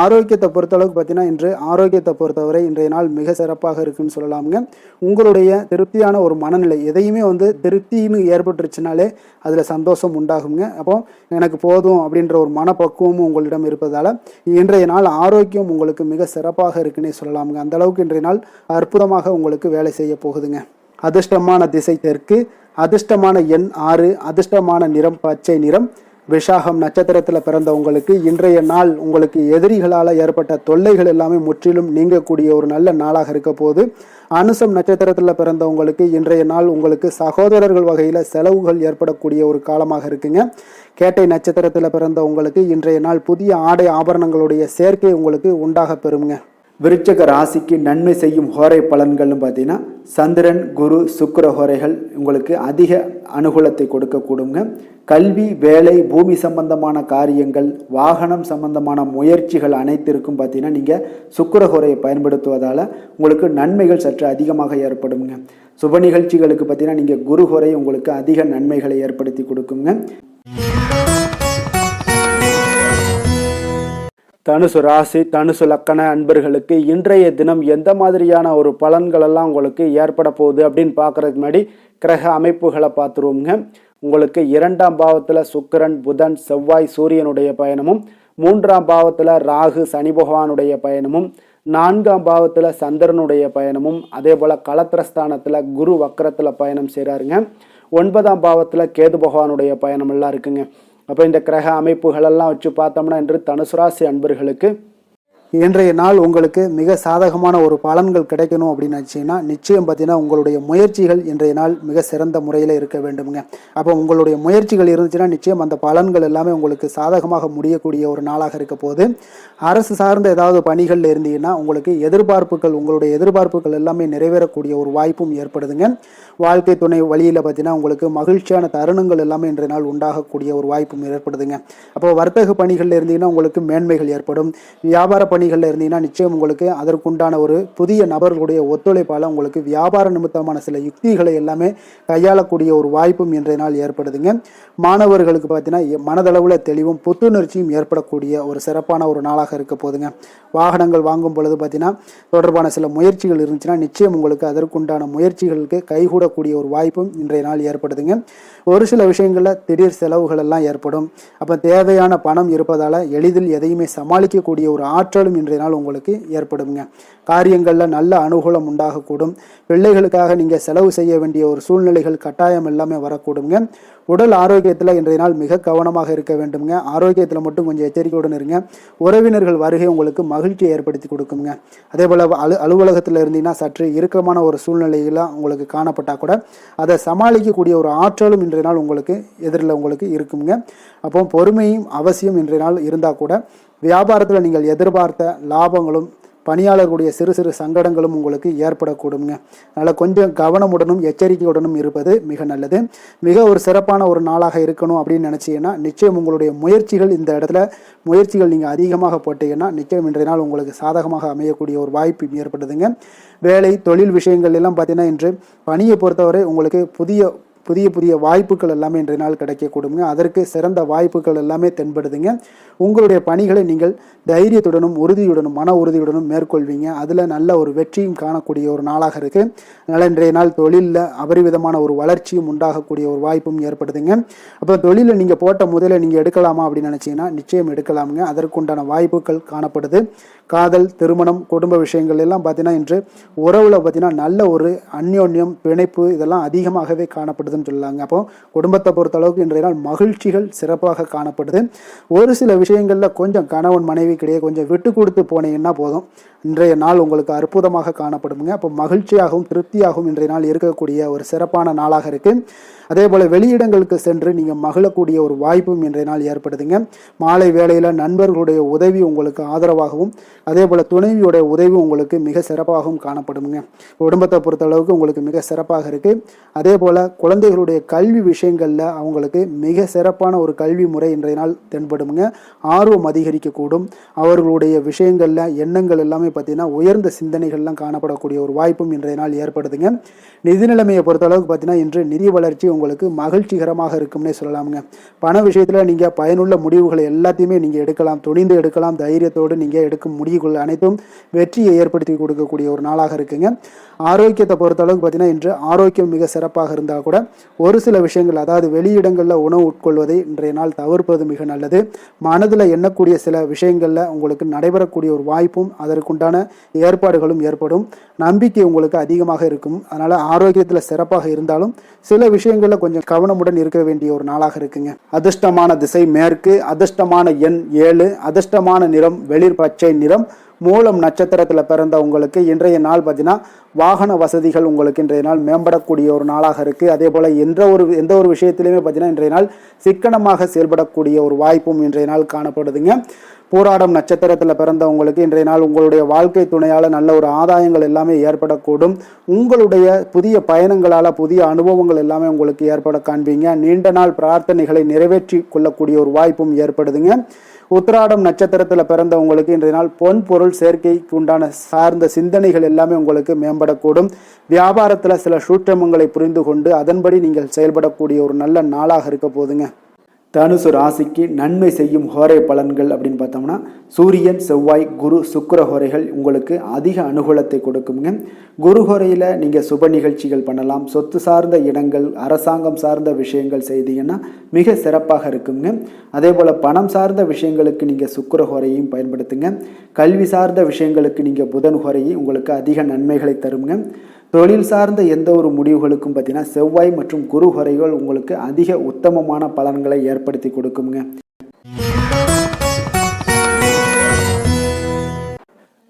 ஆரோக்கியத்தை பொறுத்தளவுக்கு பார்த்தீங்கன்னா இன்று ஆரோக்கியத்தை பொறுத்தவரை இன்றைய நாள் மிக சிறப்பாக இருக்குன்னு சொல்லலாமுங்க. உங்களுடைய திருப்தியான ஒரு மனநிலை எதையுமே திருப்தின்னு ஏற்பட்டுருச்சுனாலே அதில் சந்தோஷம் உண்டாகுங்க. அப்போ எனக்கு போதும் அப்படின்ற ஒரு மனப்பக்குவமும் உங்களிடம் இருப்பதால் இன்றைய நாள் ஆரோக்கியம் உங்களுக்கு மிக சிறப்பாக இருக்குன்னே சொல்லலாமுங்க. அந்த அளவுக்கு இன்றைய நாள் அற்புதமாக உங்களுக்கு வேலை செய்ய போகுதுங்க. அதிர்ஷ்டமான திசை தெற்கு, அதிர்ஷ்டமான எண் 6, அதிர்ஷ்டமான நிறம் பச்சை நிறம். விஷாகம் நட்சத்திரத்தில் பிறந்தவங்களுக்கு இன்றைய நாள் உங்களுக்கு எதிரிகளால் ஏற்பட்ட தொல்லைகள் எல்லாமே முற்றிலும் நீங்கக்கூடிய ஒரு நல்ல நாளாக இருக்க போது. அனுசம் நட்சத்திரத்தில் பிறந்தவங்களுக்கு இன்றைய நாள் உங்களுக்கு சகோதரர்கள் வகையில் செலவுகள் ஏற்படக்கூடிய ஒரு காலமாக இருக்குங்க. கேட்டை நட்சத்திரத்தில் பிறந்தவங்களுக்கு இன்றைய நாள் புதிய ஆடை ஆபரணங்களுடைய சேர்க்கை உங்களுக்கு உண்டாக பெறுங்க. விருச்சக ராசிக்கு நன்மை செய்யும் ஹோரை பலன்கள்னு பார்த்தீங்கன்னா சந்திரன், குரு, சுக்கிர ஹோரைகள் உங்களுக்கு அதிக அனுகூலத்தை கொடுக்கக்கூடுங்க. கல்வி, வேலை, பூமி சம்பந்தமான காரியங்கள், வாகனம் சம்பந்தமான முயற்சிகள் அனைத்திற்கும் பார்த்தீங்கன்னா நீங்கள் சுக்கிர ஹோரையை பயன்படுத்துவதால் உங்களுக்கு நன்மைகள் சற்று அதிகமாக ஏற்படுங்க. சுப நிகழ்ச்சிகளுக்கு பார்த்தீங்கன்னா நீங்கள் குரு ஹோரை உங்களுக்கு அதிக நன்மைகளை ஏற்படுத்தி கொடுக்குங்க. தனுசு ராசி, தனுசு லக்கண அன்பர்களுக்கு இன்றைய தினம் எந்த மாதிரியான ஒரு பலன்கள் எல்லாம் உங்களுக்கு ஏற்பட போகுது அப்படின்னு பார்க்கறதுக்கு முன்னாடி கிரக அமைப்புகளை பார்த்துருவோங்க. உங்களுக்கு 2ஆம் பாவத்தில் சுக்கிரன், புதன், செவ்வாய், சூரியனுடைய பயணமும், 3ஆம் பாவத்தில் ராகு, சனி பகவானுடைய பயணமும், 4ஆம் பாவத்தில் சந்திரனுடைய பயணமும், அதே போல் களத்திரஸ்தானத்தில் குரு வக்கரத்தில் பயணம் செய்கிறாருங்க. 9ஆம் பாவத்தில் கேது பகவானுடைய பயணம் எல்லாம் இருக்குங்க. அப்போ இந்த கிரக அமைப்புகளெல்லாம் வச்சு பார்த்தோம்னா இன்று தனுசு ராசி அன்பர்களுக்கு இன்றைய நாள் உங்களுக்கு மிக சாதகமான ஒரு பலன்கள் கிடைக்கணும் அப்படின்னு நினச்சிங்கன்னா நிச்சயம் பார்த்தீங்கன்னா உங்களுடைய முயற்சிகள் இன்றைய நாள் மிக சிறந்த முறையில் இருக்க வேண்டுமுங்க. அப்போ உங்களுடைய முயற்சிகள் இருந்துச்சுன்னா நிச்சயம் அந்த பலன்கள் எல்லாமே உங்களுக்கு சாதகமாக முடியக்கூடிய ஒரு நாளாக இருக்க போது. அரசு சார்ந்த ஏதாவது பணிகளில் இருந்தீங்கன்னா உங்களுக்கு உங்களுடைய எதிர்பார்ப்புகள் எல்லாமே நிறைவேறக்கூடிய ஒரு வாய்ப்பும் ஏற்படுதுங்க. வாழ்க்கை துணை வழியில் பார்த்தீங்கன்னா உங்களுக்கு மகிழ்ச்சியான தருணங்கள் எல்லாமே இன்றைய நாள் உண்டாகக்கூடிய ஒரு வாய்ப்பும் ஏற்படுதுங்க. அப்போ வர்த்தக பணிகளில் இருந்தீங்கன்னா உங்களுக்கு மேன்மைகள் ஏற்படும். வியாபார பணிகளில் இருந்தீங்கன்னா நிச்சயம் உங்களுக்கு அதற்குண்டான ஒரு புதிய நபர்களுடைய ஒத்துழைப்பால் உங்களுக்கு வியாபார நிமித்தமான சில யுக்திகளை எல்லாமே கையாளக்கூடிய ஒரு வாய்ப்பும் இன்றைய நாள் ஏற்படுதுங்க. மாணவர்களுக்கு பார்த்தீங்கன்னா மனதளவில் தெளிவும் புத்துணர்ச்சியும் ஏற்படக்கூடிய ஒரு சிறப்பான ஒரு நாளாக இருக்க போதுங்க. வாகனங்கள் வாங்கும் பொழுது பார்த்தீங்கன்னா தொடர்பான சில முயற்சிகள் இருந்துச்சுன்னா நிச்சயம் உங்களுக்கு அதற்குண்டான முயற்சிகளுக்கு கைகூடக்கூடிய ஒரு வாய்ப்பும் இன்றைய நாள் ஏற்படுதுங்க. ஒரு சில விஷயங்களில் திடீர் செலவுகள் எல்லாம் ஏற்படும். அப்போ தேவையான பணம் இருப்பதால் எளிதில் எதையுமே சமாளிக்கக்கூடிய ஒரு ஆற்றலும் இன்றைய நாள் உங்களுக்கு ஏற்படுங்க. காரியங்களில் நல்ல அனுகூலம் உண்டாகக்கூடும். பிள்ளைகளுக்காக நீங்கள் செலவு செய்ய வேண்டிய ஒரு சூழ்நிலைகள் கட்டாயம் எல்லாமே வரக்கூடுங்க. உடல் ஆரோக்கியத்தில் இன்றைய நாள் மிக கவனமாக இருக்க வேண்டுங்க. ஆரோக்கியத்தில் மட்டும் கொஞ்சம் எச்சரிக்கையுடன் இருங்க. உறவினர்கள் வருகை உங்களுக்கு மகிழ்ச்சியை ஏற்படுத்தி கொடுக்குங்க. அதே போல் அலுவலகத்தில் இருந்தீங்கன்னா சற்று இறுக்கமான ஒரு சூழ்நிலையெல்லாம் உங்களுக்கு காணப்பட்டால் கூட அதை சமாளிக்கக்கூடிய ஒரு ஆற்றலும் இன்றைய நாள் உங்களுக்கு எதிரில் உங்களுக்கு இருக்குங்க. அப்போ பொறுமையும் அவசியம் இன்றைய நாள் இருந்தால் கூட வியாபாரத்தில் நீங்கள் எதிர்பார்த்த லாபங்களும் பணியாளர்களுடைய சிறு சிறு சங்கடங்களும் உங்களுக்கு ஏற்படக்கூடுங்க. அதனால் கொஞ்சம் கவனமுடனும் எச்சரிக்கையுடனும் இருப்பது மிக நல்லது. மிக ஒரு சிறப்பான ஒரு நாளாக இருக்கணும் அப்படின்னு நினச்சிங்கன்னா நிச்சயம் உங்களுடைய முயற்சிகள் இந்த இடத்துல நீங்கள் அதிகமாக போட்டீங்கன்னா நிச்சயம் இன்றைய நாள் உங்களுக்கு சாதகமாக அமையக்கூடிய ஒரு வாய்ப்பு ஏற்படுதுங்க. வேலை தொழில் விஷயங்கள் எல்லாம் பார்த்தீங்கன்னா இன்று பணியை பொறுத்தவரை உங்களுக்கு புதிய வாய்ப்புகள் எல்லாமே இன்றைய நாள் கிடைக்கக்கூடுங்க. அதற்கு சிறந்த வாய்ப்புகள் எல்லாமே தென்படுதுங்க. உங்களுடைய பணிகளை நீங்கள் தைரியத்துடனும் உறுதியுடனும் மன உறுதியுடனும் மேற்கொள்வீங்க. அதில் நல்ல ஒரு வெற்றியும் காணக்கூடிய ஒரு நாளாக இருக்குது. அதனால் இன்றைய நாள் தொழிலில் அபரிவிதமான ஒரு வளர்ச்சியும் உண்டாகக்கூடிய ஒரு வாய்ப்பும் ஏற்படுதுங்க. அப்போ தொழிலில் நீங்கள் போட்ட முதல்ல நீங்கள் எடுக்கலாமா அப்படின்னு நினச்சிங்கன்னா நிச்சயம் எடுக்கலாமுங்க. அதற்குண்டான வாய்ப்புகள் காணப்படுது. காதல், திருமணம், குடும்ப விஷயங்கள் எல்லாம் பார்த்தீங்கன்னா இன்று உறவில் பார்த்தீங்கன்னா நல்ல ஒரு அந்யோன்யம், பிணைப்பு இதெல்லாம் அதிகமாகவே காணப்படுதுன்னு சொல்லலாங்க. அப்போ குடும்பத்தை பொறுத்த அளவுக்கு இன்றைய நாள் மகிழ்ச்சிகள் சிறப்பாக காணப்படுது. ஒரு சில விஷயங்களில் கொஞ்சம் கணவன் மனைவிக்கிடையே கொஞ்சம் விட்டு கொடுத்து போனீங்கன்னா போதும், இன்றைய நாள் உங்களுக்கு அற்புதமாக காணப்படுங்க. அப்போ மகிழ்ச்சியாகவும் திருப்தியாகவும் இன்றைய நாள் இருக்கக்கூடிய ஒரு சிறப்பான நாளாக இருக்குது. அதே போல் வெளியிடங்களுக்கு சென்று நீங்கள் மகிழக்கூடிய ஒரு வாய்ப்பும் இன்றைய நாள் ஏற்படுதுங்க. மாலை வேளையில் நண்பர்களுடைய உதவி உங்களுக்கு ஆதரவாகவும் அதே போல் துணைவியுடைய உதவி உங்களுக்கு மிக சிறப்பாகவும் காணப்படுங்க. குடும்பத்தை பொறுத்தளவுக்கு உங்களுக்கு மிக சிறப்பாக இருக்குது. அதே போல் குழந்தைகளுடைய கல்வி விஷயங்களில் அவங்களுக்கு மிக சிறப்பான ஒரு கல்வி முறை இன்றைய நாள் தென்படுங்க. ஆர்வம் அதிகரிக்கக்கூடும். அவர்களுடைய விஷயங்களில் எண்ணங்கள் எல்லாமே பார்த்தீங்கன்னா உயர்ந்த சிந்தனைகள்லாம் காணப்படக்கூடிய ஒரு வாய்ப்பும் இன்றைய நாள் ஏற்படுதுங்க. நிதி நிலைமையை பொறுத்தளவுக்கு பார்த்தீங்கன்னா இன்று நிதி வளர்ச்சி உங்களுக்கு மகிழ்ச்சிகரமாக இருக்கும்னே சொல்லலாமுங்க. பண விஷயத்தில் நீங்கள் பயனுள்ள முடிவுகளை எல்லாத்தையுமே நீங்கள் எடுக்கலாம், துணிந்து எடுக்கலாம். தைரியத்தோடு நீங்கள் எடுக்கும் முடிவுகள் அனைத்தும் வெற்றியை ஏற்படுத்தி கொடுக்கக்கூடிய ஒரு நாளாக இருக்குங்க. ஆரோக்கியத்தை பொறுத்தளவுக்கு பார்த்தீங்கன்னா இன்று ஆரோக்கியம் மிக சிறப்பாக இருந்தால் கூட ஒரு சில விஷயங்கள், அதாவது வெளியிடங்களில் உணவு உட்கொள்வதை இன்றைய நாள் தவிர்ப்பது மிக நல்லது. மனதில் எண்ணக்கூடிய சில விஷயங்களில் உங்களுக்கு நடைபெறக்கூடிய ஒரு வாய்ப்பும் அதற்குண்டான ஏற்பாடுகளும் ஏற்படும். நம்பிக்கை உங்களுக்கு அதிகமாக இருக்கும். அதனால் ஆரோக்கியத்தில் சிறப்பாக இருந்தாலும் சில விஷயங்களில் கொஞ்சம் கவனமுடன் இருக்க வேண்டிய ஒரு நாளாக இருக்குங்க. அதிர்ஷ்டமான திசை மேற்கு, அதிர்ஷ்டமான எண் 7, அதிர்ஷ்டமான நிறம் வெளிர் பச்சை நிறம், மூலம் நட்சத்திரத்தில் பிறந்த உங்களுக்கு இன்றைய நாள் பார்த்தீங்கன்னா வாகன வசதிகள் உங்களுக்கு இன்றைய நாள் மேம்படக்கூடிய ஒரு நாளாக இருக்குது. அதே போல் எந்த ஒரு விஷயத்திலையுமே பார்த்தீங்கன்னா இன்றைய நாள் சிக்கனமாக செயல்படக்கூடிய ஒரு வாய்ப்பும் இன்றைய நாள் காணப்படுதுங்க. பூராடம் நட்சத்திரத்தில் பிறந்தவங்களுக்கு இன்றைய நாள் உங்களுடைய வாழ்க்கை துணையால் நல்ல ஒரு ஆதாயங்கள் எல்லாமே ஏற்படக்கூடும். உங்களுடைய புதிய பயணங்களால் புதிய அனுபவங்கள் எல்லாமே உங்களுக்கு ஏற்பட காண்பீங்க. நீண்ட நாள் பிரார்த்தனைகளை நிறைவேற்றி கொள்ளக்கூடிய ஒரு வாய்ப்பும் ஏற்படுதுங்க. உத்திராடம் நட்சத்திரத்தில் பிறந்தவங்களுக்கு இன்றைய நாள் பொன் பொருள் சேர்க்கைக்கு உண்டான சார்ந்த சிந்தனைகள் எல்லாமே உங்களுக்கு மேம்படக்கூடும். வியாபாரத்தில் சில சூட்சமங்களை புரிந்து கொண்டு அதன்படி நீங்கள் செயல்படக்கூடிய ஒரு நல்ல நாளாக இருக்க போதுங்க. தனுசு ராசிக்கு நன்மை செய்யும் ஹோரை பலன்கள் அப்படின்னு பார்த்தோம்னா சூரியன், செவ்வாய், குரு, சுக்கிர ஹோரைகள் உங்களுக்கு அதிக அனுகூலத்தை கொடுக்குங்க. குரு ஹோரையில் நீங்கள் சுப நிகழ்ச்சிகள் பண்ணலாம். சொத்து சார்ந்த இடங்கள், அரசாங்கம் சார்ந்த விஷயங்கள் செய்தீங்கன்னா மிக சிறப்பாக இருக்குங்க. அதே போல் பணம் சார்ந்த விஷயங்களுக்கு நீங்கள் சுக்கிர ஹோரையும் பயன்படுத்துங்க. கல்வி சார்ந்த விஷயங்களுக்கு நீங்கள் புதன் ஹோரையும் உங்களுக்கு அதிக நன்மைகளை தருங்க. தொழில் சார்ந்த எந்த ஒரு முடிவுகளுக்கும் பார்த்தீங்கன்னா செவ்வாய் மற்றும் குரு ஹோரைகள் உங்களுக்கு அதிக உத்தமமான பலன்களை ஏற்படுத்தி கொடுக்குங்க.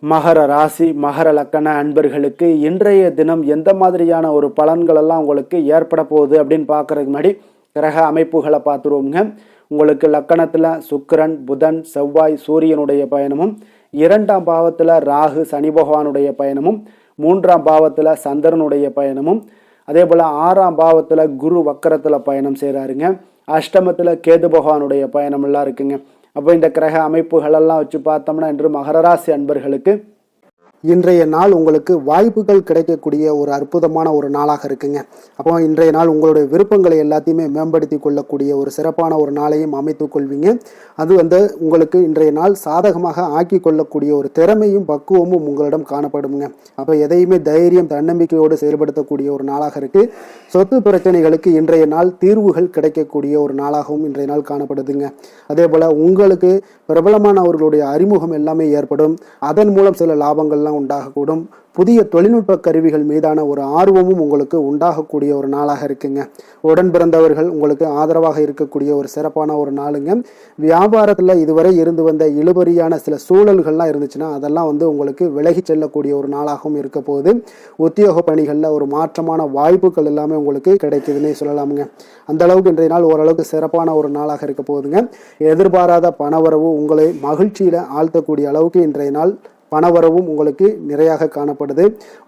மகர ராசி, மகர லக்கண அன்பர்களுக்கு இன்றைய தினம் எந்த மாதிரியான ஒரு பலன்கள் எல்லாம் உங்களுக்கு ஏற்பட போகுது அப்படின்னு பார்க்கறதுக்கு முன்னாடி கிரக அமைப்புகளை பார்த்துருவோங்க. உங்களுக்கு லக்கணத்தில் சுக்கிரன், புதன், செவ்வாய், சூரியனுடைய பயணமும், 2ஆம் பாவத்தில் ராகு, சனி பகவானுடைய பயணமும், 3ஆம் பாவத்தில் சந்திரனுடைய பயணமும், அதே போல் 6ஆம் பாவத்தில் குரு வக்கரத்தில் பயணம் செய்கிறாருங்க. அஷ்டமத்தில் கேது பகவானுடைய பயணம் எல்லாம் இருக்குங்க. அப்போ இந்த கிரக அமைப்புகளெல்லாம் வச்சு பார்த்தோம்னா இன்று மகர ராசி அன்பர்களுக்கு இன்றைய நாள் உங்களுக்கு வாய்ப்புகள் கிடைக்கக்கூடிய ஒரு அற்புதமான ஒரு நாளாக இருக்குங்க. அப்போ இன்றைய நாள் உங்களுடைய விருப்பங்களை எல்லாத்தையுமே மேம்படுத்தி கொள்ளக்கூடிய ஒரு சிறப்பான ஒரு நாளையும் அமைத்து கொள்வீங்க. அது உங்களுக்கு இன்றைய நாள் சாதகமாக ஆக்கி கொள்ளக்கூடிய ஒரு திறமையும் பக்குவமும் உங்களிடம் காணப்படுங்க. அப்போ எதையுமே தைரியம், தன்னம்பிக்கையோடு செயல்படுத்தக்கூடிய ஒரு நாளாக இருக்குது. சொத்து பிரச்சனைகளுக்கு இன்றைய நாள் தீர்வுகள் கிடைக்கக்கூடிய ஒரு நாளாகவும் இன்றைய நாள் காணப்படுதுங்க. அதே போல் உங்களுக்கு பிரபலமானவர்களுடைய அறிமுகம் எல்லாமே ஏற்படும். அதன் மூலம் சில லாபங்கள்லாம் உண்டாகக்கூடும். புதிய தொழில்நுட்ப கருவிகள் மீதான ஒரு ஆர்வமும் உங்களுக்கு உண்டாகக்கூடிய ஒரு நாளாக இருக்குங்க. உடன் பிறந்தவர்கள் உங்களுக்கு ஆதரவாக இருக்கக்கூடிய ஒரு சிறப்பான ஒரு நாளுங்க. வியாபாரத்தில் இதுவரை இருந்து வந்த இழுபறியான சில சூழல்கள்லாம் இருந்துச்சுன்னா அதெல்லாம் உங்களுக்கு விலகி செல்லக்கூடிய ஒரு நாளாகவும் இருக்க போகுது. உத்தியோக பணிகளில் ஒரு மாற்றமான வாய்ப்புகள் எல்லாமே உங்களுக்கு கிடைக்குதுன்னே சொல்லலாமுங்க. அந்த அளவுக்கு இன்றைய நாள் ஓரளவுக்கு சிறப்பான ஒரு நாளாக இருக்க போகுதுங்க. எதிர்பாராத பணவரவு உங்களை மகிழ்ச்சியில் ஆழ்த்தக்கூடிய அளவுக்கு இன்றைய நாள் பணவரவும் உங்களுக்கு நிறையாக காணப்படுது.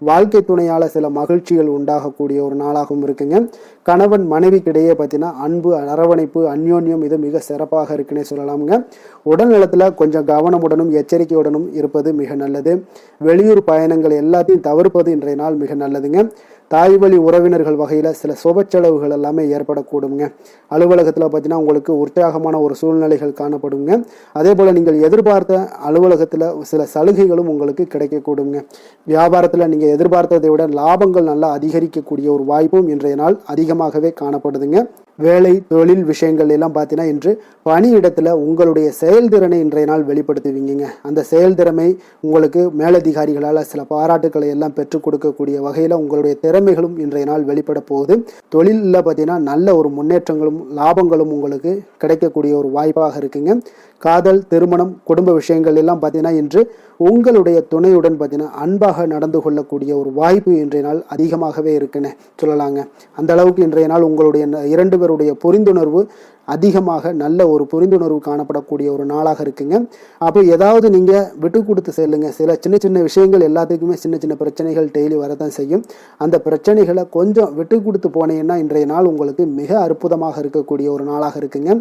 வாழ்க்கை துணையால் சில மகிழ்ச்சிகள் உண்டாகக்கூடிய ஒரு நாளாகவும் இருக்குங்க. கணவன் மனைவிக்கிடையே பார்த்தீங்கன்னா அன்பு, அரவணைப்பு, அந்யோன்யம் இது மிக சிறப்பாக இருக்குன்னே சொல்லலாமுங்க. உடல் நலத்தில் கொஞ்சம் கவனமுடனும் எச்சரிக்கையுடனும் இருப்பது மிக நல்லது. வெளியூர் பயணங்கள் எல்லாத்தையும் தவிர்ப்பது இன்றைய நாள் மிக நல்லதுங்க. தாய் வழி உறவினர்கள் வகையில் சில சுப செலவுகள் எல்லாமே ஏற்படக்கூடுங்க. அலுவலகத்தில் பார்த்தீங்கன்னா உங்களுக்கு உற்சாகமான ஒரு சூழ்நிலைகள் காணப்படுங்க. அதே போல் நீங்கள் எதிர்பார்த்த அலுவலகத்தில் சில சலுகைகளும் உங்களுக்கு கிடைக்கக்கூடுங்க. வியாபாரத்தில் நீங்கள் எதிர்பார்த்ததை விட லாபங்கள் நல்லா அதிகரிக்கக்கூடிய ஒரு வாய்ப்பும் இன்றைய நாள் அதிகமாகவே காணப்படுதுங்க. வேலை, தொழில் விஷயங்கள் எல்லாம் பார்த்தீங்கன்னா இன்று பணியிடத்தில் உங்களுடைய செயல்திறனை இன்றைய நாள் வெளிப்படுத்துவீங்க. அந்த செயல்திறமை உங்களுக்கு மேலதிகாரிகளால் சில பாராட்டுக்களை எல்லாம் பெற்றுக் கொடுக்கக்கூடிய வகையில் உங்களுடைய திறமைகளும் இன்றைய நாள் வெளிப்பட போகுது. தொழிலில் பார்த்தீங்கன்னா நல்ல ஒரு முன்னேற்றங்களும் லாபங்களும் உங்களுக்கு கிடைக்கக்கூடிய ஒரு வாய்ப்பாக இருக்குங்க. காதல், திருமணம், குடும்ப விஷயங்கள் எல்லாம் பார்த்தீங்கன்னா இன்று உங்களுடைய துணையுடன் பார்த்தீங்கன்னா அன்பாக நடந்து கொள்ளக்கூடிய ஒரு வாய்ப்பு இன்றைய நாள் அதிகமாகவே இருக்குன்னு சொல்லலாங்க. அந்த அளவுக்கு இன்றைய நாள் உங்களுடைய 2 பேருடைய புரிந்துணர்வு அதிகமாக நல்ல ஒரு புரிந்துணர்வு காணப்படக்கூடிய ஒரு நாளாக இருக்குங்க. அப்போ ஏதாவது நீங்கள் விட்டு கொடுத்து செல்லுங்க. சில சின்ன சின்ன விஷயங்கள் எல்லாத்துக்குமே சின்ன சின்ன பிரச்சனைகள் டெய்லி வரதான் செய்யும். அந்த பிரச்சனைகளை கொஞ்சம் விட்டு கொடுத்து போனீங்கன்னா இன்றைய நாள் உங்களுக்கு மிக அற்புதமாக இருக்கக்கூடிய ஒரு நாளாக இருக்குங்க.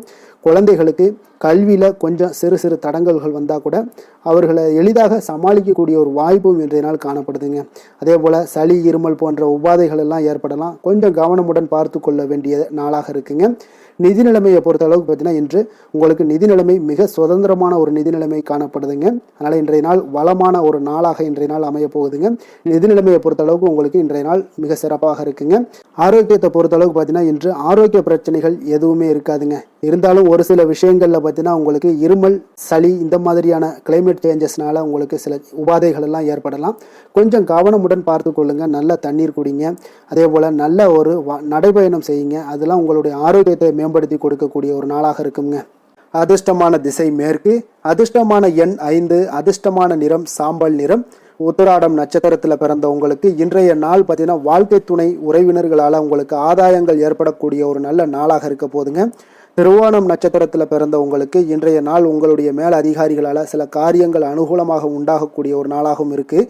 குழந்தைகளுக்கு கல்வியில் கொஞ்சம் சிறு சிறு தடங்கல்கள் வந்தால் கூட அவர்களை எளிதாக சமாளிக்கக்கூடிய ஒரு வாய்ப்பும் இன்றைய நாள் காணப்படுதுங்க. அதே போல் சளி, இருமல் போன்ற உபாதைகள் எல்லாம் ஏற்படலாம். கொஞ்சம் கவனமுடன் பார்த்து கொள்ள வேண்டிய நாளாக இருக்குங்க. நிதி நிலைமையை பொறுத்த அளவுக்கு பார்த்தீங்கன்னா இன்று உங்களுக்கு நிதி நிலைமை மிக சுதந்திரமான ஒரு நிதி நிலைமை காணப்படுதுங்க. அதனால் இன்றைய நாள் வளமான ஒரு நாளாக இன்றைய நாள் அமைய போகுதுங்க. நிதி நிலைமையை பொறுத்த அளவுக்கு உங்களுக்கு இன்றைய நாள் மிக சிறப்பாக இருக்குங்க. ஆரோக்கியத்தை பொறுத்த அளவுக்கு பார்த்தீங்கன்னா இன்று ஆரோக்கிய பிரச்சனைகள் எதுவுமே இருக்காதுங்க. இருந்தாலும் ஒரு சில விஷயங்களில் பார்த்தீங்கன்னா உங்களுக்கு இருமல், சளி இந்த மாதிரியான கிளைமேட் சேஞ்சஸ்னால உங்களுக்கு சில உபாதைகள் எல்லாம் ஏற்படலாம். கொஞ்சம் கவனமுடன் பார்த்து கொள்ளுங்க. நல்ல தண்ணீர் குடிங்க. அதே போல் நல்ல ஒரு நடைபயணம் செய்யுங்க. அதெல்லாம் உங்களுடைய ஆரோக்கியத்தை மேம்படுத்தி கொடுக்கக்கூடிய ஒரு நாளாக இருக்குங்க. அதிர்ஷ்டமான திசை மேற்கு, அதிர்ஷ்டமான எண் 5, அதிர்ஷ்டமான நிறம் சாம்பல் நிறம். உத்திராடம் நட்சத்திரத்தில் பிறந்த உங்களுக்கு இன்றைய நாள் பார்த்தீங்கன்னா வாழ்க்கை துணை உறவினர்களால் உங்களுக்கு ஆதாயங்கள் ஏற்படக்கூடிய ஒரு நல்ல நாளாக இருக்க போதுங்க. திருவோணம் நட்சத்திரத்தில் பிறந்த உங்களுக்கு இன்றைய நாள் உங்களுடைய மேல் அதிகாரிகளால் சில காரியங்கள் அனுகூலமாக உண்டாகக்கூடிய ஒரு நாளாகவும் இருக்குது.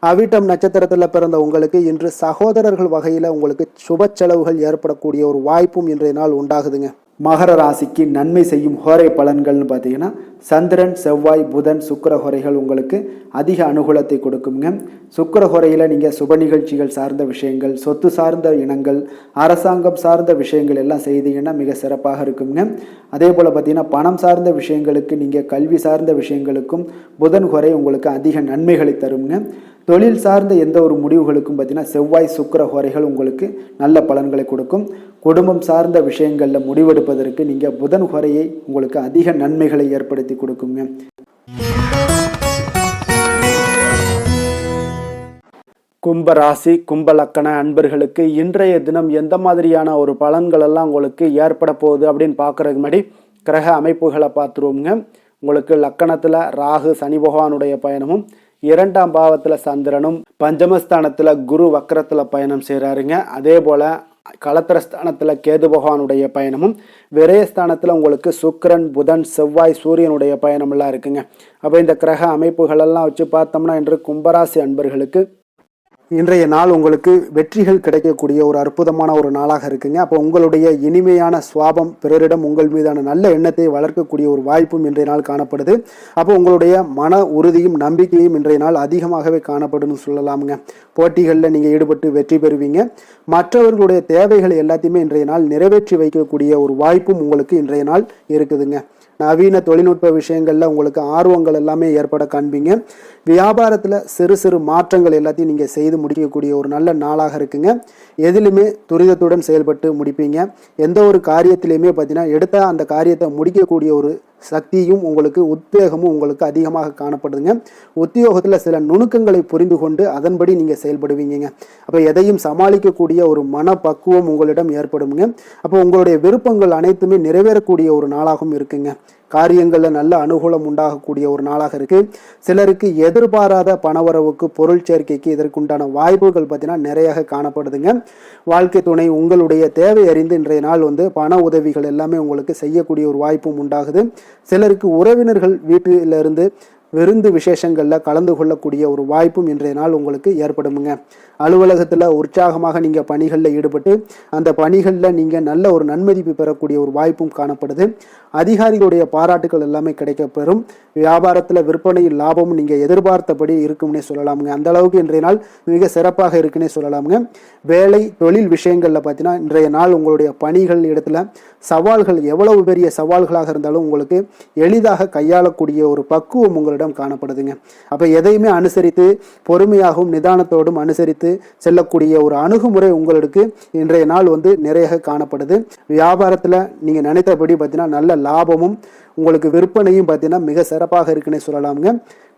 அவிட்டம் நட்சத்திரத்தில் பிறந்த உங்களுக்கு இன்று சகோதரர்கள் வகையில் உங்களுக்கு சுப செலவுகள் ஏற்படக்கூடிய ஒரு வாய்ப்பும் இன்றைய நாள் உண்டாகுதுங்க. மகர ராசிக்கு நன்மை செய்யும் ஹோரை பலன்கள்னு பார்த்தீங்கன்னா சந்திரன், செவ்வாய், புதன், சுக்கிர ஹோரைகள் உங்களுக்கு அதிக அனுகூலத்தை கொடுக்குங்க. சுக்கிர ஹோரையில் நீங்கள் சுப நிகழ்ச்சிகள் சார்ந்த விஷயங்கள், சொத்து சார்ந்த இனங்கள், அரசாங்கம் சார்ந்த விஷயங்கள் எல்லாம் செய்தீங்கன்னா மிக சிறப்பாக இருக்குங்க. அதே போல் பார்த்தீங்கன்னா பணம் சார்ந்த விஷயங்களுக்கு, நீங்கள் கல்வி சார்ந்த விஷயங்களுக்கும் புதன் ஹோரை உங்களுக்கு அதிக நன்மைகளை தருங்க. தொழில் சார்ந்த எந்த ஒரு முடிவுகளுக்கும் பார்த்தீங்கன்னா செவ்வாய், சுக்கிர ஹோரைகள் உங்களுக்கு நல்ல பலன்களை கொடுக்கும். குடும்பம் சார்ந்த விஷயங்களில் முடிவெடுப்பதற்கு நீங்கள் புதன் ஹோரையை உங்களுக்கு அதிக நன்மைகளை ஏற்படுத்தி கொடுக்குங்க. கும்பராசி, கும்பலக்கண அன்பர்களுக்கு இன்றைய தினம் எந்த மாதிரியான ஒரு பலன்கள் எல்லாம் உங்களுக்கு ஏற்பட போகுது அப்படின்னு பார்க்கறதுக்கு முன்னாடி கிரக அமைப்புகளை பார்த்துருவோங்க. உங்களுக்கு லக்கணத்தில் ராகு சனி பகவானுடைய பயணமும், 2ஆம் பாவத்தில் சந்திரனும், பஞ்சமஸ்தானத்தில் குரு வக்கரத்தில் பயணம் செய்கிறாருங்க. அதே போல் களத்திரஸ்தானத்தில் கேது பகவானுடைய பயணமும், விரயஸ்தானத்தில் உங்களுக்கு சுக்கிரன், புதன், செவ்வாய், சூரியனுடைய பயணமெல்லாம் இருக்குங்க. அப்போ இந்த கிரக அமைப்புகளெல்லாம் வச்சு பார்த்தோம்னா இன்று கும்பராசி அன்பர்களுக்கு இன்றைய நாள் உங்களுக்கு வெற்றிகள் கிடைக்கக்கூடிய ஒரு அற்புதமான ஒரு நாளாக இருக்குங்க. அப்போ உங்களுடைய இனிமையான சுவாபம் பிறரிடம் உங்கள் மீதான நல்ல எண்ணத்தை வளர்க்கக்கூடிய ஒரு வாய்ப்பும் இன்றைய நாள் காணப்படுது. அப்போ உங்களுடைய மன உறுதியும் நம்பிக்கையும் இன்றைய நாள் அதிகமாகவே காணப்படுன்னு சொல்லலாமுங்க. போட்டிகளில் நீங்கள் ஈடுபட்டு வெற்றி பெறுவீங்க. மற்றவர்களுடைய தேவைகளை எல்லாத்தையுமே இன்றைய நாள் நிறைவேற்றி வைக்கக்கூடிய ஒரு வாய்ப்பும் உங்களுக்கு இன்றைய நாள் இருக்குதுங்க. நவீன தொழில்நுட்ப விஷயங்களில் உங்களுக்கு ஆர்வங்கள் எல்லாமே ஏற்பட காண்பீங்க. வியாபாரத்தில் சிறு சிறு மாற்றங்கள் எல்லாத்தையும் நீங்கள் செய்து முடிக்கக்கூடிய ஒரு நல்ல நாளாக இருக்குங்க. எதிலுமே துரிதத்துடன் செயல்பட்டு முடிப்பீங்க. எந்த ஒரு காரியத்திலையுமே பார்த்தீங்கன்னா எடுத்த அந்த காரியத்தை முடிக்கக்கூடிய ஒரு சக்தியும் உங்களுக்கு உத்வேகமும் உங்களுக்கு அதிகமாக காணப்படுதுங்க. உத்தியோகத்தில் சில நுணுக்கங்களை புரிந்து கொண்டு அதன்படி நீங்கள் செயல்படுவீங்க. அப்போ எதையும் சமாளிக்கக்கூடிய ஒரு மனப்பக்குவம் உங்களிடம் ஏற்படுங்க. அப்போ உங்களுடைய விருப்பங்கள் அனைத்துமே நிறைவேறக்கூடிய ஒரு நாளாகவும் இருக்குங்க. காரியங்களில் நல்ல அனுகூலம் உண்டாகக்கூடிய ஒரு நாளாக இருக்குது. சிலருக்கு எதிர்பாராத பணவரவுக்கு, பொருள் சேர்க்கைக்கு இதற்குண்டான வாய்ப்புகள் பார்த்தீங்கன்னா நிறைய காணப்படுதுங்க. வாழ்க்கை துணை உங்களுடைய தேவை அறிந்து இன்றைய நாள் பண உதவிகள் எல்லாமே உங்களுக்கு செய்யக்கூடிய ஒரு வாய்ப்பும் உண்டாகுது. சிலருக்கு உறவினர்கள் வீட்டிலிருந்து விருந்து விசேஷங்களில் கலந்து கொள்ளக்கூடிய ஒரு வாய்ப்பும் இன்றைய நாள் உங்களுக்கு ஏற்படுமுங்க. அலுவலகத்தில் உற்சாகமாக நீங்கள் பணிகளில் ஈடுபட்டு அந்த பணிகளில் நீங்கள் நல்ல ஒரு நன்மதிப்பு பெறக்கூடிய ஒரு வாய்ப்பும் காணப்படுது. அதிகாரிகளுடைய பாராட்டுகள் எல்லாமே கிடைக்கப்பெறும். வியாபாரத்தில் விற்பனையில் லாபமும் நீங்கள் எதிர்பார்த்தபடி இருக்கும்னே சொல்லலாமுங்க. அந்த அளவுக்கு இன்றைய நாள் மிக சிறப்பாக இருக்குன்னே சொல்லலாமுங்க. வேலை தொழில் விஷயங்களில் பார்த்தீங்கன்னா இன்றைய நாள் உங்களுடைய பணிகள் இடத்துல சவால்கள் எவ்வளவு பெரிய சவால்களாக இருந்தாலும் உங்களுக்கு எளிதாக கையாளக்கூடிய ஒரு பக்குவம் உங்களிடம் காணப்படுதுங்க. அப்போ எதையுமே அனுசரித்து பொறுமையாகவும் நிதானத்தோடும் அனுசரித்து செல்லக்கூடிய ஒரு அணுகுமுறை உங்களுக்கு இன்றைய நாள் நிறைய காணப்படுது. வியாபாரத்தில் நீங்கள் நினைத்தபடி பார்த்தீங்கன்னா நல்ல லாபமும் உங்களுக்கு விற்பனையும் பார்த்தீங்கன்னா மிக சிறப்பாக இருக்குன்னே சொல்லலாமுங்க.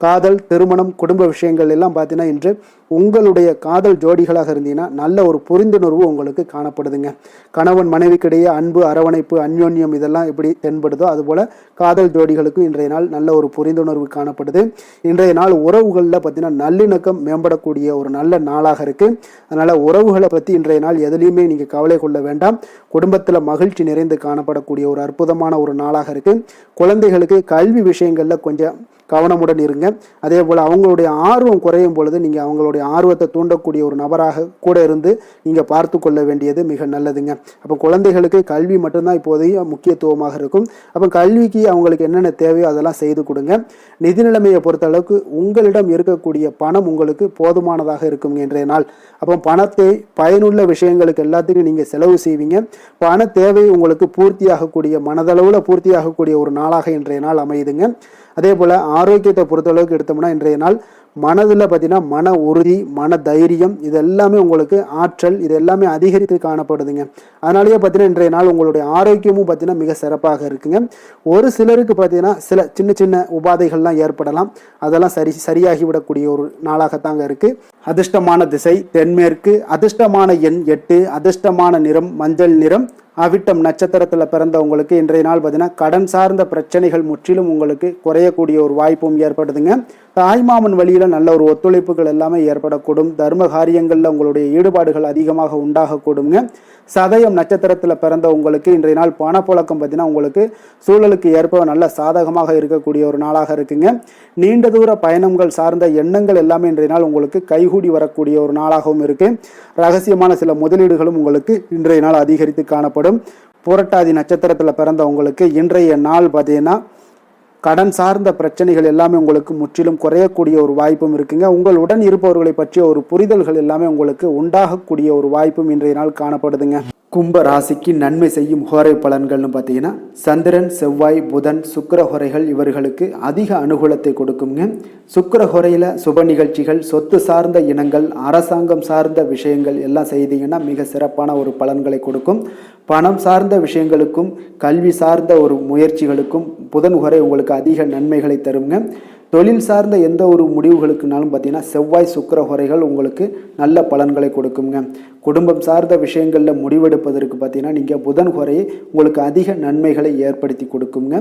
காதல், திருமணம், குடும்ப விஷயங்கள் எல்லாம் பார்த்தீங்கன்னா இன்று உங்களுடைய காதல் ஜோடிகளாக இருந்தீங்கன்னா நல்ல ஒரு புரிந்துணர்வு உங்களுக்கு காணப்படுதுங்க. கணவன் மனைவிக்கிடையே அன்பு, அரவணைப்பு, அந்யோன்யம் இதெல்லாம் எப்படி தென்படுதோ அதுபோல் காதல் ஜோடிகளுக்கு இன்றைய நாள் நல்ல ஒரு புரிந்துணர்வு காணப்படுது. இன்றைய நாள் உறவுகளில் பார்த்தீங்கன்னா நல்லிணக்கம் மேம்படக்கூடிய ஒரு நல்ல நாளாக இருக்குது. அதனால் உறவுகளை பற்றி இன்றைய நாள் எதுலேயுமே நீங்கள் கவலை கொள்ள வேண்டாம். குடும்பத்தில் மகிழ்ச்சி நிறைந்து காணப்படக்கூடிய ஒரு அற்புதமான ஒரு நாளாக இருக்குது. குழந்தைகளுக்கு கல்வி விஷயங்களில் கொஞ்சம் கவனமுடன் இருங்க. அதே போல் அவங்களுடைய ஆர்வம் குறையும் பொழுது நீங்கள் அவங்களுடைய ஆர்வத்தை தூண்டக்கூடிய ஒரு நபராக கூட இருந்து நீங்கள் பார்த்து கொள்ள வேண்டியது மிக நல்லதுங்க. அப்போ குழந்தைகளுக்கு கல்வி மட்டும்தான் இப்போதைய முக்கியத்துவமாக இருக்கும். அப்போ கல்விக்கு அவங்களுக்கு என்னென்ன தேவையோ அதெல்லாம் செய்து கொடுங்க. நிதி நிலைமையை பொறுத்த அளவுக்கு உங்களிடம் இருக்கக்கூடிய பணம் உங்களுக்கு போதுமானதாக இருக்கும் இன்றைய நாள். அப்போ பணத்தை பயனுள்ள விஷயங்களுக்கு எல்லாத்துக்கும் நீங்கள் செலவு செய்வீங்க. பண தேவை உங்களுக்கு பூர்த்தியாகக்கூடிய, மனதளவில் பூர்த்தியாகக்கூடிய ஒரு நாளாக இன்றைய நாள் அமையுதுங்க. அதே போல் ஆரோக்கியத்தை பொறுத்தளவுக்கு எடுத்தோம்னா இன்றைய நாள் மனதில் பார்த்தீங்கன்னா மன உறுதி, மன தைரியம் இது எல்லாமே உங்களுக்கு ஆற்றல் இது எல்லாமே அதிகரித்து காணப்படுதுங்க. அதனாலேயே பார்த்தீங்கன்னா இன்றைய நாள் உங்களுடைய ஆரோக்கியமும் பார்த்தீங்கன்னா மிக சிறப்பாக இருக்குங்க. ஒரு சிலருக்கு பார்த்தீங்கன்னா சில சின்ன சின்ன உபாதைகள்லாம் ஏற்படலாம். அதெல்லாம் சரியாகிவிடக்கூடிய ஒரு நாளாகத்தாங்க இருக்குது. அதிர்ஷ்டமான திசை தென்மேற்கு, அதிர்ஷ்டமான எண் 8, அதிர்ஷ்டமான நிறம் மஞ்சள் நிறம், அவிட்டம் நட்சத்திரத்தில் பிறந்தவங்களுக்கு இன்றைய நாள் பார்த்தீங்கன்னா கடன் சார்ந்த பிரச்சனைகள் முற்றிலும் உங்களுக்கு குறையக்கூடிய ஒரு வாய்ப்பும் ஏற்படுதுங்க. தாய்மாமன் வழியில் நல்ல ஒரு ஒத்துழைப்புகள் எல்லாமே ஏற்படக்கூடும். தர்ம காரியங்களில் உங்களுடைய ஈடுபாடுகள் அதிகமாக உண்டாகக்கூடுங்க. சதயம் நட்சத்திரத்தில் பிறந்த உங்களுக்கு இன்றைய நாள் பணப்புழக்கம் பார்த்தீங்கன்னா உங்களுக்கு சூழலுக்கு ஏற்ப நல்ல சாதகமாக இருக்கக்கூடிய ஒரு நாளாக இருக்குங்க. நீண்ட தூர பயணங்கள் சார்ந்த எண்ணங்கள் எல்லாமே இன்றைய நாள் உங்களுக்கு கைகூடி வரக்கூடிய ஒரு நாளாகவும் இருக்கு. ரகசியமான சில முதலீடுகளும் உங்களுக்கு இன்றைய நாள் அதிகரித்து காணப்படும். புரட்டாதி நட்சத்திரத்தில் பிறந்த உங்களுக்கு இன்றைய நாள் பார்த்தீங்கன்னா கடன் சார்ந்த பிரச்சனைகள் எல்லாமே உங்களுக்கு முற்றிலும் குறையக்கூடிய ஒரு வாய்ப்பும் இருக்குங்க. உங்களுடன் இருப்பவர்களை பற்றிய ஒரு புரிதல்கள் எல்லாமே உங்களுக்கு உண்டாகக்கூடிய ஒரு வாய்ப்பும் இன்றைய நாள் காணப்படுதுங்க. கும்ப ராசிக்கு நன்மை செய்யும் ஹோரை பலன்கள்னு பார்த்தீங்கன்னா சந்திரன், செவ்வாய், புதன், சுக்கிர ஹோரைகள் இவர்களுக்கு அதிக அனுகூலத்தை கொடுக்குங்க. சுக்கிர ஹோரையில் சுப நிகழ்ச்சிகள், சொத்து சார்ந்த இனங்கள், அரசாங்கம் சார்ந்த விஷயங்கள் எல்லாம் செய்தீங்கன்னா மிக சிறப்பான ஒரு பலன்களை கொடுக்கும். பணம் சார்ந்த விஷயங்களுக்கும் கல்வி சார்ந்த ஒரு முயற்சிகளுக்கும் புதன் ஹோரை உங்களுக்கு அதிக நன்மைகளை தருங்க. தொழில் சார்ந்த எந்த ஒரு முடிவுகளுக்குனாலும் பார்த்தீங்கன்னா செவ்வாய், சுக்கிர ஹோரைகள் உங்களுக்கு நல்ல பலன்களை கொடுக்குங்க. குடும்பம் சார்ந்த விஷயங்களில் முடிவெடுப்பதற்கு பார்த்தீங்கன்னா நீங்கள் புதன் ஹோரையை உங்களுக்கு அதிக நன்மைகளை ஏற்படுத்தி கொடுக்குங்க.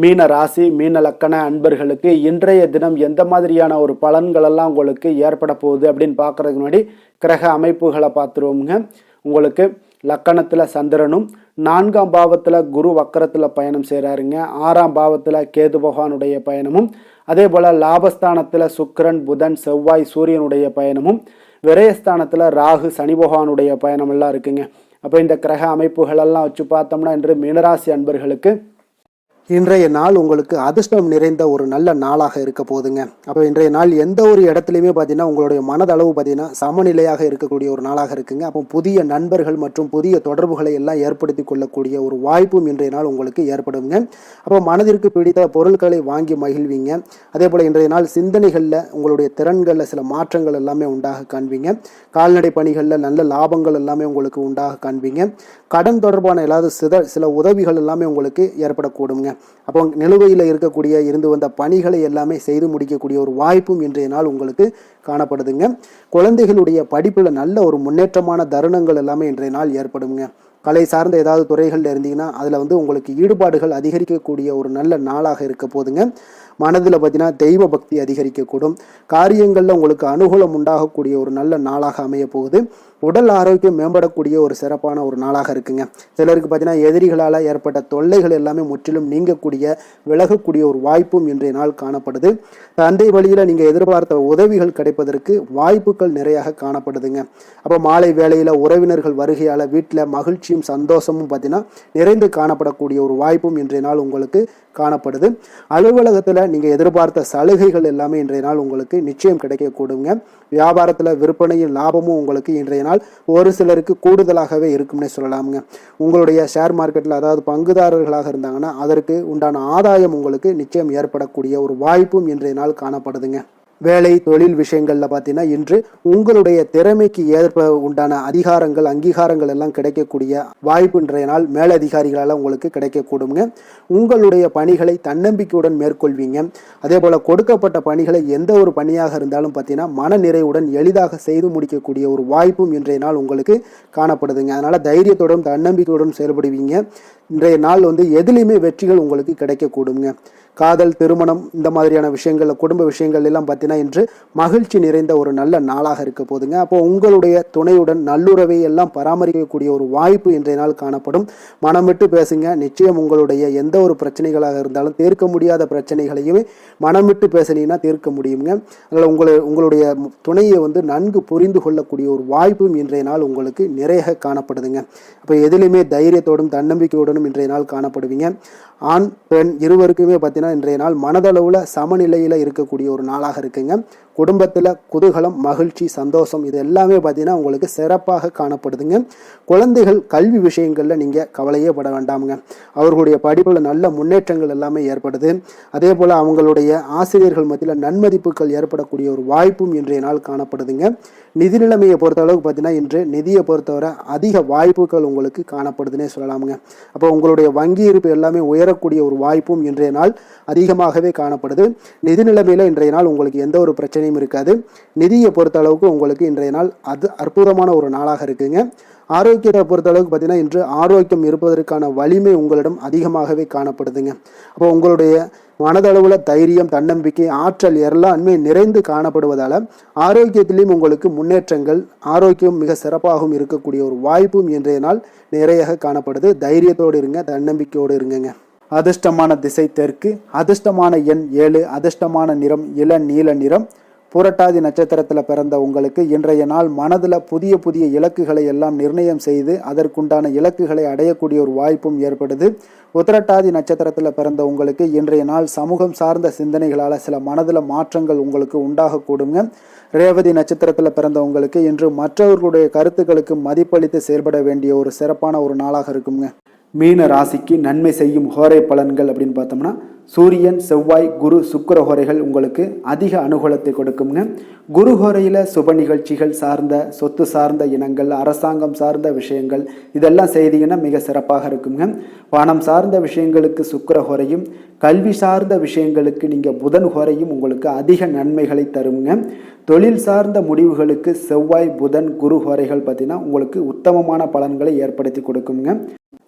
மீன ராசி, மீன லக்கண அன்பர்களுக்கு இன்றைய தினம் எந்த மாதிரியான ஒரு பலன்கள் எல்லாம் உங்களுக்கு ஏற்பட போகுது அப்படின்னு பார்க்கறதுக்கு முன்னாடி கிரக அமைப்புகளை பார்த்துருவோமுங்க. உங்களுக்கு லக்கணத்தில் சந்திரனும், 4ஆம் பாவத்தில் குரு வக்கரத்தில் பயணம் செய்கிறாருங்க. 6ஆம் பாவத்தில் கேது பகவானுடைய பயணமும், அதே போல் லாபஸ்தானத்தில் சுக்கிரன், புதன், செவ்வாய், சூரியனுடைய பயணமும், விரயஸ்தானத்தில் ராகு, சனி பகவானுடைய பயணம் எல்லாம் இருக்குங்க. அப்போ இந்த கிரக அமைப்புகளெல்லாம் வச்சு பார்த்தோம்னா இன்று மீனராசி அன்பர்களுக்கு இன்றைய நாள் உங்களுக்கு அதிர்ஷ்டம் நிறைந்த ஒரு நல்ல நாளாக இருக்க போகுதுங்க. அப்போ இன்றைய நாள் எந்த ஒரு இடத்துலையுமே பார்த்தீங்கன்னா உங்களுடைய மனதளவு பார்த்தீங்கன்னா சமநிலையாக இருக்கக்கூடிய ஒரு நாளாக இருக்குங்க. அப்போ புதிய நண்பர்கள் மற்றும் புதிய தொடர்புகளை எல்லாம் ஏற்படுத்தி கொள்ளக்கூடிய ஒரு வாய்ப்பும் இன்றைய நாள் உங்களுக்கு ஏற்படுங்க. அப்போ மனதிற்கு பிடித்த பொருட்களை வாங்கி மகிழ்வீங்க. அதே போல் இன்றைய நாள் சிந்தனைகளில் உங்களுடைய திறன்களில் சில மாற்றங்கள் எல்லாமே உண்டாக காண்பீங்க. கால்நடை பணிகளில் நல்ல லாபங்கள் எல்லாமே உங்களுக்கு உண்டாக காண்பீங்க. கடன் தொடர்பான ஏதாவது சில உதவிகள் எல்லாமே உங்களுக்கு ஏற்படக்கூடுங்க. அப்போ நிலுவையில் இருந்து வந்த பணிகளை எல்லாமே செய்து முடிக்கக்கூடிய ஒரு வாய்ப்பும் இன்றைய நாள் உங்களுக்கு காணப்படுதுங்க. குழந்தைகளுடைய படிப்பில் நல்ல ஒரு முன்னேற்றமான தருணங்கள் எல்லாமே இன்றைய நாள் ஏற்படுங்க. கலை சார்ந்த ஏதாவது துறைகளில் இருந்தீங்கன்னா அதில் உங்களுக்கு ஈடுபாடுகள் அதிகரிக்கக்கூடிய ஒரு நல்ல நாளாக இருக்க போதுங்க. மனதில் பார்த்தீங்கன்னா தெய்வ பக்தி அதிகரிக்கக்கூடும். காரியங்களில் உங்களுக்கு அனுகூலம் உண்டாகக்கூடிய ஒரு நல்ல நாளாக அமைய போகுது. உடல் ஆரோக்கியம் மேம்படக்கூடிய ஒரு சிறப்பான ஒரு நாளாக இருக்குங்க. சிலருக்கு பார்த்தீங்கன்னா எதிரிகளால் ஏற்பட்ட தொல்லைகள் எல்லாமே முற்றிலும் நீங்கக்கூடிய விலகக்கூடிய ஒரு வாய்ப்பும் இன்றைய நாள் காணப்படுது. தந்தை வழியில் நீங்கள் எதிர்பார்த்த உதவிகள் கிடைப்பதற்கு வாய்ப்புகள் நிறையாக காணப்படுதுங்க. அப்போ மாலை வேளையில் உறவினர்கள் வருகையால் வீட்டில் மகிழ்ச்சியும் சந்தோஷமும் பார்த்தீங்கன்னா நிறைந்து காணப்படக்கூடிய ஒரு வாய்ப்பும் இன்றைய நாள் உங்களுக்கு காணப்படுது. அலுவலகத்தில் நீங்கள் எதிர்பார்த்த சலுகைகள் எல்லாமே இன்றைய நாள் உங்களுக்கு நிச்சயம் கிடைக்கக்கூடுங்க. வியாபாரத்தில் விற்பனையும் லாபமும் உங்களுக்கு இன்றைய நாள் ஒரு சிலருக்கு கூடுதலாகவே இருக்கும்னே சொல்லலாமுங்க. உங்களுடைய ஷேர் மார்க்கெட்டில் அதாவது பங்குதாரர்களாக இருந்தாங்கன்னா அதற்கு உண்டான ஆதாயம் உங்களுக்கு நிச்சயம் ஏற்படக்கூடிய ஒரு வாய்ப்பும் இன்றைய நாள் காணப்படுதுங்க. வேலை தொழில் விஷயங்களில் பார்த்தீங்கன்னா இன்று உங்களுடைய திறமைக்கு ஏற்ப உண்டான அதிகாரங்கள் அங்கீகாரங்கள் எல்லாம் கிடைக்கக்கூடிய வாய்ப்பு இன்றைய நாள் மேலதிகாரிகளால் உங்களுக்கு கிடைக்கக்கூடுங்க. உங்களுடைய பணிகளை தன்னம்பிக்கையுடன் மேற்கொள்வீங்க. அதே போல் கொடுக்கப்பட்ட பணிகளை எந்த ஒரு பணியாக இருந்தாலும் பார்த்தீங்கன்னா மன நிறைவுடன் எளிதாக செய்து முடிக்கக்கூடிய ஒரு வாய்ப்பும் இன்றைய நாள் உங்களுக்கு காணப்படுதுங்க. அதனால் தைரியத்துடன் தன்னம்பிக்கையுடன் செயல்படுவீங்க. இன்றைய நாள் எதுலேயுமே வெற்றிகள் உங்களுக்கு கிடைக்கக்கூடுங்க. காதல், திருமணம் இந்த மாதிரியான விஷயங்களில் குடும்ப விஷயங்கள் எல்லாம் பார்த்தீங்கன்னா இன்று மகிழ்ச்சி நிறைந்த ஒரு நல்ல நாளாக இருக்க போதுங்க. அப்போ உங்களுடைய துணையுடன் நல்லுறவை எல்லாம் பராமரிக்கக்கூடிய ஒரு வாய்ப்பு இன்றைய நாள் காணப்படும். மனம் விட்டு பேசுங்க. நிச்சயம் உங்களுடைய எந்த ஒரு பிரச்சனைகளாக இருந்தாலும் தீர்க்க முடியாத பிரச்சனைகளையுமே மனம் விட்டு பேசினீங்கன்னா தீர்க்க முடியுங்க. அதனால் உங்களுடைய துணையை நன்கு புரிந்து கொள்ளக்கூடிய ஒரு வாய்ப்பும் இன்றைய நாள் உங்களுக்கு நிறைய காணப்படுதுங்க. அப்போ எதிலுமே தைரியத்தோடும் தன்னம்பிக்கையோடும் இன்றைய நாள் காணப்படுவீங்க. ஆண் பெண் இருவருக்குமே பார்த்தீங்கன்னா இன்றைய நாள் மனதளவில் சமநிலையில் இருக்கக்கூடிய ஒரு நாளாக இருக்குங்க. குடும்பத்தில் குதூகலம், மகிழ்ச்சி, சந்தோஷம் இது எல்லாமே பார்த்தீங்கன்னா உங்களுக்கு சிறப்பாக காணப்படுதுங்க. குழந்தைகள் கல்வி விஷயங்களில் நீங்கள் கவலையே பட வேண்டாமுங்க. அவர்களுடைய படிப்பில் நல்ல முன்னேற்றங்கள் எல்லாமே ஏற்படுது. அதே போல் அவங்களுடைய ஆசிரியர்கள் மத்தியில் நன்மதிப்புகள் ஏற்படக்கூடிய ஒரு வாய்ப்பும் இன்றைய நாள் காணப்படுதுங்க. நிதி நிலைமையை பொறுத்த அளவுக்கு பார்த்தீங்கன்னா இன்று நிதியை பொறுத்தவரை அதிக வாய்ப்புகள் உங்களுக்கு காணப்படுதுன்னே சொல்லலாமுங்க. அப்போ உங்களுடைய வங்கி இருப்பு எல்லாமே உயரக்கூடிய ஒரு வாய்ப்பும் இன்றைய நாள் அதிகமாகவே காணப்படுது. நிதி நிலைமையில் இன்றைய நாள் உங்களுக்கு எந்த ஒரு பிரச்சனையும் இருக்காது. நிதியை பொறுத்த அளவுக்கு உங்களுக்கு இன்றைய நாள் அது அற்புதமான ஒரு நாளாக இருக்குங்க. ஆரோக்கியத்தை பொறுத்த அளவுக்கு பார்த்தீங்கன்னா இன்று ஆரோக்கியம் இருப்பதற்கான வலிமை உங்களிடம் அதிகமாகவே காணப்படுதுங்க. அப்போ உங்களுடைய மனதளவுல தைரியம், தன்னம்பிக்கை, ஆற்றல் எல்லாமே நிறைந்து காணப்படுவதால் ஆரோக்கியத்திலையும் உங்களுக்கு முன்னேற்றங்கள், ஆரோக்கியம் மிக சிறப்பாகவும் இருக்கக்கூடிய ஒரு வாய்ப்பும் இன்றைய நாள் நிறைய காணப்படுது. தைரியத்தோடு இருங்க, தன்னம்பிக்கையோடு இருங்கங்க. அதிர்ஷ்டமான திசை தெற்கு, அதிர்ஷ்டமான எண் 7, அதிர்ஷ்டமான நிறம் இளநீல நிறம். புரட்டாதி நட்சத்திரத்தில் பிறந்த உங்களுக்கு இன்றைய நாள் மனதில் புதிய புதிய இலக்குகளை எல்லாம் நிர்ணயம் செய்து அதற்குண்டான இலக்குகளை அடையக்கூடிய ஒரு வாய்ப்பும் ஏற்படுது. உத்திரட்டாதி நட்சத்திரத்தில் பிறந்த உங்களுக்கு இன்றைய நாள் சமூகம் சார்ந்த சிந்தனைகளால் சில மனதில் மாற்றங்கள் உங்களுக்கு உண்டாகக்கூடுங்க. ரேவதி நட்சத்திரத்தில் பிறந்த உங்களுக்கு இன்று மற்றவர்களுடைய கருத்துக்களுக்கு மதிப்பளித்து செயல்பட வேண்டிய ஒரு சிறப்பான ஒரு நாளாக இருக்குங்க. மீன ராசிக்கு நன்மை செய்யும் ஹோரை பலன்கள் அப்படின்னு பார்த்தோம்னா சூரியன், செவ்வாய், குரு, சுக்கிர ஹோரைகள் உங்களுக்கு அதிக அனுகூலத்தை கொடுக்குங்க. குரு ஹோரையில் சுப நிகழ்ச்சிகள் சார்ந்த, சொத்து சார்ந்த இனங்கள், அரசாங்கம் சார்ந்த விஷயங்கள் இதெல்லாம் செய்தீங்கன்னா மிக சிறப்பாக இருக்குங்க. பணம் சார்ந்த விஷயங்களுக்கு சுக்கிர ஹோரையும், கல்வி சார்ந்த விஷயங்களுக்கு நீங்கள் புதன் ஹோரையும் உங்களுக்கு அதிக நன்மைகளை தருங்க. தொழில் சார்ந்த முடிவுகளுக்கு செவ்வாய், புதன், குரு ஹோரைகள் பார்த்தீங்கன்னா உங்களுக்கு உத்தமமான பலன்களை ஏற்படுத்தி கொடுக்குங்க.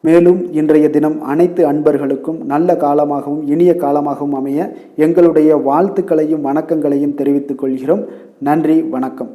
மேலும் இன்றைய தினம் அனைத்து அன்பர்களுக்கும் நல்ல காலமாகவும் இனிய காலமாகவும் அமைய எங்களுடைய வாழ்த்துக்களையும் வணக்கங்களையும் தெரிவித்துக் கொள்கிறோம். நன்றி, வணக்கம்.